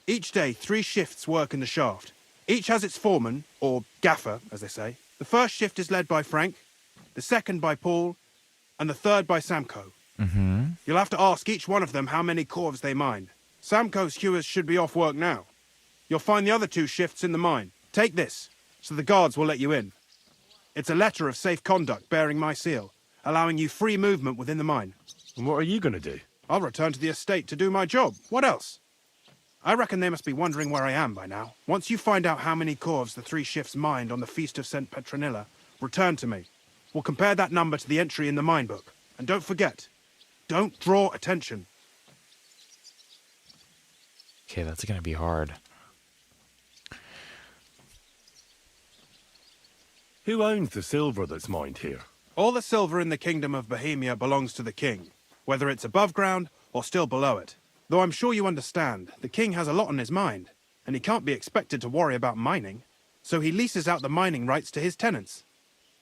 each day 3 shifts work in the shaft. Each has its foreman, or gaffer, as they say. The first shift is led by Frank, the second by Paul, and the third by Samko. Mm-hmm. You'll have to ask each one of them how many corves they mine. Samko's hewers should be off work now. You'll find the other 2 shifts in the mine. Take this, so the guards will let you in. It's a letter of safe conduct bearing my seal, allowing you free movement within the mine. And what are you going to do? I'll return to the estate to do my job. What else? I reckon they must be wondering where I am by now. Once you find out how many corves the 3 shifts mined on the Feast of St. Petronilla, return to me. We'll compare that number to the entry in the mine book. And don't forget, don't draw attention. Okay, that's going to be hard. Who owns the silver that's mined here? All the silver in the Kingdom of Bohemia belongs to the king, whether it's above ground or still below it. Though I'm sure you understand, the king has a lot on his mind, and he can't be expected to worry about mining, so he leases out the mining rights to his tenants.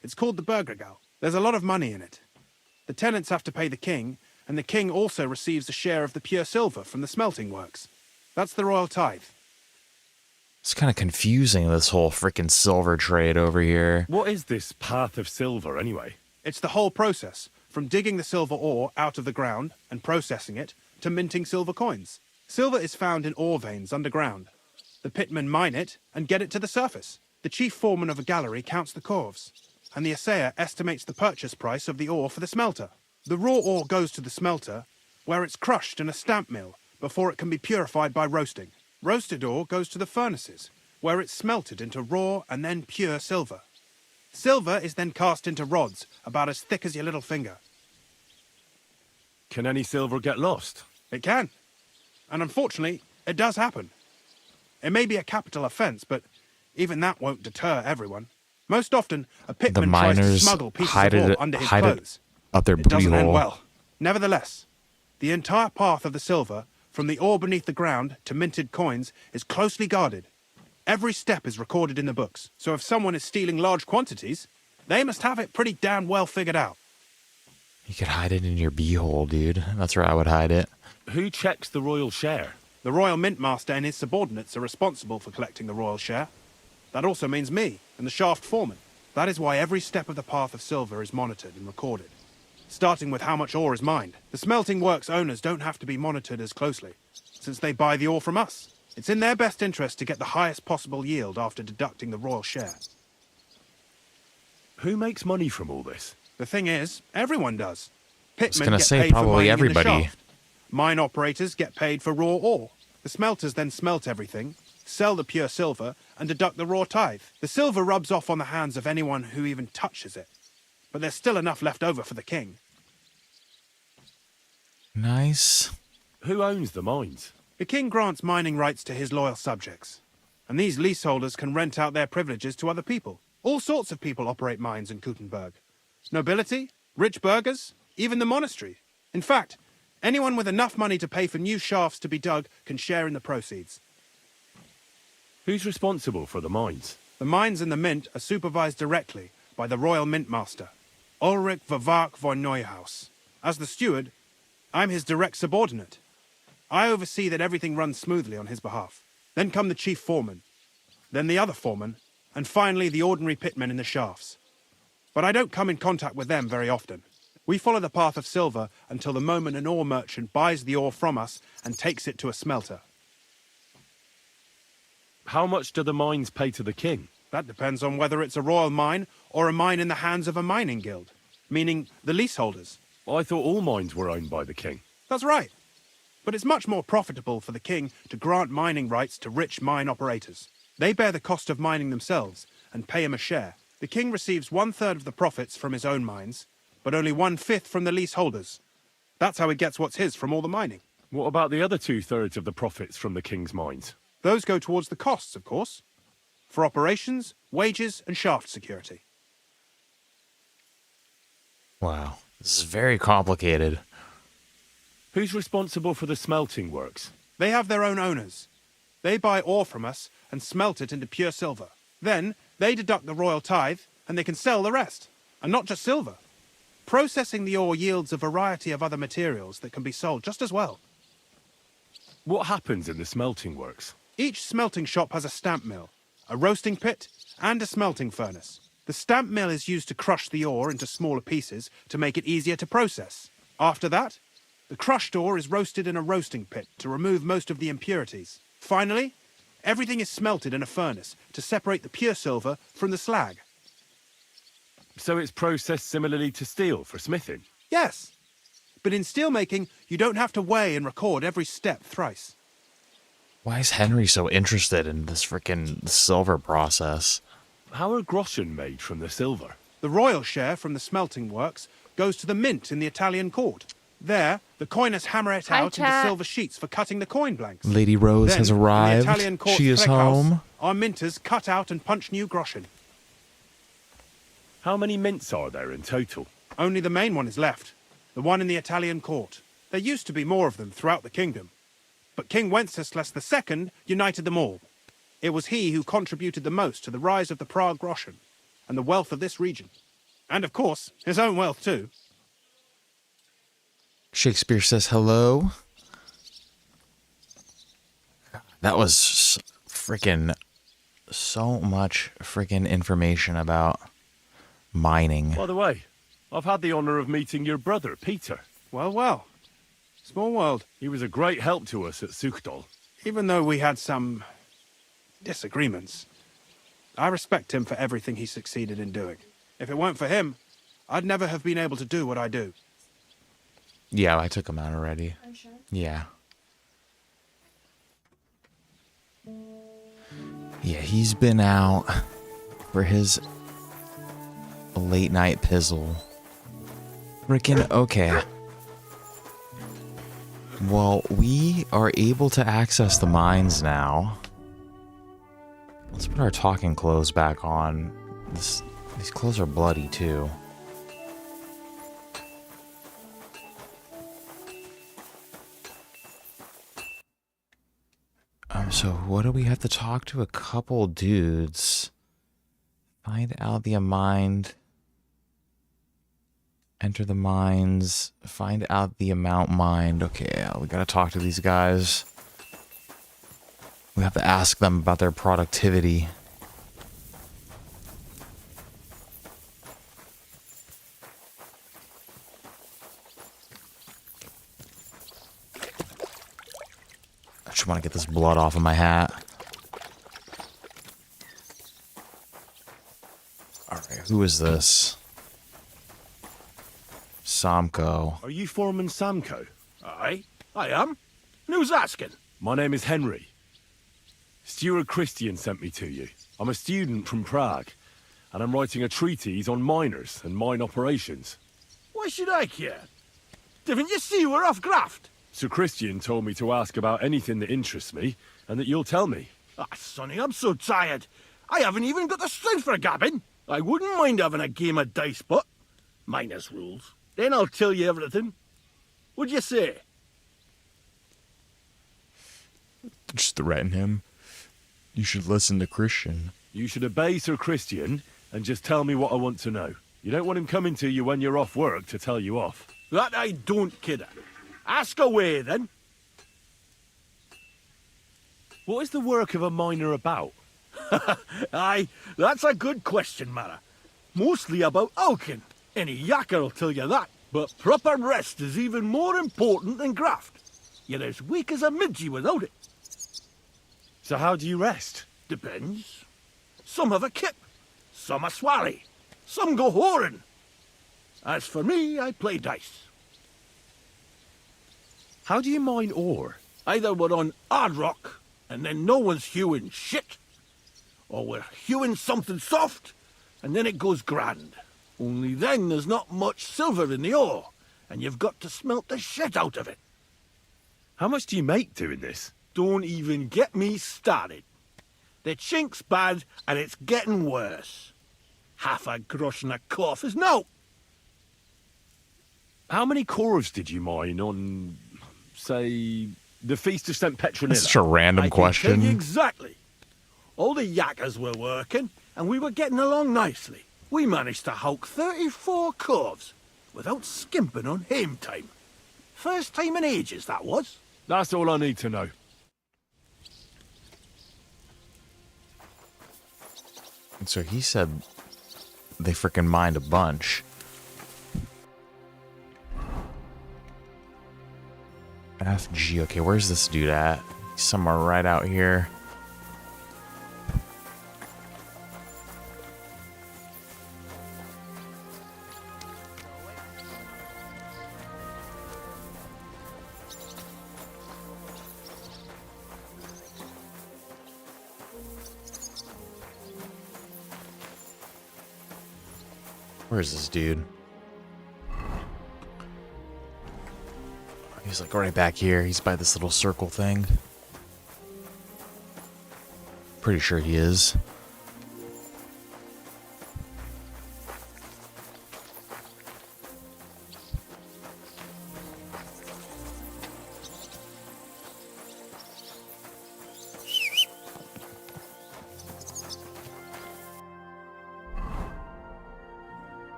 It's called the Burgergau. There's a lot of money in it. The tenants have to pay the king, and the king also receives a share of the pure silver from the smelting works. That's the royal tithe. It's kind of confusing, this whole freaking silver trade over here. What is this path of silver, anyway? It's the whole process, from digging the silver ore out of the ground and processing it, to minting silver coins. Silver is found in ore veins underground. The pitmen mine it and get it to the surface. The chief foreman of a gallery counts the corves, and the assayer estimates the purchase price of the ore for the smelter. The raw ore goes to the smelter, where it's crushed in a stamp mill before it can be purified by roasting. Roasted ore goes to the furnaces, where it's smelted into raw and then pure silver. Silver is then cast into rods about as thick as your little finger. Can any silver get lost? It can. And unfortunately, it does happen. It may be a capital offence, but even that won't deter everyone. Most often, a pitman tries to smuggle pieces of ore under his clothes. Up their It booty doesn't end hole. well. Nevertheless, the entire path of the silver, from the ore beneath the ground to minted coins, is closely guarded. Every step is recorded in the books, so if someone is stealing large quantities, they must have it pretty damn well figured out. You could hide it in your beehole, dude. That's where I would hide it. Who checks the royal share? The royal mint master and his subordinates are responsible for collecting the royal share. That also means me and the shaft foreman. That is why every step of the path of silver is monitored and recorded, starting with how much ore is mined. The smelting works owners don't have to be monitored as closely, since they buy the ore from us. It's in their best interest to get the highest possible yield after deducting the royal share. Who makes money from all this? The thing is, everyone does. Pitmen gonna get say paid for probably mining in the everybody. shaft. Mine operators get paid for raw ore. The smelters then smelt everything, sell the pure silver, and deduct the raw tithe. The silver rubs off on the hands of anyone who even touches it. But there's still enough left over for the king. Nice. Who owns the mines? The king grants mining rights to his loyal subjects. And these leaseholders can rent out their privileges to other people. All sorts of people operate mines in Kuttenberg. Nobility, rich burghers, even the monastery. In fact, anyone with enough money to pay for new shafts to be dug can share in the proceeds. Who's responsible for the mines? The mines and the mint are supervised directly by the royal mint master, Ulrich Vervark von Neuhaus. As the steward, I'm his direct subordinate. I oversee that everything runs smoothly on his behalf. Then come the chief foreman, then the other foreman, and finally the ordinary pitmen in the shafts. But I don't come in contact with them very often. We follow the path of silver until the moment an ore merchant buys the ore from us and takes it to a smelter. How much do the mines pay to the king? That depends on whether it's a royal mine or a mine in the hands of a mining guild, meaning the leaseholders. I thought all mines were owned by the king. That's right. But it's much more profitable for the king to grant mining rights to rich mine operators. They bear the cost of mining themselves and pay him a share. The king receives 1/3 of the profits from his own mines, but only 1/5 from the leaseholders. That's how he gets what's his from all the mining. What about the other 2/3 of the profits from the king's mines? Those go towards the costs, of course, for operations, wages, and shaft security. Wow. This is very complicated. Who's responsible for the smelting works? They have their own owners. They buy ore from us and smelt it into pure silver. Then they deduct the royal tithe and they can sell the rest. And not just silver. Processing the ore yields a variety of other materials that can be sold just as well. What happens in the smelting works? Each smelting shop has a stamp mill, a roasting pit, and a smelting furnace. The stamp mill is used to crush the ore into smaller pieces to make it easier to process. After that, the crushed ore is roasted in a roasting pit to remove most of the impurities. Finally, everything is smelted in a furnace to separate the pure silver from the slag. So it's processed similarly to steel for smithing? Yes. But in steelmaking, you don't have to weigh and record every step thrice. Why is Henry so interested in this freaking silver process? How are groschen made from the silver? The royal share from the smelting works goes to the mint in the Italian court. There, the coiners hammer it out into silver sheets for cutting the coin blanks. Lady Rose Then, has in the arrived. Italian court She is Fleckhaus, home. Our minters cut out and punch new groschen. How many mints are there in total? Only the main one is left, the one in the Italian court. There used to be more of them throughout the kingdom, but King Wenceslas II united them all. It was he who contributed the most to the rise of the Prague groschen and the wealth of this region. And of course, his own wealth too. Shakespeare says hello. That was freaking so much freaking information about mining. By the way, I've had the honor of meeting your brother, Peter. Well, well. Small world. He was a great help to us at Suchdol. Even though we had some disagreements, I respect him for everything he succeeded in doing. If it weren't for him, I'd never have been able to do what I do. Yeah, I took him out already. Are you sure? Yeah. Yeah, he's been out for his late night pizzle. Frickin' okay. Well, we are able to access the mines now. Let's put our talking clothes back on. These clothes are bloody too. So what do we have to talk to a couple dudes? Find out the amount. Enter the mines. Find out the amount mined. Okay, we gotta talk to these guys. We have to ask them about their productivity. I just want to get this blood off of my hat. Alright, who is this? Samko. Are you Foreman Samko? Aye, I am. And who's asking? My name is Henry. Steward Christian sent me to you. I'm a student from Prague, and I'm writing a treatise on miners and mine operations. Why should I care? Didn't you see we're off graft? Sir Christian told me to ask about anything that interests me, and that you'll tell me. Ah, Sonny, I'm so tired. I haven't even got the strength for gabbing. I wouldn't mind having a game of dice, but minus rules. Then I'll tell you everything. What'd you say? Just threaten him. You should listen to Christian. You should obey Sir Christian and just tell me what I want to know. You don't want him coming to you when you're off work to tell you off. That I don't, kidder. Ask away, then. What is the work of a miner about? Aye, that's a good question, Mara. Mostly about oaking. Any yakker'll tell you that. But proper rest is even more important than graft. You're as weak as a midgie without it. So how do you rest? Depends. Some have a kip, some a swally, some go whoring. As for me, I play dice. How do you mine ore? Either we're on hard rock, and then no one's hewing shit, or we're hewing something soft, and then it goes grand. Only then there's not much silver in the ore, and you've got to smelt the shit out of it. How much do you make doing this? Don't even get me started. The chink's bad, and it's getting worse. Half a groschen a cough is no. How many cores did you mine on, say, the Feast of St. Petronilla? That's such a random I question. can tell you exactly. All the yakkers were working, and we were getting along nicely. We managed to hulk 34 corves without skimping on hame time. First time in ages, that was. That's all I need to know. And so he said they freaking mined a bunch. FG. Okay, where's this dude at? He's somewhere right out here. Where is this dude? He's like right back here. He's by this little circle thing. Pretty sure he is.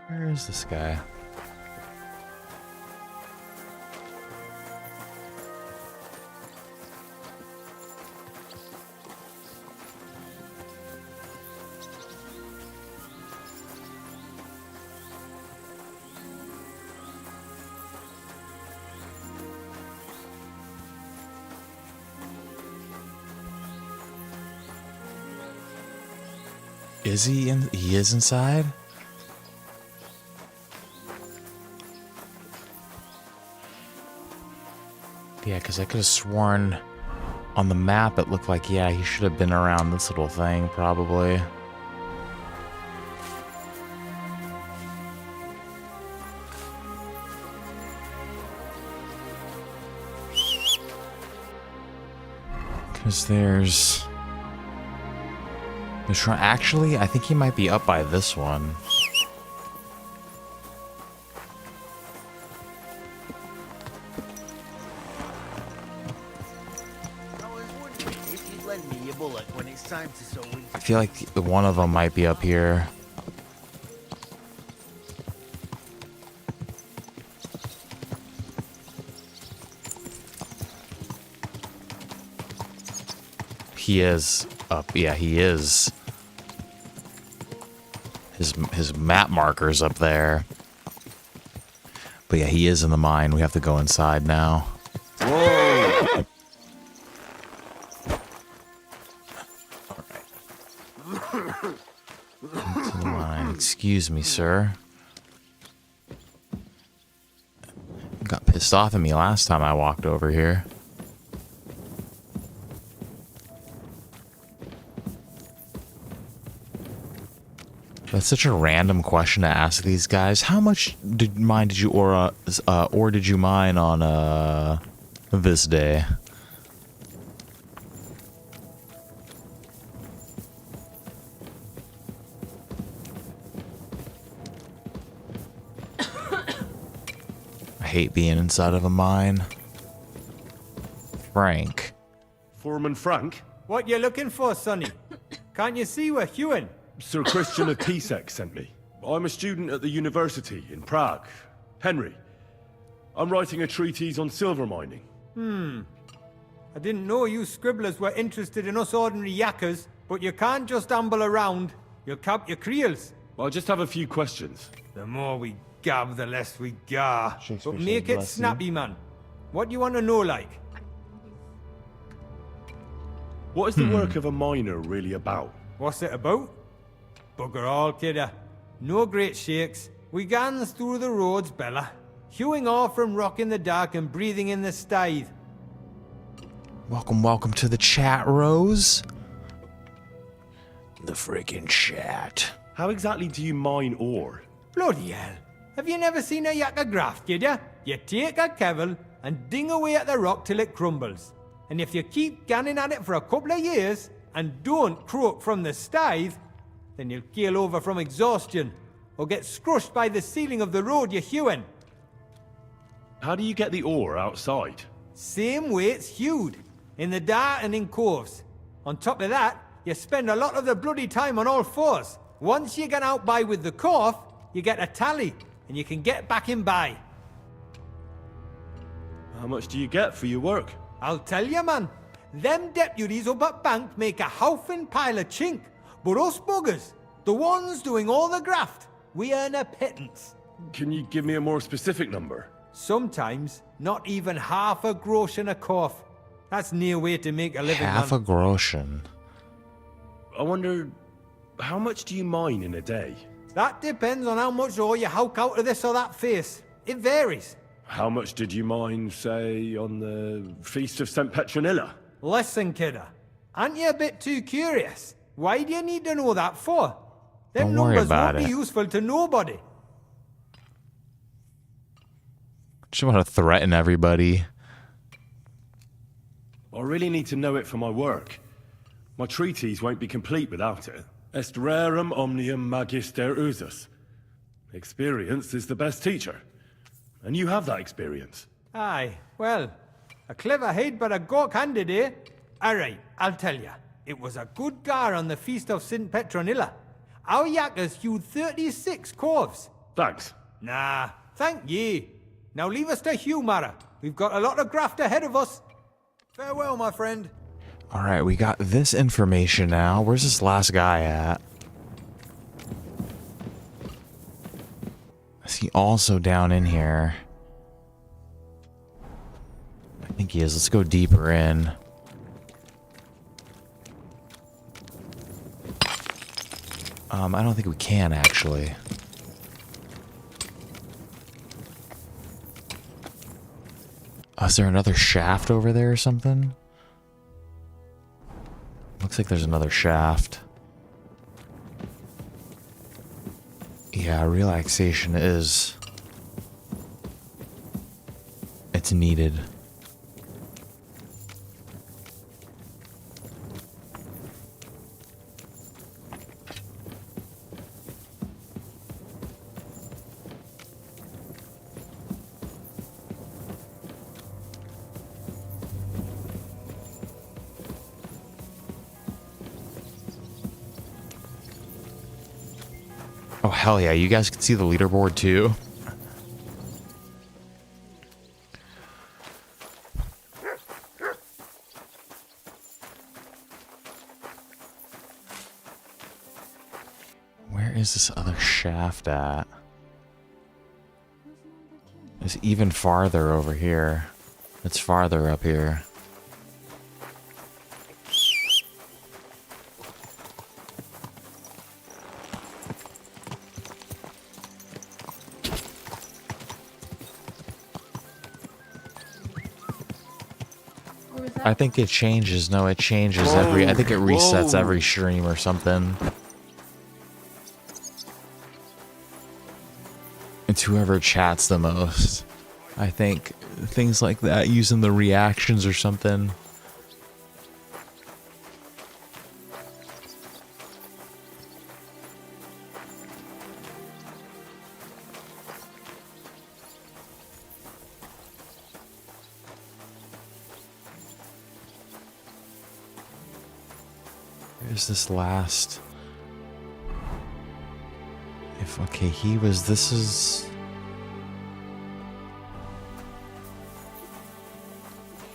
Where is this guy? Is he in? He is inside? Yeah, because I could have sworn on the map it looked like, yeah, he should have been around this little thing, probably. Because there's... Actually, I think he might be up by this one. I feel like one of them might be up here. He is up. Yeah, he is. His map marker's up there. But yeah, he is in the mine. We have to go inside now. Whoa! Into the mine. Excuse me, sir. Got pissed off at me last time I walked over here. That's such a random question to ask these guys. How much mine did you or did you mine on this day? I hate being inside of a mine. Frank. Foreman Frank? What you looking for, Sonny? Can't you see we're hewing? Sir Christian of Pisek sent me. I'm a student at the university in Prague. Henry, I'm writing a treatise on silver mining. I didn't know you scribblers were interested in us ordinary yakkers, but you can't just amble around. You'll cap your creels. I just have a few questions. The more we gab, the less we gar. But make it bless snappy, man. What do you want to know, like? What is the work of a miner really about? What's it about? Bugger all, kidder. No great shakes. We gans through the roads, Bella. Hewing off from rock in the dark and breathing in the stithe. Welcome, welcome to the chat, Rose. The freaking chat. How exactly do you mine ore? Bloody hell. Have you never seen a yakka graft, kidder? You take a kevel and ding away at the rock till it crumbles. And if you keep ganning at it for a couple of years and don't croak from the stithe, then you'll keel over from exhaustion or get scrushed by the ceiling of the road you're hewing. How do you get the ore outside? Same way it's hewed, in the dark and in coves. On top of that, you spend a lot of the bloody time on all fours. Once you get out by with the cough, you get a tally, and you can get back in by. How much do you get for your work? I'll tell you, man. Them deputies up at bank make a howfin' pile of chink. But us buggers, the ones doing all the graft, we earn a pittance. Can you give me a more specific number? Sometimes, not even half a groschen and a cough. That's near way to make a living, Half man. a groschen. I wonder, how much do you mine in a day? That depends on how much ore you howk out of this or that face. It varies. How much did you mine, say, on the Feast of St. Petronilla? Listen, kidder. Aren't you a bit too curious? Why do you need to know that for? Them Don't worry numbers about won't be it. useful to nobody. Just want to threaten everybody. I really need to know it for my work. My treatise won't be complete without it. Est rerum omnium magister usus. Experience is the best teacher. And you have that experience. Aye, well, a clever head but a gawk handed, eh? Alright, I'll tell ya. It was a good gar on the feast of St. Petronilla. Our yakkers hewed 36 corves. Thanks. Nah, thank ye. Now leave us to hew, Mara. We've got a lot of graft ahead of us. Farewell, my friend. All right, we got this information now. Where's this last guy at? Is he also down in here? I think he is. Let's go deeper in. I don't think we can, actually. Oh, is there another shaft over there or something? Looks like there's another shaft. Yeah, relaxation is... it's needed. Oh, hell yeah. You guys can see the leaderboard too. Where is this other shaft at? It's even farther over here. It's farther up here. I think it changes. No, it changes every... I think it resets every stream or something. It's whoever chats the most. I think things like that, using the reactions or something. Where's this last... if, okay, he was... this is...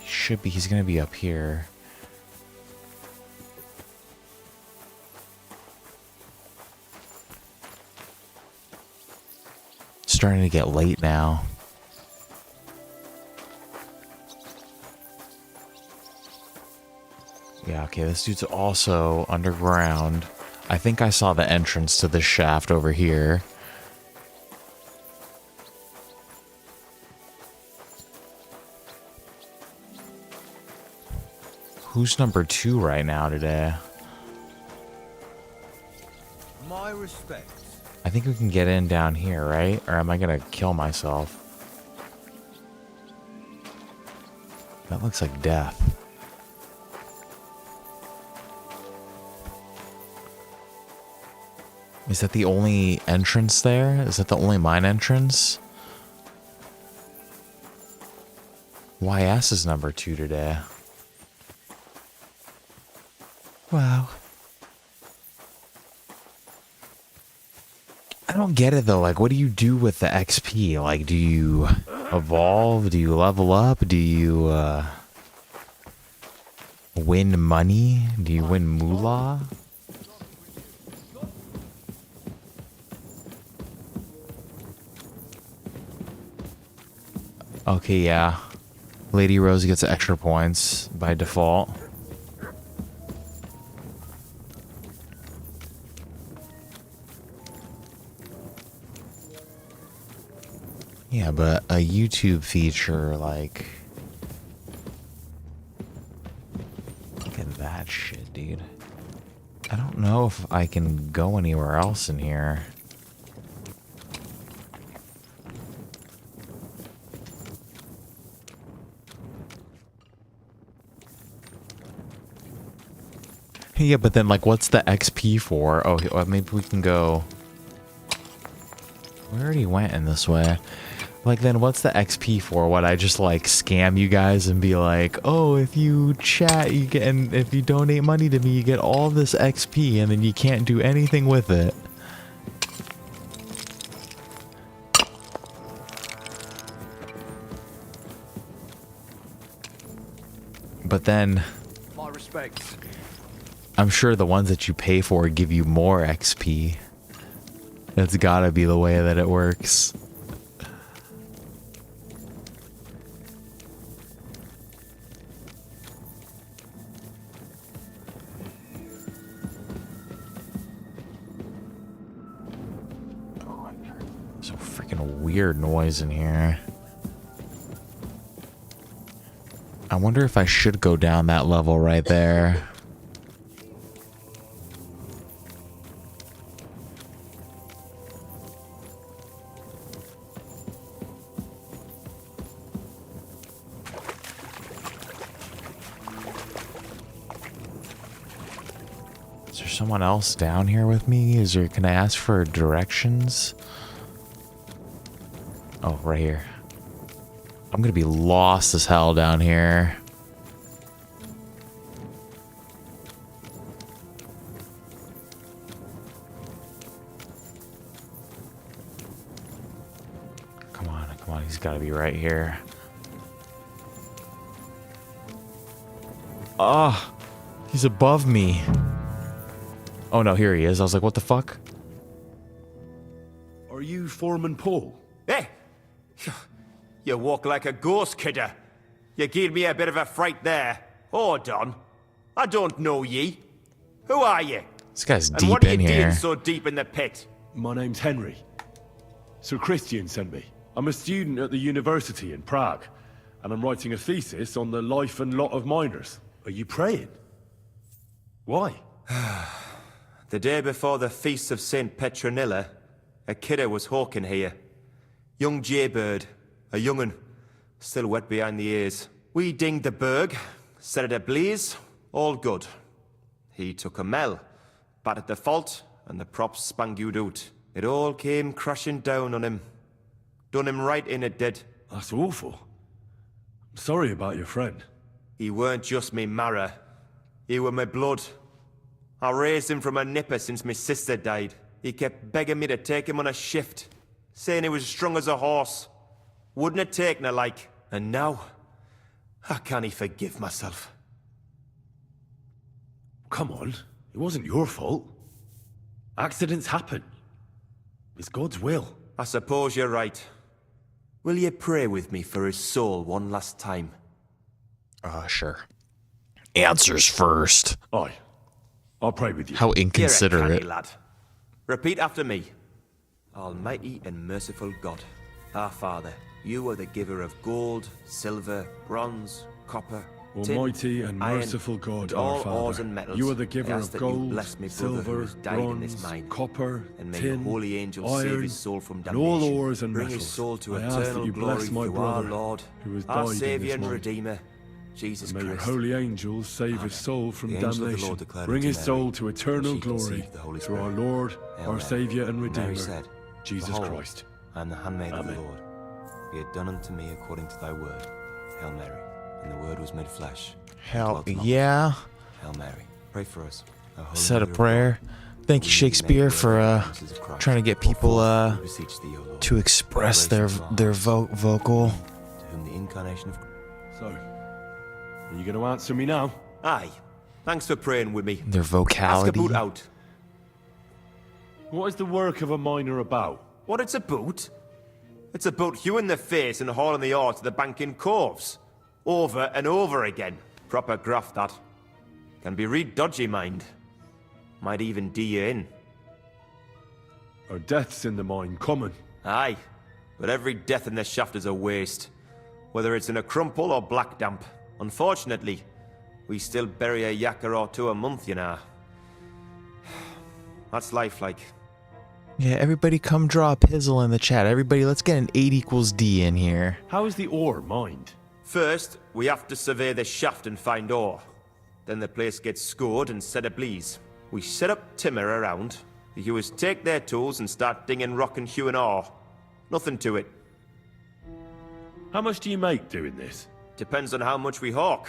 he should be... he's gonna be up here. It's starting to get late now. Yeah, okay, this dude's also underground. I think I saw the entrance to the shaft over here. Who's number 2 right now today? My respects. I think we can get in down here, right? Or am I gonna kill myself? That looks like death. Is that the only entrance there? Is that the only mine entrance? YS is number 2 today. Wow. I don't get it though. Like, what do you do with the XP? Like, do you evolve? Do you level up? Do you win money? Do you win moolah? Okay, yeah. Lady Rose gets extra points by default. Yeah, but a YouTube feature, like... look at that shit, dude. I don't know if I can go anywhere else in here. Yeah, but then, like, what's the XP for? Oh, maybe we can go... We already went in this way. Like, then what's the XP for? What, I just, like, scam you guys and be like, oh, if you chat, you get... And if you donate money to me, you get all this XP, and then you can't do anything with it. But then... My respects. I'm sure the ones that you pay for give you more XP. That's gotta be the way that it works. There's a freaking weird noise in here. I wonder if I should go down that level right there. Is there someone else down here with me? Can I ask for directions? Oh, right here. I'm gonna be lost as hell down here. Come on, he's gotta be right here. Ah, he's above me. Oh no, here he is. I was like, what the fuck? Are you Foreman Paul? Hey! You walk like a ghost, kidder. You gave me a bit of a fright there. Hold on. I don't know ye. Who are you? This guy's and deep what are in you here. doing so deep in the pit? My name's Henry. Sir Christian sent me. I'm a student at the university in Prague, and I'm writing a thesis on the life and lot of miners. Are you praying? Why? The day before the feast of St. Petronilla, a kidder was hawking here. Young jaybird, a young'un, still wet behind the ears. We dinged the berg, set it ablaze, all good. He took a mell, battered the fault, and the props spangued out. It all came crashing down on him. Done him right in, it did. That's awful. I'm sorry about your friend. He weren't just me marrow. He were my blood. I raised him from a nipper since my sister died. He kept begging me to take him on a shift, saying he was strong as a horse. Wouldn't have taken her like. And now, I can't forgive myself. Come on, it wasn't your fault. Accidents happen. It's God's will. I suppose you're right. Will you pray with me for his soul one last time? Sure. Answers first. Aye. I'll pray with you. How You're a inconsiderate. canny lad. Repeat after me. Almighty and merciful God, our Father, you are the giver of gold, silver, bronze, copper, Almighty tin, and iron, merciful God, and our all Father, ores and metals. you are the I giver ask of that you gold, bless me brother who silver, has died in this bronze, mine. copper, And may tin, your holy angels save iron, his soul from and damnation. all ores and Bring metals. his soul to I ask that eternal you glory bless my through our brother Lord, who has our died in Saviour this and mine. Redeemer, Jesus May your Christ. holy angels save Amen. his soul from The angel of the damnation. Lord declared Bring unto his Mary, soul to eternal she glory conceived the Holy through our Spirit. Lord, Hail our Mary. Saviour and Mary Redeemer, said, Jesus Behold, Christ. I am the handmaid of the Amen. Lord. Be it done unto me according to thy word. Hail Mary. And the word was made flesh. and Hell dwelt among us. yeah. Hail Mary. Pray for us. O Holy Said a Mother of prayer. God, Thank you, we may Shakespeare, worthy for of the promises of Christ. trying to get people Go forth, we beseech thee, O Lord. to express their Gracious Lord, vocal. to whom the incarnation of So, are you going to answer me now? Aye. Thanks for praying with me. Their Ask vocality. about out. What is the work of a miner about? What it's about? It's about hewing the face and hauling the ore to the banking coves. Over and over again. Proper graft, that. Can be real dodgy, mind. Might even do you in. Are deaths in the mine common? Aye. But every death in the shaft is a waste. Whether it's in a crumple or black damp. Unfortunately, we still bury a yakker or two a month, you know. That's life like. Yeah, everybody come draw a pizzle in the chat. Everybody, let's get an 8 equals D in here. How is the ore mined? First, we have to survey the shaft and find ore. Then the place gets scored and set ablaze. We set up timber around. The hewers take their tools and start dinging rock and hewing ore. Nothing to it. How much do you make doing this? Depends on how much we hawk.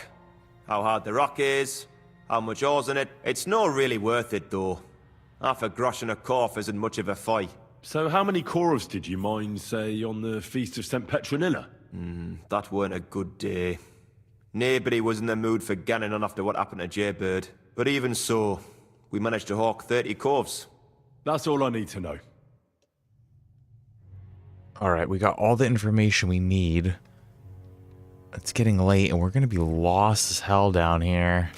How hard the rock is, how much ore's in it. It's not really worth it though. Half a grosh and a corf isn't much of a fight. So how many cores did you mine, say, on the Feast of St. Petronilla? That weren't a good day. Nobody was in the mood for ganning on after what happened to Jaybird. But even so, we managed to hawk 30 corves. That's all I need to know. Alright, we got all the information we need. It's getting late and we're gonna be lost as hell down here.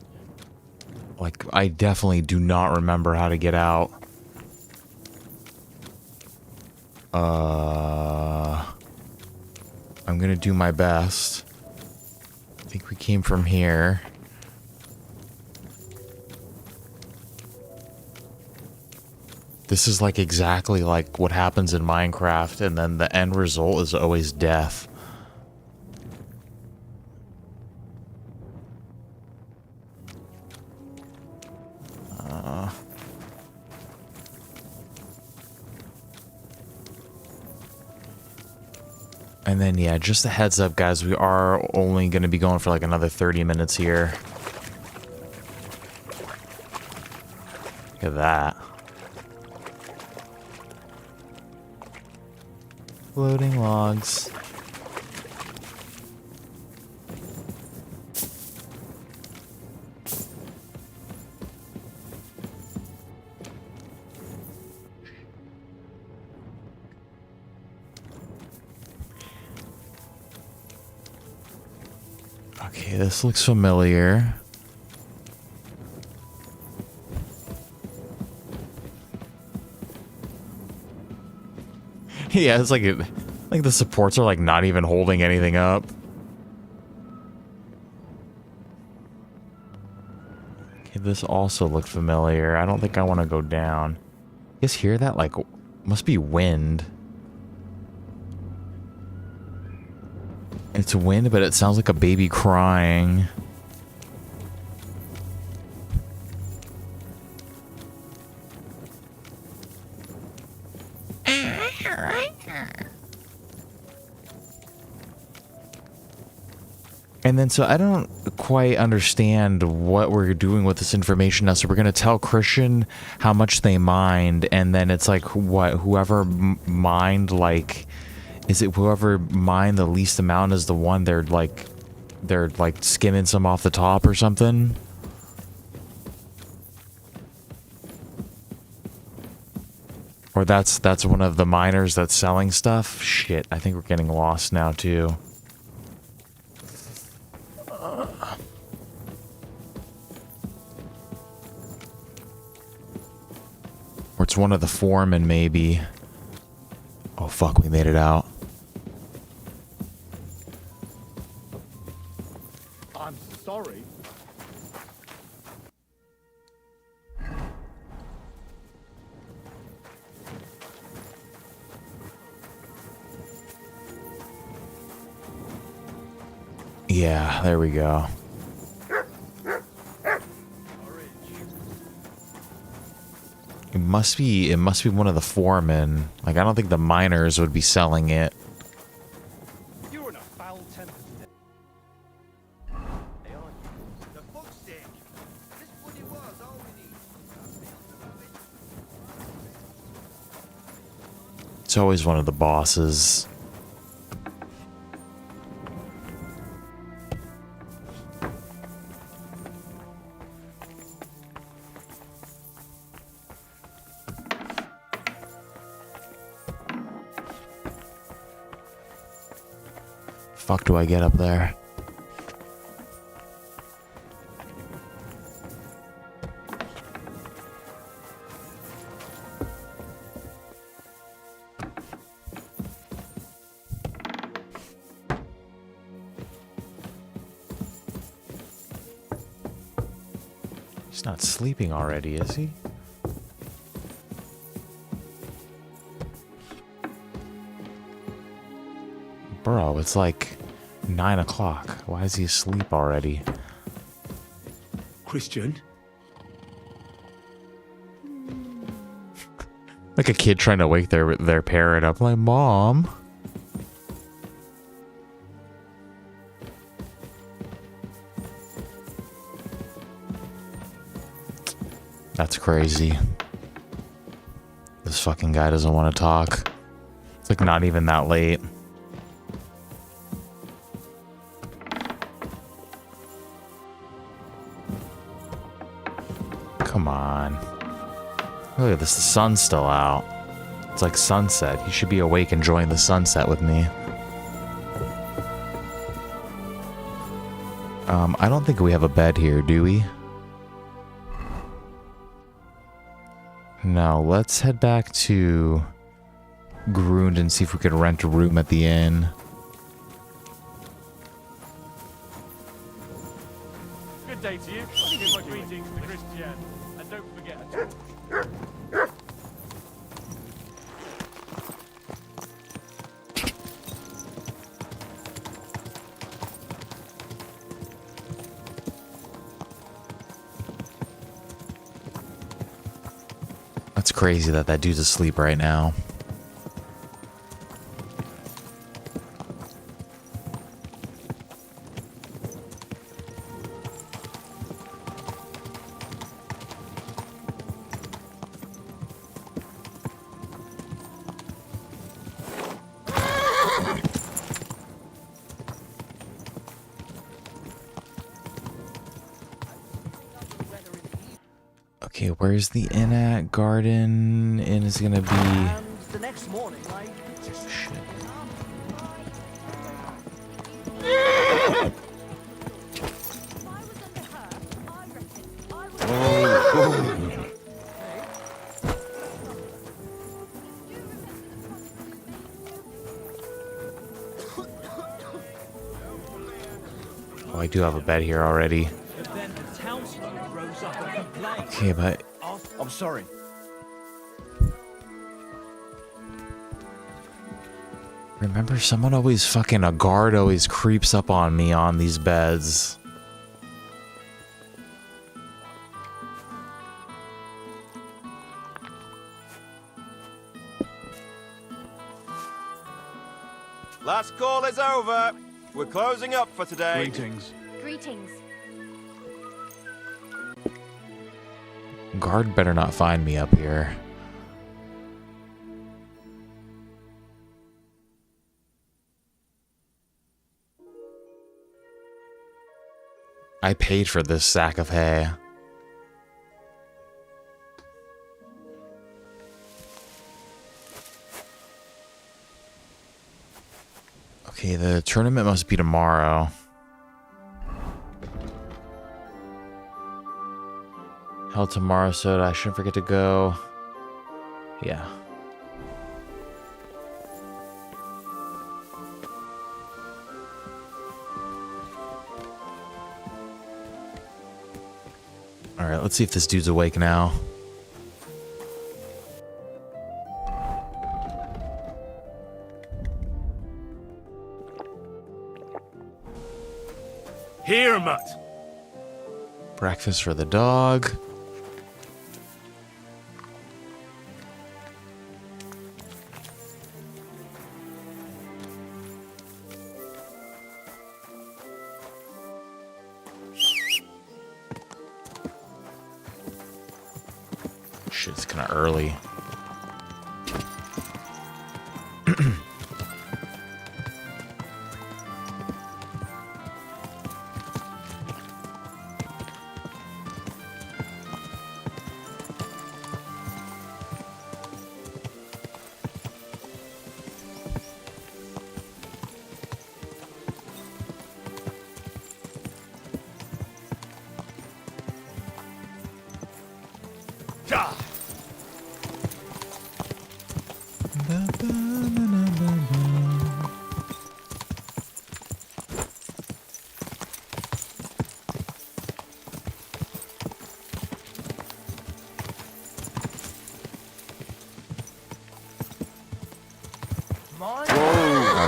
Like, I definitely do not remember how to get out. I'm gonna do my best. I think we came from here. This is like exactly like what happens in Minecraft, and then the end result is always death. And then, yeah, just a heads up, guys, we are only going to be going for like another 30 minutes here. Look at that. Floating logs. Okay, this looks familiar. Yeah, it's like the supports are like not even holding anything up. Okay, this also looked familiar. I don't think I want to go down. You guys hear that? Like, must be wind. It's wind, but it sounds like a baby crying. And then, so I don't quite understand what we're doing with this information now. So we're going to tell Christian how much they mined, and then it's like, what, whoever mined, like, is it whoever mined the least amount is the one they're like skimming some off the top or something? Or that's one of the miners that's selling stuff? Shit, I think we're getting lost now too. Or it's one of the foremen, maybe. Oh fuck, we made it out. I'm sorry. Yeah, there we go. It must be one of the foremen. Like, I don't think the miners would be selling it. You're in a foul temper today. Hey, aren't you? The fuck's sake. This bloody was all we need. It's always one of the bosses. Fuck do I get up there? He's not sleeping already, is he? bro? It's like 9 o'clock. Why is he asleep already? Christian? Like a kid trying to wake their parent up. Like, Mom. That's crazy. This fucking guy doesn't want to talk. It's like not even that late. Come on. Look at this, the sun's still out. It's like sunset. You should be awake enjoying the sunset with me. I don't think we have a bed here, do we? No, let's head back to Grund and see if we could rent a room at the inn. Good day to you. Give my greetings to Christian. And don't forget a That's crazy that that dude's asleep right now. Okay, where's the inn at? Garden inn is gonna be... The next morning, I just... Shit. Oh, I do have a bed here already. Okay, but... I'm sorry. Remember, someone always fucking... A guard always creeps up on me on these beds. Last call is over. We're closing up for today. Greetings. Greetings. Guard better not find me up here. I paid for this sack of hay. Okay, the tournament must be tomorrow. Held tomorrow, so I shouldn't forget to go. Yeah. Alright, let's see if this dude's awake now. Here, Mutt. Breakfast for the dog. Shit, it's kind of early.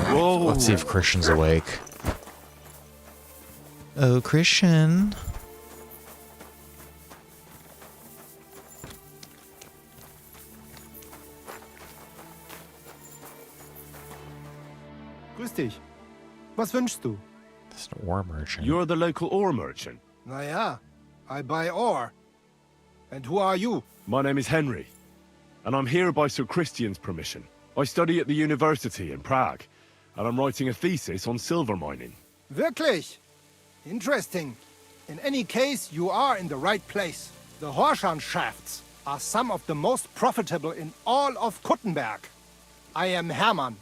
Whoa. Let's see if Christian's awake. Oh, Christian. Grüß dich. Was wünschst du? It's an ore merchant. You're the local ore merchant? Naja, I buy ore. And who are you? My name is Henry, and I'm here by Sir Christian's permission. I study at the university in Prague, and I'm writing a thesis on silver mining. Wirklich? Interesting. In any case, you are in the right place. The Horshan shafts are some of the most profitable in all of Kuttenberg. I am Hermann.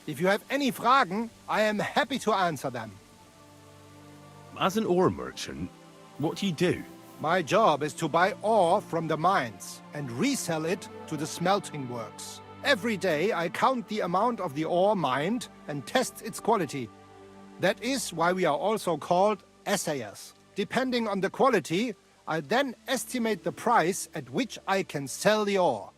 If you have any Fragen, I am happy to answer them. As an ore merchant, what do you do? My job is to buy ore from the mines and resell it to the smelting works. Every day I count the amount of the ore mined and test its quality. That is why we are also called assayers. Depending on the quality, I then estimate the price at which I can sell the ore.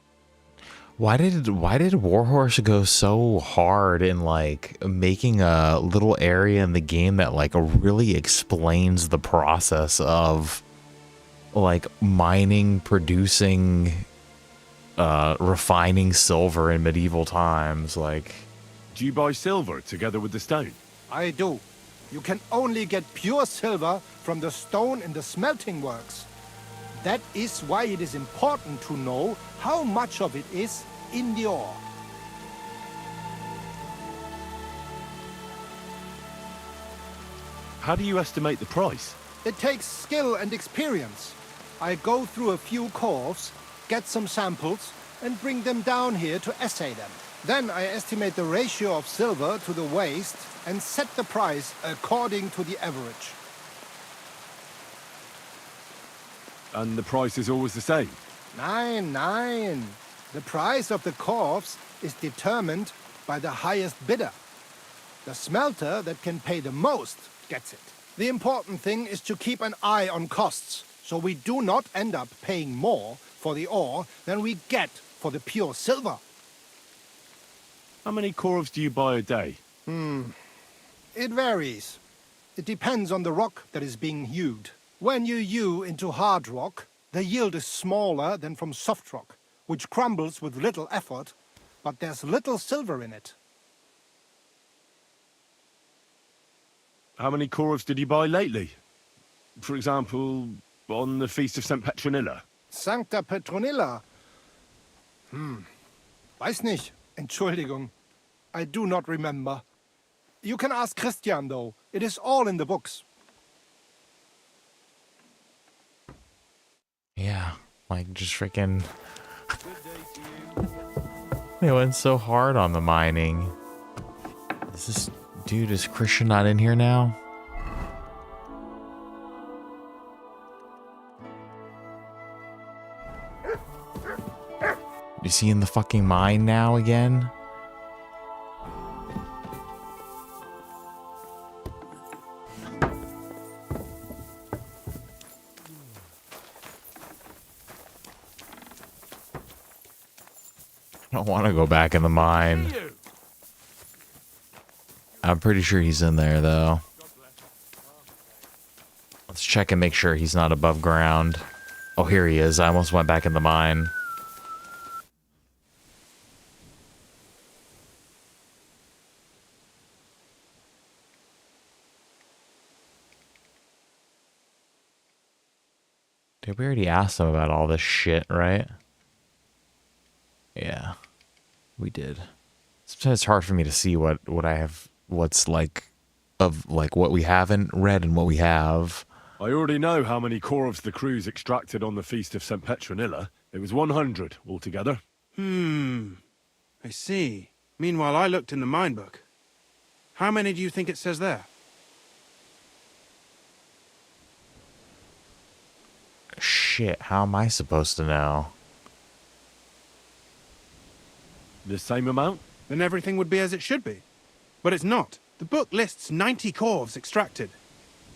Why did Warhorse go so hard in like making a little area in the game that like really explains the process of like mining, producing, refining silver in medieval times? Like, do you buy silver together with the stone? I do. You can only get pure silver from the stone in the smelting works. That is why it is important to know how much of it is in the ore. How do you estimate the price? It takes skill and experience. I go through a few coves, get some samples, and bring them down here to assay them. Then I estimate the ratio of silver to the waste and set the price according to the average. And the price is always the same? Nein. The price of the coves is determined by the highest bidder. The smelter that can pay the most gets it. The important thing is to keep an eye on costs, so we do not end up paying more for the ore than we get for the pure silver. How many corves do you buy a day? It varies. It depends on the rock that is being hewed. When you hew into hard rock, the yield is smaller than from soft rock, which crumbles with little effort, but there's little silver in it. How many corves did you buy lately? For example, on the Feast of St. Petronilla? Sancta Petronilla? Weiß nicht. Entschuldigung. I do not remember. You can ask Christian, though. It is all in the books. yeah, like just freaking. They went so hard on the mining. Is Christian not in here now? Is he in the fucking mine now again? I don't want to go back in the mine. I'm pretty sure he's in there, though. Let's check and make sure he's not above ground. Oh, here he is. I almost went back in the mine. Dude, we already asked him about all this shit, right? Yeah, we did. Sometimes it's hard for me to see what I have, what's like, of like what we haven't read and what we have. I already know how many corves the crews extracted on the Feast of St. Petronilla. It was 100 altogether. I see. Meanwhile, I looked in the mine book. How many do you think it says there? Shit, how am I supposed to know? The same amount? Then everything would be as it should be. But it's not. The book lists 90 corves extracted.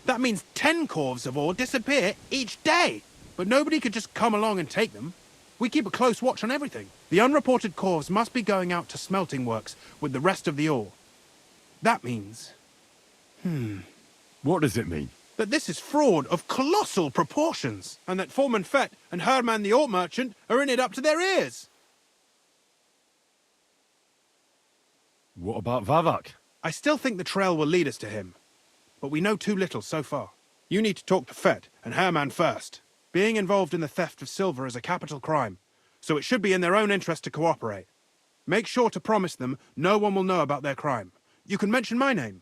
That means 10 corves of ore disappear each day. But nobody could just come along and take them. We keep a close watch on everything. The unreported corves must be going out to smelting works with the rest of the ore. That means... What does it mean? that this is fraud of colossal proportions, and that Foreman Fett and Herman the Alt Merchant are in it up to their ears. What about Vavak? I still think the trail will lead us to him, but we know too little so far. You need to talk to Fett and Herman first. Being involved in the theft of silver is a capital crime, so it should be in their own interest to cooperate. Make sure to promise them no one will know about their crime. You can mention my name.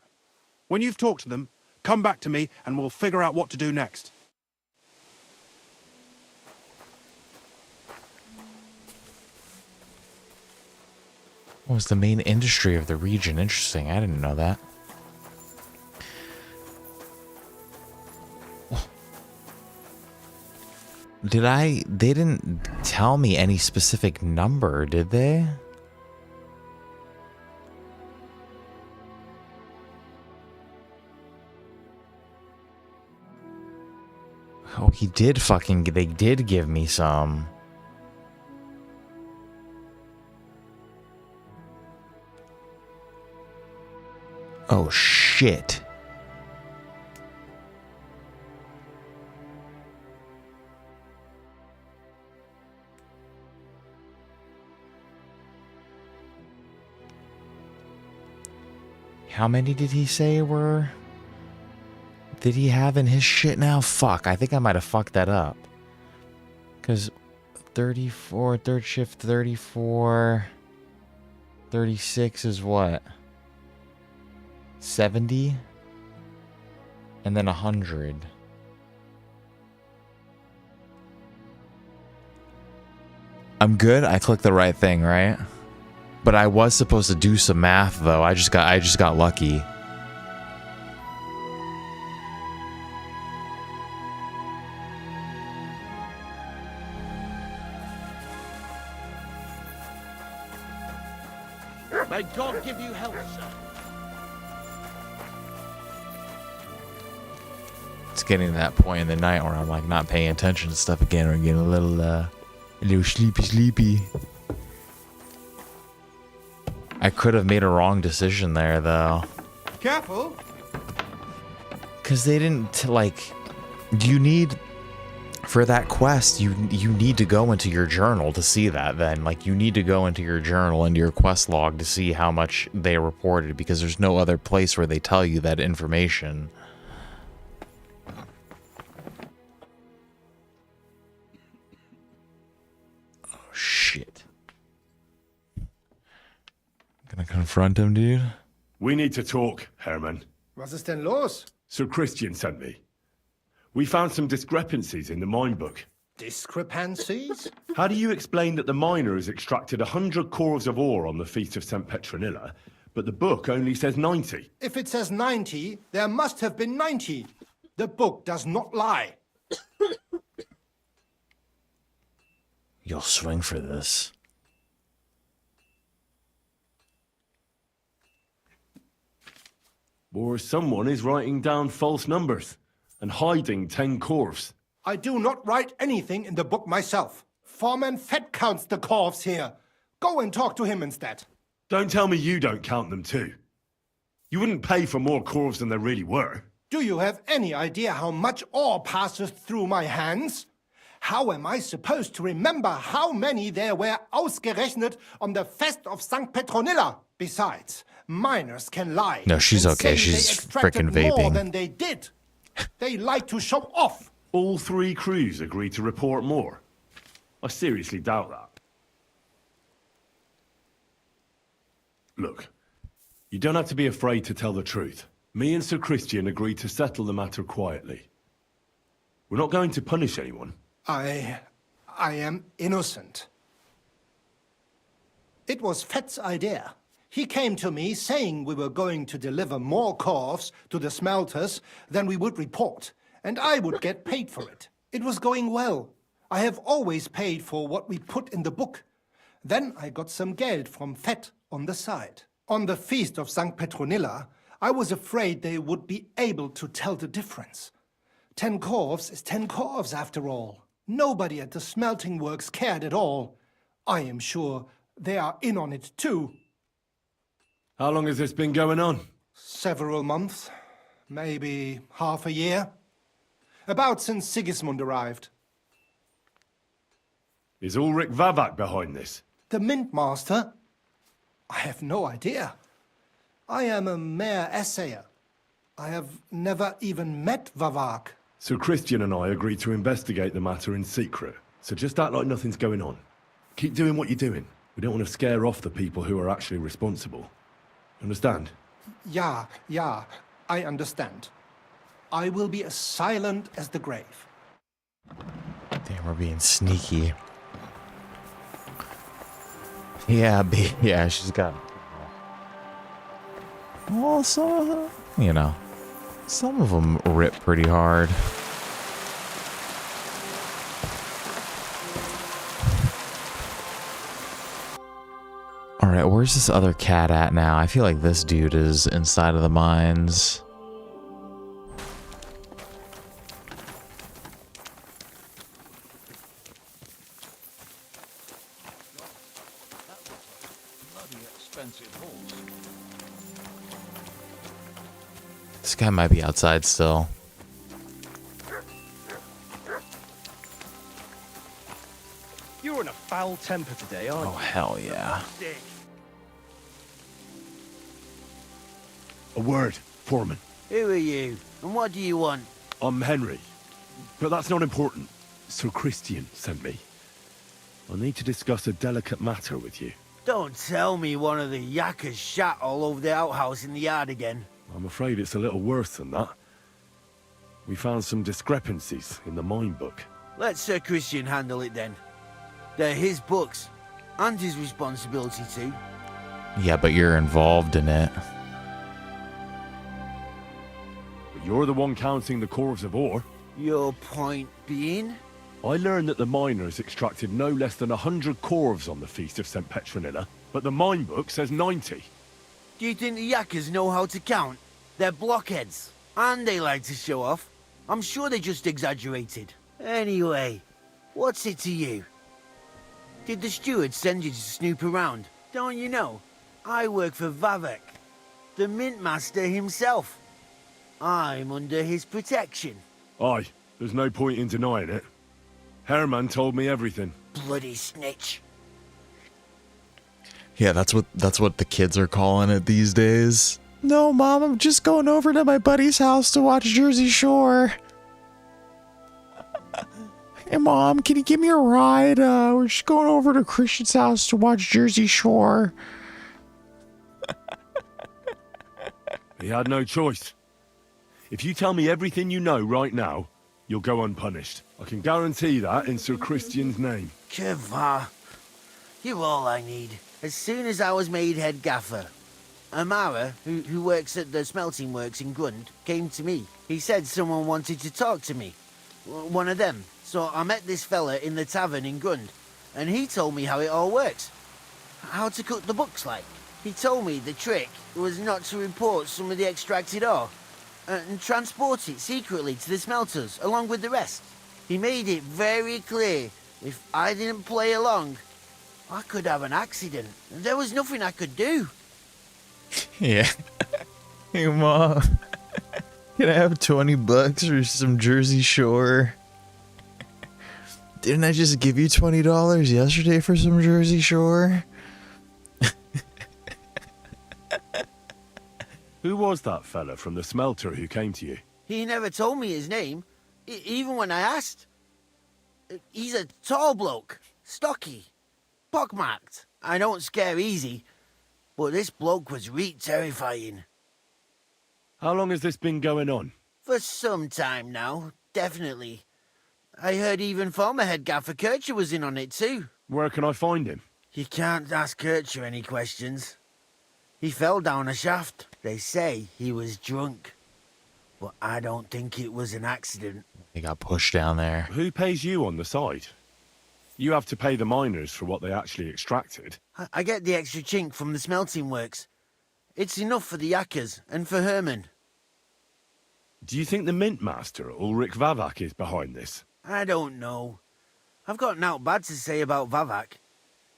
When you've talked to them, come back to me and we'll figure out what to do next. What was the main industry of the region? Interesting. I didn't know that. They didn't tell me any specific number, did they? Oh, they did give me some. Oh, shit. How many did he say were... Did he have in his shit now? Fuck, I think I might have fucked that up. Because 34, third shift 34, 36 is what? 70? And then 100. I'm good? I clicked the right thing, right? But I was supposed to do some math though. I just got lucky. May God give you health, sir. It's getting to that point in the night where I'm like not paying attention to stuff again, or getting a little sleepy. I could have made a wrong decision there though. Careful! Cause they didn't you need, for that quest, you need to go into your journal to see that then. Like, you need to go into your journal, into your quest log to see how much they reported, because there's no other place where they tell you that information. Oh, shit. Gonna confront him, dude? We need to talk, Herman. Was ist denn los? Sir Christian sent me. We found some discrepancies in the mine book. Discrepancies? How do you explain that the miners extracted 100 cores of ore on the Feast of St. Petronilla, but the book only says 90? If it says 90, there must have been 90. The book does not lie. You'll swing for this. Or someone is writing down false numbers and hiding 10 corves. I do not write anything in the book myself. Foreman Fett counts the corves here. Go and talk to him instead. Don't tell me you don't count them too. You wouldn't pay for more corves than there really were. Do you have any idea how much ore passes through my hands? How am I supposed to remember how many there were ausgerechnet on the Fest of St. Petronilla? Besides, miners can lie. No, she's and okay. say She's they extracted frickin' vaping. more than they did. They like to show off. All 3 crews agreed to report more. I seriously doubt that. Look, you don't have to be afraid to tell the truth. Me and Sir Christian agreed to settle the matter quietly. We're not going to punish anyone. I am innocent. It was Fett's idea. He came to me saying we were going to deliver more corves to the smelters than we would report, and I would get paid for it. It was going well. I have always paid for what we put in the book. Then I got some geld from Fett on the side. On the Feast of St. Petronilla, I was afraid they would be able to tell the difference. 10 corves is 10 corves after all. Nobody at the smelting works cared at all. I am sure they are in on it too. How long has this been going on? Several months. Maybe half a year. About since Sigismund arrived. Is Ulrich Vavak behind this? The Mint Master? I have no idea. I am a mere essayer. I have never even met Vavak. So Christian and I agreed to investigate the matter in secret. So just act like nothing's going on. Keep doing what you're doing. We don't want to scare off the people who are actually responsible. Understand? Yeah, I understand. I will be as silent as the grave. Damn, we're being sneaky. Yeah, yeah, she's got... Also, you know, some of them rip pretty hard. Alright, where's this other cat at now? I feel like this dude is inside of the mines. This guy might be outside still. You're in a foul temper today, aren't you? Oh, hell yeah. A word, Foreman. Who are you? And what do you want? I'm Henry. But that's not important. Sir Christian sent me. I need to discuss a delicate matter with you. Don't tell me one of the yakkers shat all over the outhouse in the yard again. I'm afraid it's a little worse than that. We found some discrepancies in the mine book. Let Sir Christian handle it then. They're his books, and his responsibility too. Yeah, but you're involved in it. But you're the one counting the corves of ore. Your point being? I learned that the miners extracted no less than 100 corves on the Feast of St. Petronilla, but the mine book says 90. Do you think the yakkers know how to count? They're blockheads, and they like to show off. I'm sure they just exaggerated. Anyway, what's it to you? Did the steward send you to snoop around? Don't you know? I work for Vavek, the mint master himself. I'm under his protection. Aye, there's no point in denying it. Herman told me everything. Bloody snitch. Yeah, that's what the kids are calling it these days. No, Mom, I'm just going over to my buddy's house to watch Jersey Shore. Hey, Mom, can you give me a ride? We're just going over to Christian's house to watch Jersey Shore. He had no choice. If you tell me everything you know right now, you'll go unpunished. I can guarantee that in Sir Christian's name. Keva, you're all I need. As soon as I was made head gaffer, Amara, who works at the smelting works in Grund, came to me. He said someone wanted to talk to me. One of them. So I met this fella in the tavern in Grund, and he told me how it all works. How to cook the books like. He told me the trick was not to report some of the extracted ore, and transport it secretly to the smelters, along with the rest. He made it very clear, if I didn't play along, I could have an accident. There was nothing I could do. Yeah. Hey, Mom. Can I have $20 for some Jersey Shore? Didn't I just give you $20 yesterday for some Jersey Shore? Who was that fella from the smelter who came to you? He never told me his name, even when I asked. He's a tall bloke, stocky, pockmarked. I don't scare easy, but this bloke was reet terrifying. How long has this been going on? For some time now, definitely. I heard even former head gaffer Kircher was in on it too. Where can I find him? You can't ask Kircher any questions. He fell down a shaft. They say he was drunk, but I don't think it was an accident. He got pushed down there. Who pays you on the side? You have to pay the miners for what they actually extracted. I get the extra chink from the smelting works. It's enough for the yakkers and for Herman. Do you think the mint master, Ulrich Vavak, is behind this? I don't know. I've got naught bad to say about Vavak.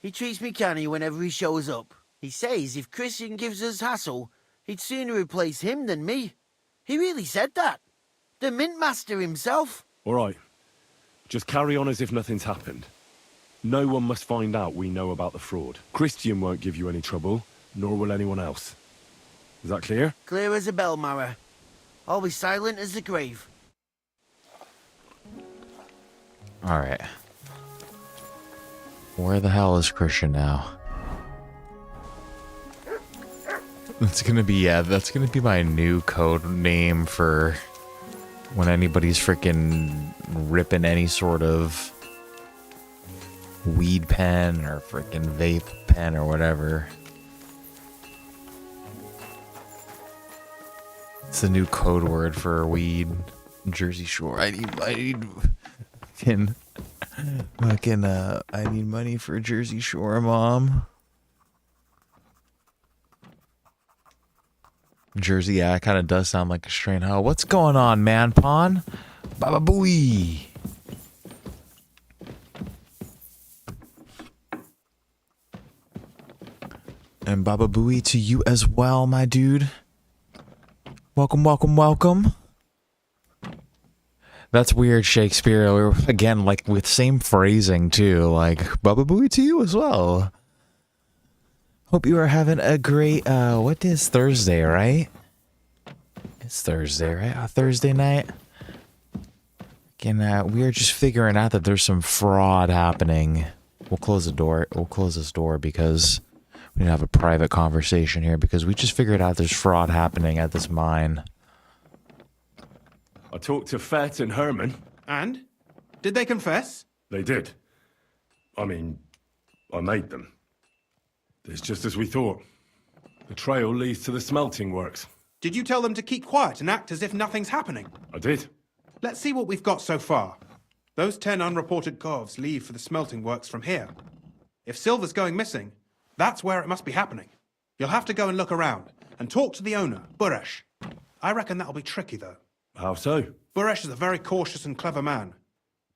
He treats me canny whenever he shows up. He says if Christian gives us hassle, He'd sooner replace him than me. He really said that. The Mint Master himself. All right. Just carry on as if nothing's happened. No one must find out we know about the fraud. Christian won't give you any trouble, nor will anyone else. Is that clear? Clear as a bell, Mara. I'll be silent as the grave. Alright. Where the hell is Christian now? That's gonna be, yeah, that's gonna be my new code name for when anybody's freaking ripping any sort of weed pen or freaking vape pen or whatever. It's the new code word for weed. Jersey Shore. I need fucking I need money for Jersey Shore, Mom. Jersey, yeah, it kind of does sound like a strain. Huh? What's going on, man, Pawn? Baba Booey. And Baba Booey to you as well, my dude. Welcome, welcome, welcome. That's weird, Shakespeare. Again, like with same phrasing too. Like Baba Booey to you as well. Hope you are having a great, what is Thursday, right? It's Thursday, right? Thursday night. And we are just figuring out that there's some fraud happening. We'll close the door. We'll close this door because we need to have a private conversation here because we just figured out there's fraud happening at this mine. I talked to Fett and Herman. And? Did they confess? They did. I mean, I made them. It's just as we thought. The trail leads to the smelting works. Did you tell them to keep quiet and act as if nothing's happening? I did. Let's see what we've got so far. Those 10 unreported corves leave for the smelting works from here. If silver's going missing, that's where it must be happening. You'll have to go and look around and talk to the owner, Buresh. I reckon that'll be tricky, though. How so? Buresh is a very cautious and clever man.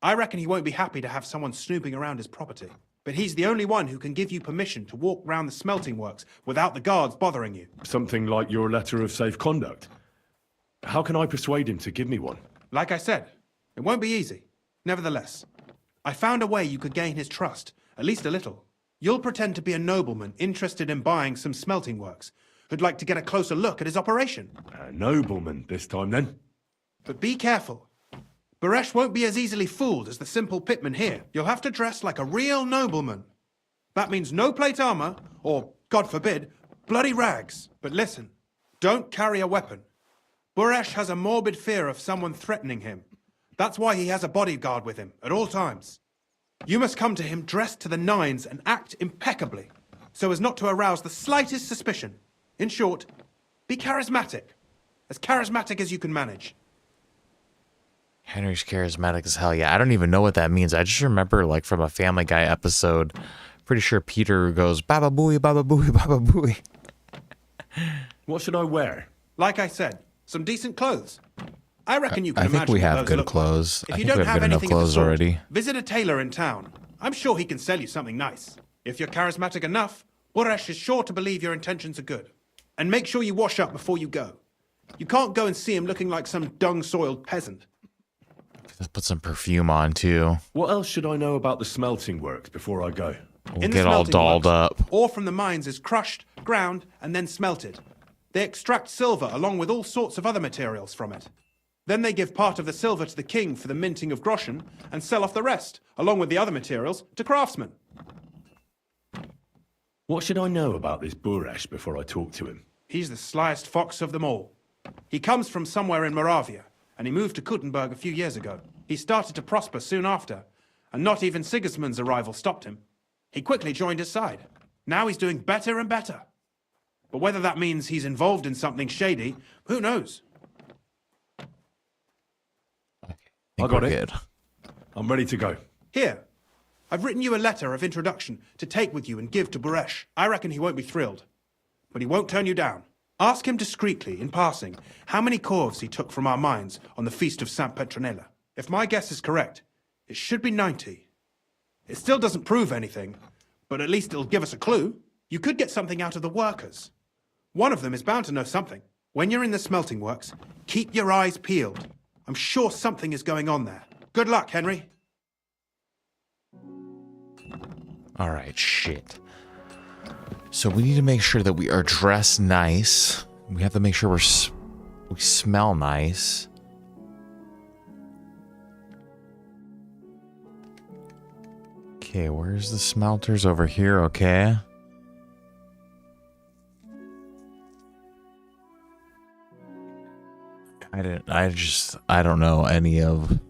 I reckon he won't be happy to have someone snooping around his property. But he's the only one who can give you permission to walk round the smelting works without the guards bothering you. Something like your letter of safe conduct. How can I persuade him to give me one? Like I said, it won't be easy. Nevertheless, I found a way you could gain his trust, at least a little. You'll pretend to be a nobleman interested in buying some smelting works, who'd like to get a closer look at his operation. A nobleman this time, then? But be careful. Buresh won't be as easily fooled as the simple pitman here. You'll have to dress like a real nobleman. That means no plate armor, or, God forbid, bloody rags. But listen, don't carry a weapon. Buresh has a morbid fear of someone threatening him. That's why he has a bodyguard with him at all times. You must come to him dressed to the nines and act impeccably, so as not to arouse the slightest suspicion. In short, be charismatic as you can manage. Henry's charismatic as hell. Yeah, I don't even know what that means. I just remember, like, from a Family Guy episode, pretty sure Peter goes, Baba Booey, Baba Booey, Baba Booey. What should I wear? Like I said, some decent clothes. I reckon you can imagine. I think we have good like. clothes. If I you think don't we have have good enough anything of the clothes sort, already. visit a tailor in town. I'm sure he can sell you something nice. If you're charismatic enough, Buresh is sure to believe your intentions are good. And make sure you wash up before you go. You can't go and see him looking like some dung-soiled peasant. Let's put some perfume on, too. What else should I know about the smelting works before I go? We'll get all dolled up. Ore from the mines is crushed, ground, and then smelted. They extract silver along with all sorts of other materials from it. Then they give part of the silver to the king for the minting of groschen and sell off the rest, along with the other materials, to craftsmen. What should I know about this Buresh before I talk to him? He's the slyest fox of them all. He comes from somewhere in Moravia, and he moved to Kuttenberg a few years ago. He started to prosper soon after, and not even Sigismund's arrival stopped him. He quickly joined his side. Now he's doing better and better. But whether that means he's involved in something shady, who knows? I got it. I'm ready to go. Here, I've written you a letter of introduction to take with you and give to Buresh. I reckon he won't be thrilled, but he won't turn you down. Ask him discreetly, in passing, how many corves he took from our mines on the feast of St. Petronilla. If my guess is correct, it should be 90. It still doesn't prove anything, but at least it'll give us a clue. You could get something out of the workers. One of them is bound to know something. When you're in the smelting works, keep your eyes peeled. I'm sure something is going on there. Good luck, Henry. All right, shit. So we need to make sure that we are dressed nice. We have to make sure we smell nice. Okay, where's the smelters? Over here, okay. I don't know any of...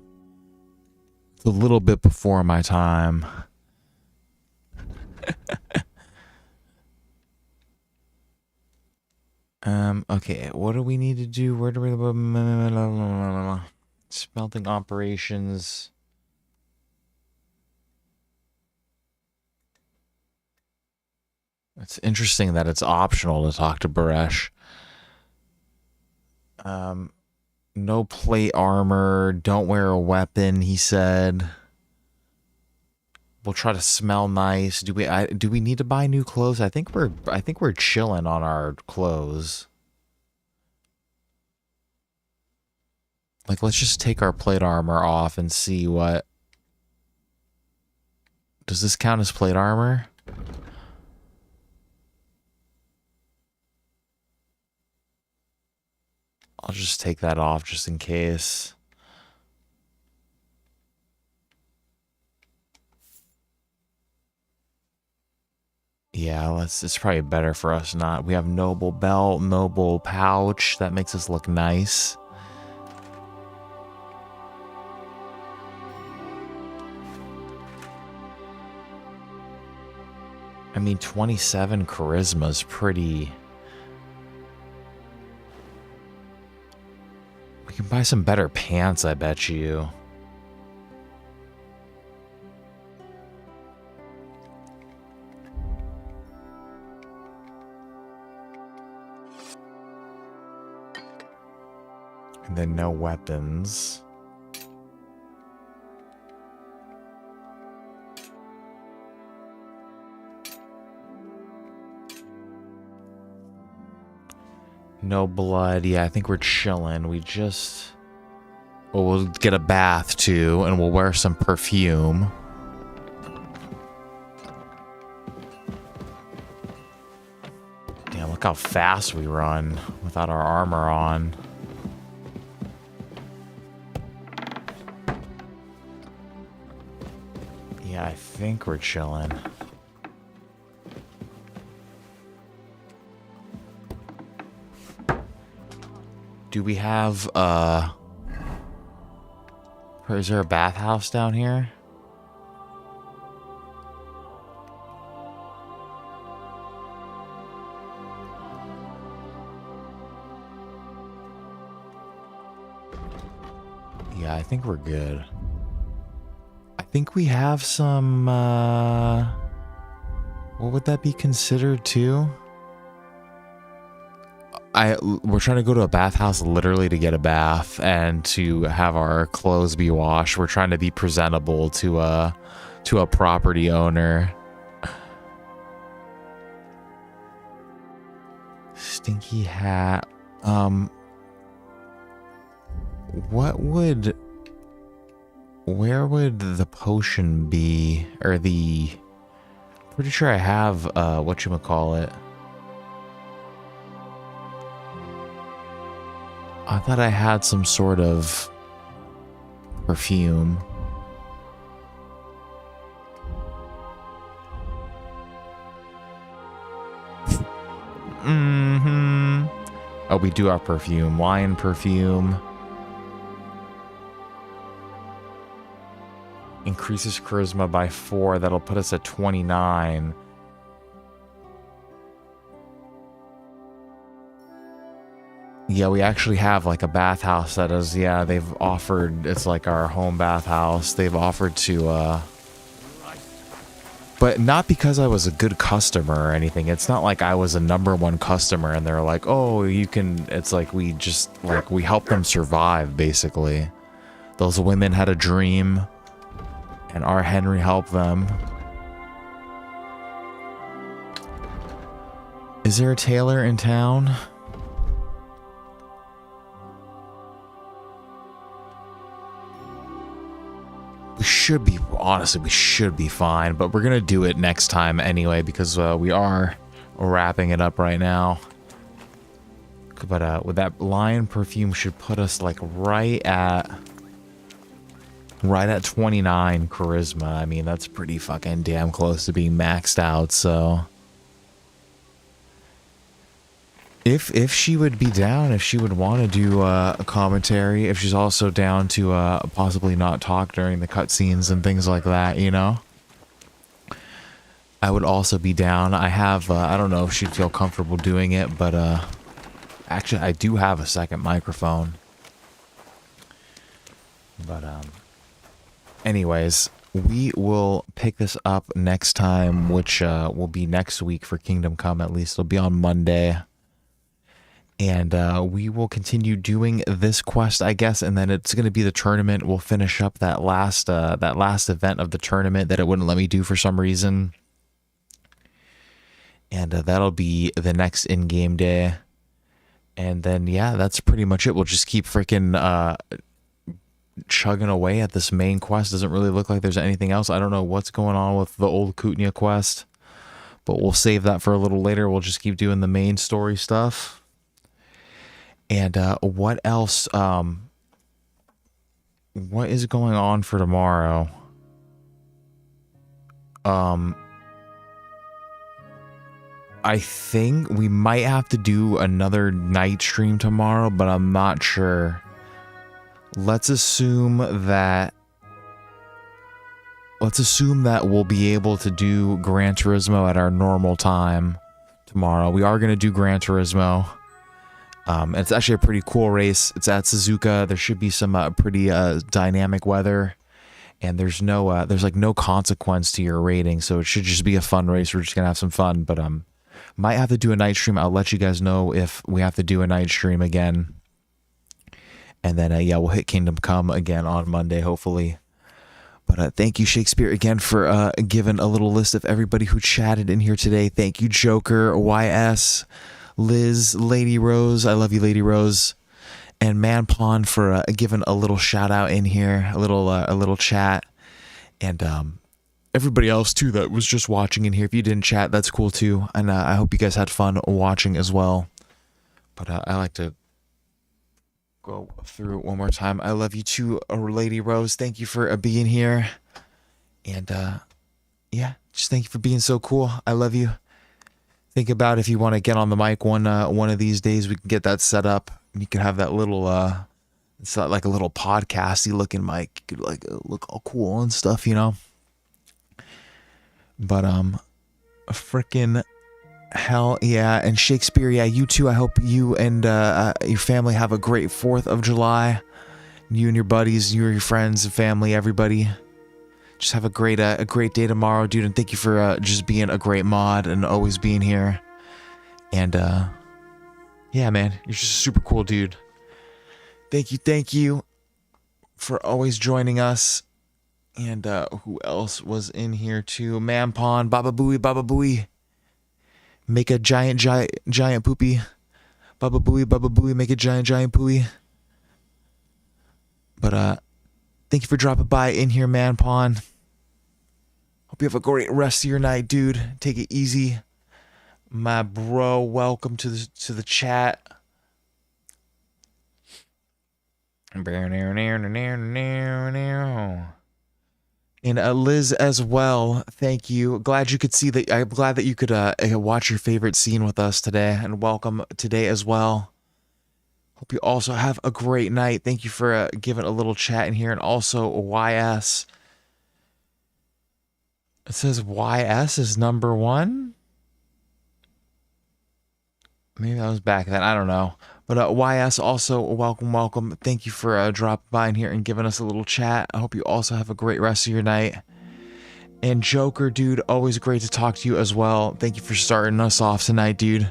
It's a little bit before my time. Okay, what do we need to do? Where do we... Smelting operations... It's interesting that it's optional to talk to Baresh. No plate armor, don't wear a weapon, he said. We'll try to smell nice. Do we need to buy new clothes? I think we're chilling on our clothes. Like, let's just take our plate armor off and see what... Does this count as plate armor? I'll just take that off just in case. Yeah, it's probably better for us not. We have noble belt, noble pouch. That makes us look nice. I mean, 27 charisma is pretty... We can buy some better pants, I bet you. And then no weapons. No blood. Yeah, I think we're chilling. We just... Well, we'll get a bath too, and we'll wear some perfume. Damn, look how fast we run without our armor on. Yeah, I think we're chilling. Do we have, is there a bathhouse down here? Yeah, I think we're good. I think we have some, what would that be considered too? We're trying to go to a bathhouse literally to get a bath and to have our clothes be washed. We're trying to be presentable to a property owner. Stinky hat. Where would the potion be? Or pretty sure I have, whatchamacallit. I thought I had some sort of perfume. Oh, we do have perfume. Lion perfume. Increases charisma by 4. That'll put us at 29. Yeah, we actually have like a bathhouse that is, yeah, they've offered, it's like our home bathhouse. They've offered to, but not because I was a good customer or anything. It's not like I was a #1 customer and they're like, oh, you can, it's like we just, like, we helped them survive, basically. Those women had a dream and our Henry helped them. Is there a tailor in town? We should be, honestly, we should be fine, but we're gonna do it next time anyway because we are wrapping it up right now. But with that lion perfume should put us like right at 29 charisma. I mean, that's pretty fucking damn close to being maxed out, so if she would be down, if she would want to do a commentary, if she's also down to possibly not talk during the cutscenes and things like that, you know, I would also be down. I have I don't know if she'd feel comfortable doing it, but actually I do have a second microphone. But anyways, we will pick this up next time, which will be next week for Kingdom Come. At least it'll be on Monday. And we will continue doing this quest, I guess, and then it's going to be the tournament. We'll finish up that last event of the tournament that it wouldn't let me do for some reason. And that'll be the next in-game day. And then, yeah, that's pretty much it. We'll just keep freaking chugging away at this main quest. Doesn't really look like there's anything else. I don't know what's going on with the old Kutnia quest, but we'll save that for a little later. We'll just keep doing the main story stuff. And what else? What is going on for tomorrow? I think we might have to do another night stream tomorrow, but I'm not sure. Let's assume that we'll be able to do Gran Turismo at our normal time tomorrow. We are going to do Gran Turismo. It's actually a pretty cool race. It's at Suzuka. There should be some pretty dynamic weather, and there's like no consequence to your rating, so it should just be a fun race. We're just gonna have some fun, but might have to do a night stream. I'll let you guys know if we have to do a night stream again, and then yeah, we'll hit Kingdom Come again on Monday, hopefully. But thank you, Shakespeare, again for giving a little list of everybody who chatted in here today. Thank you, Joker, YS, Liz, Lady Rose, I love you, Lady Rose, and Manpon for giving a little shout out in here, a little chat, and everybody else too that was just watching in here. If you didn't chat, that's cool too, and I hope you guys had fun watching as well. But I like to go through it one more time. I love you too, Lady Rose. Thank you for being here, and yeah, just thank you for being so cool. I love you. Think about if you want to get on the mic one of these days, we can get that set up. You can have that little it's not like a little podcasty looking mic. You could like look all cool and stuff, you know. But freaking hell yeah, and Shakespeare, yeah, you too. I hope you and your family have a great 4th of July. You and your buddies, you and your friends and family, everybody. Just have a great day tomorrow, dude, and thank you for just being a great mod and always being here. And yeah, man, you're just a super cool dude. Thank you for always joining us. And who else was in here too? Manpon, Baba Booey. Make a giant poopy. Baba Booey, make a giant pooey. But thank you for dropping by in here, Manpon. Hope you have a great rest of your night, dude. Take it easy. My bro, welcome to the chat. And Liz as well, thank you. Glad you could see that. I'm glad that you could watch your favorite scene with us today, and welcome today as well. Hope you also have a great night. Thank you for giving a little chat in here, and also YS. It says YS is number 1. Maybe that was back then. I don't know. But YS also, welcome. Thank you for dropping by in here and giving us a little chat. I hope you also have a great rest of your night. And Joker, dude, always great to talk to you as well. Thank you for starting us off tonight, dude.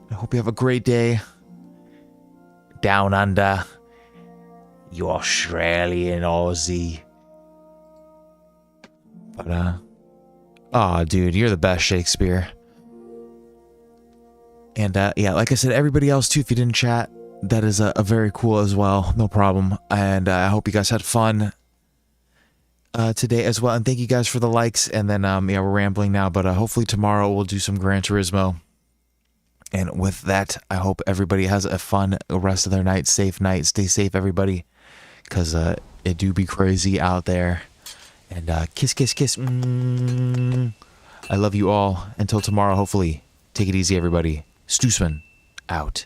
I hope you have a great day. Down under, you Australian Aussie. But, oh, dude, you're the best, Shakespeare. And yeah, like I said, everybody else too, if you didn't chat, that is a very cool as well. No problem. And I hope you guys had fun today as well. And thank you guys for the likes. And then, yeah, we're rambling now, but hopefully tomorrow we'll do some Gran Turismo. And with that, I hope everybody has a fun rest of their night. Safe night. Stay safe, everybody. Because it do be crazy out there. And kiss, kiss, kiss. I love you all. Until tomorrow, hopefully. Take it easy, everybody. Stoosman, out.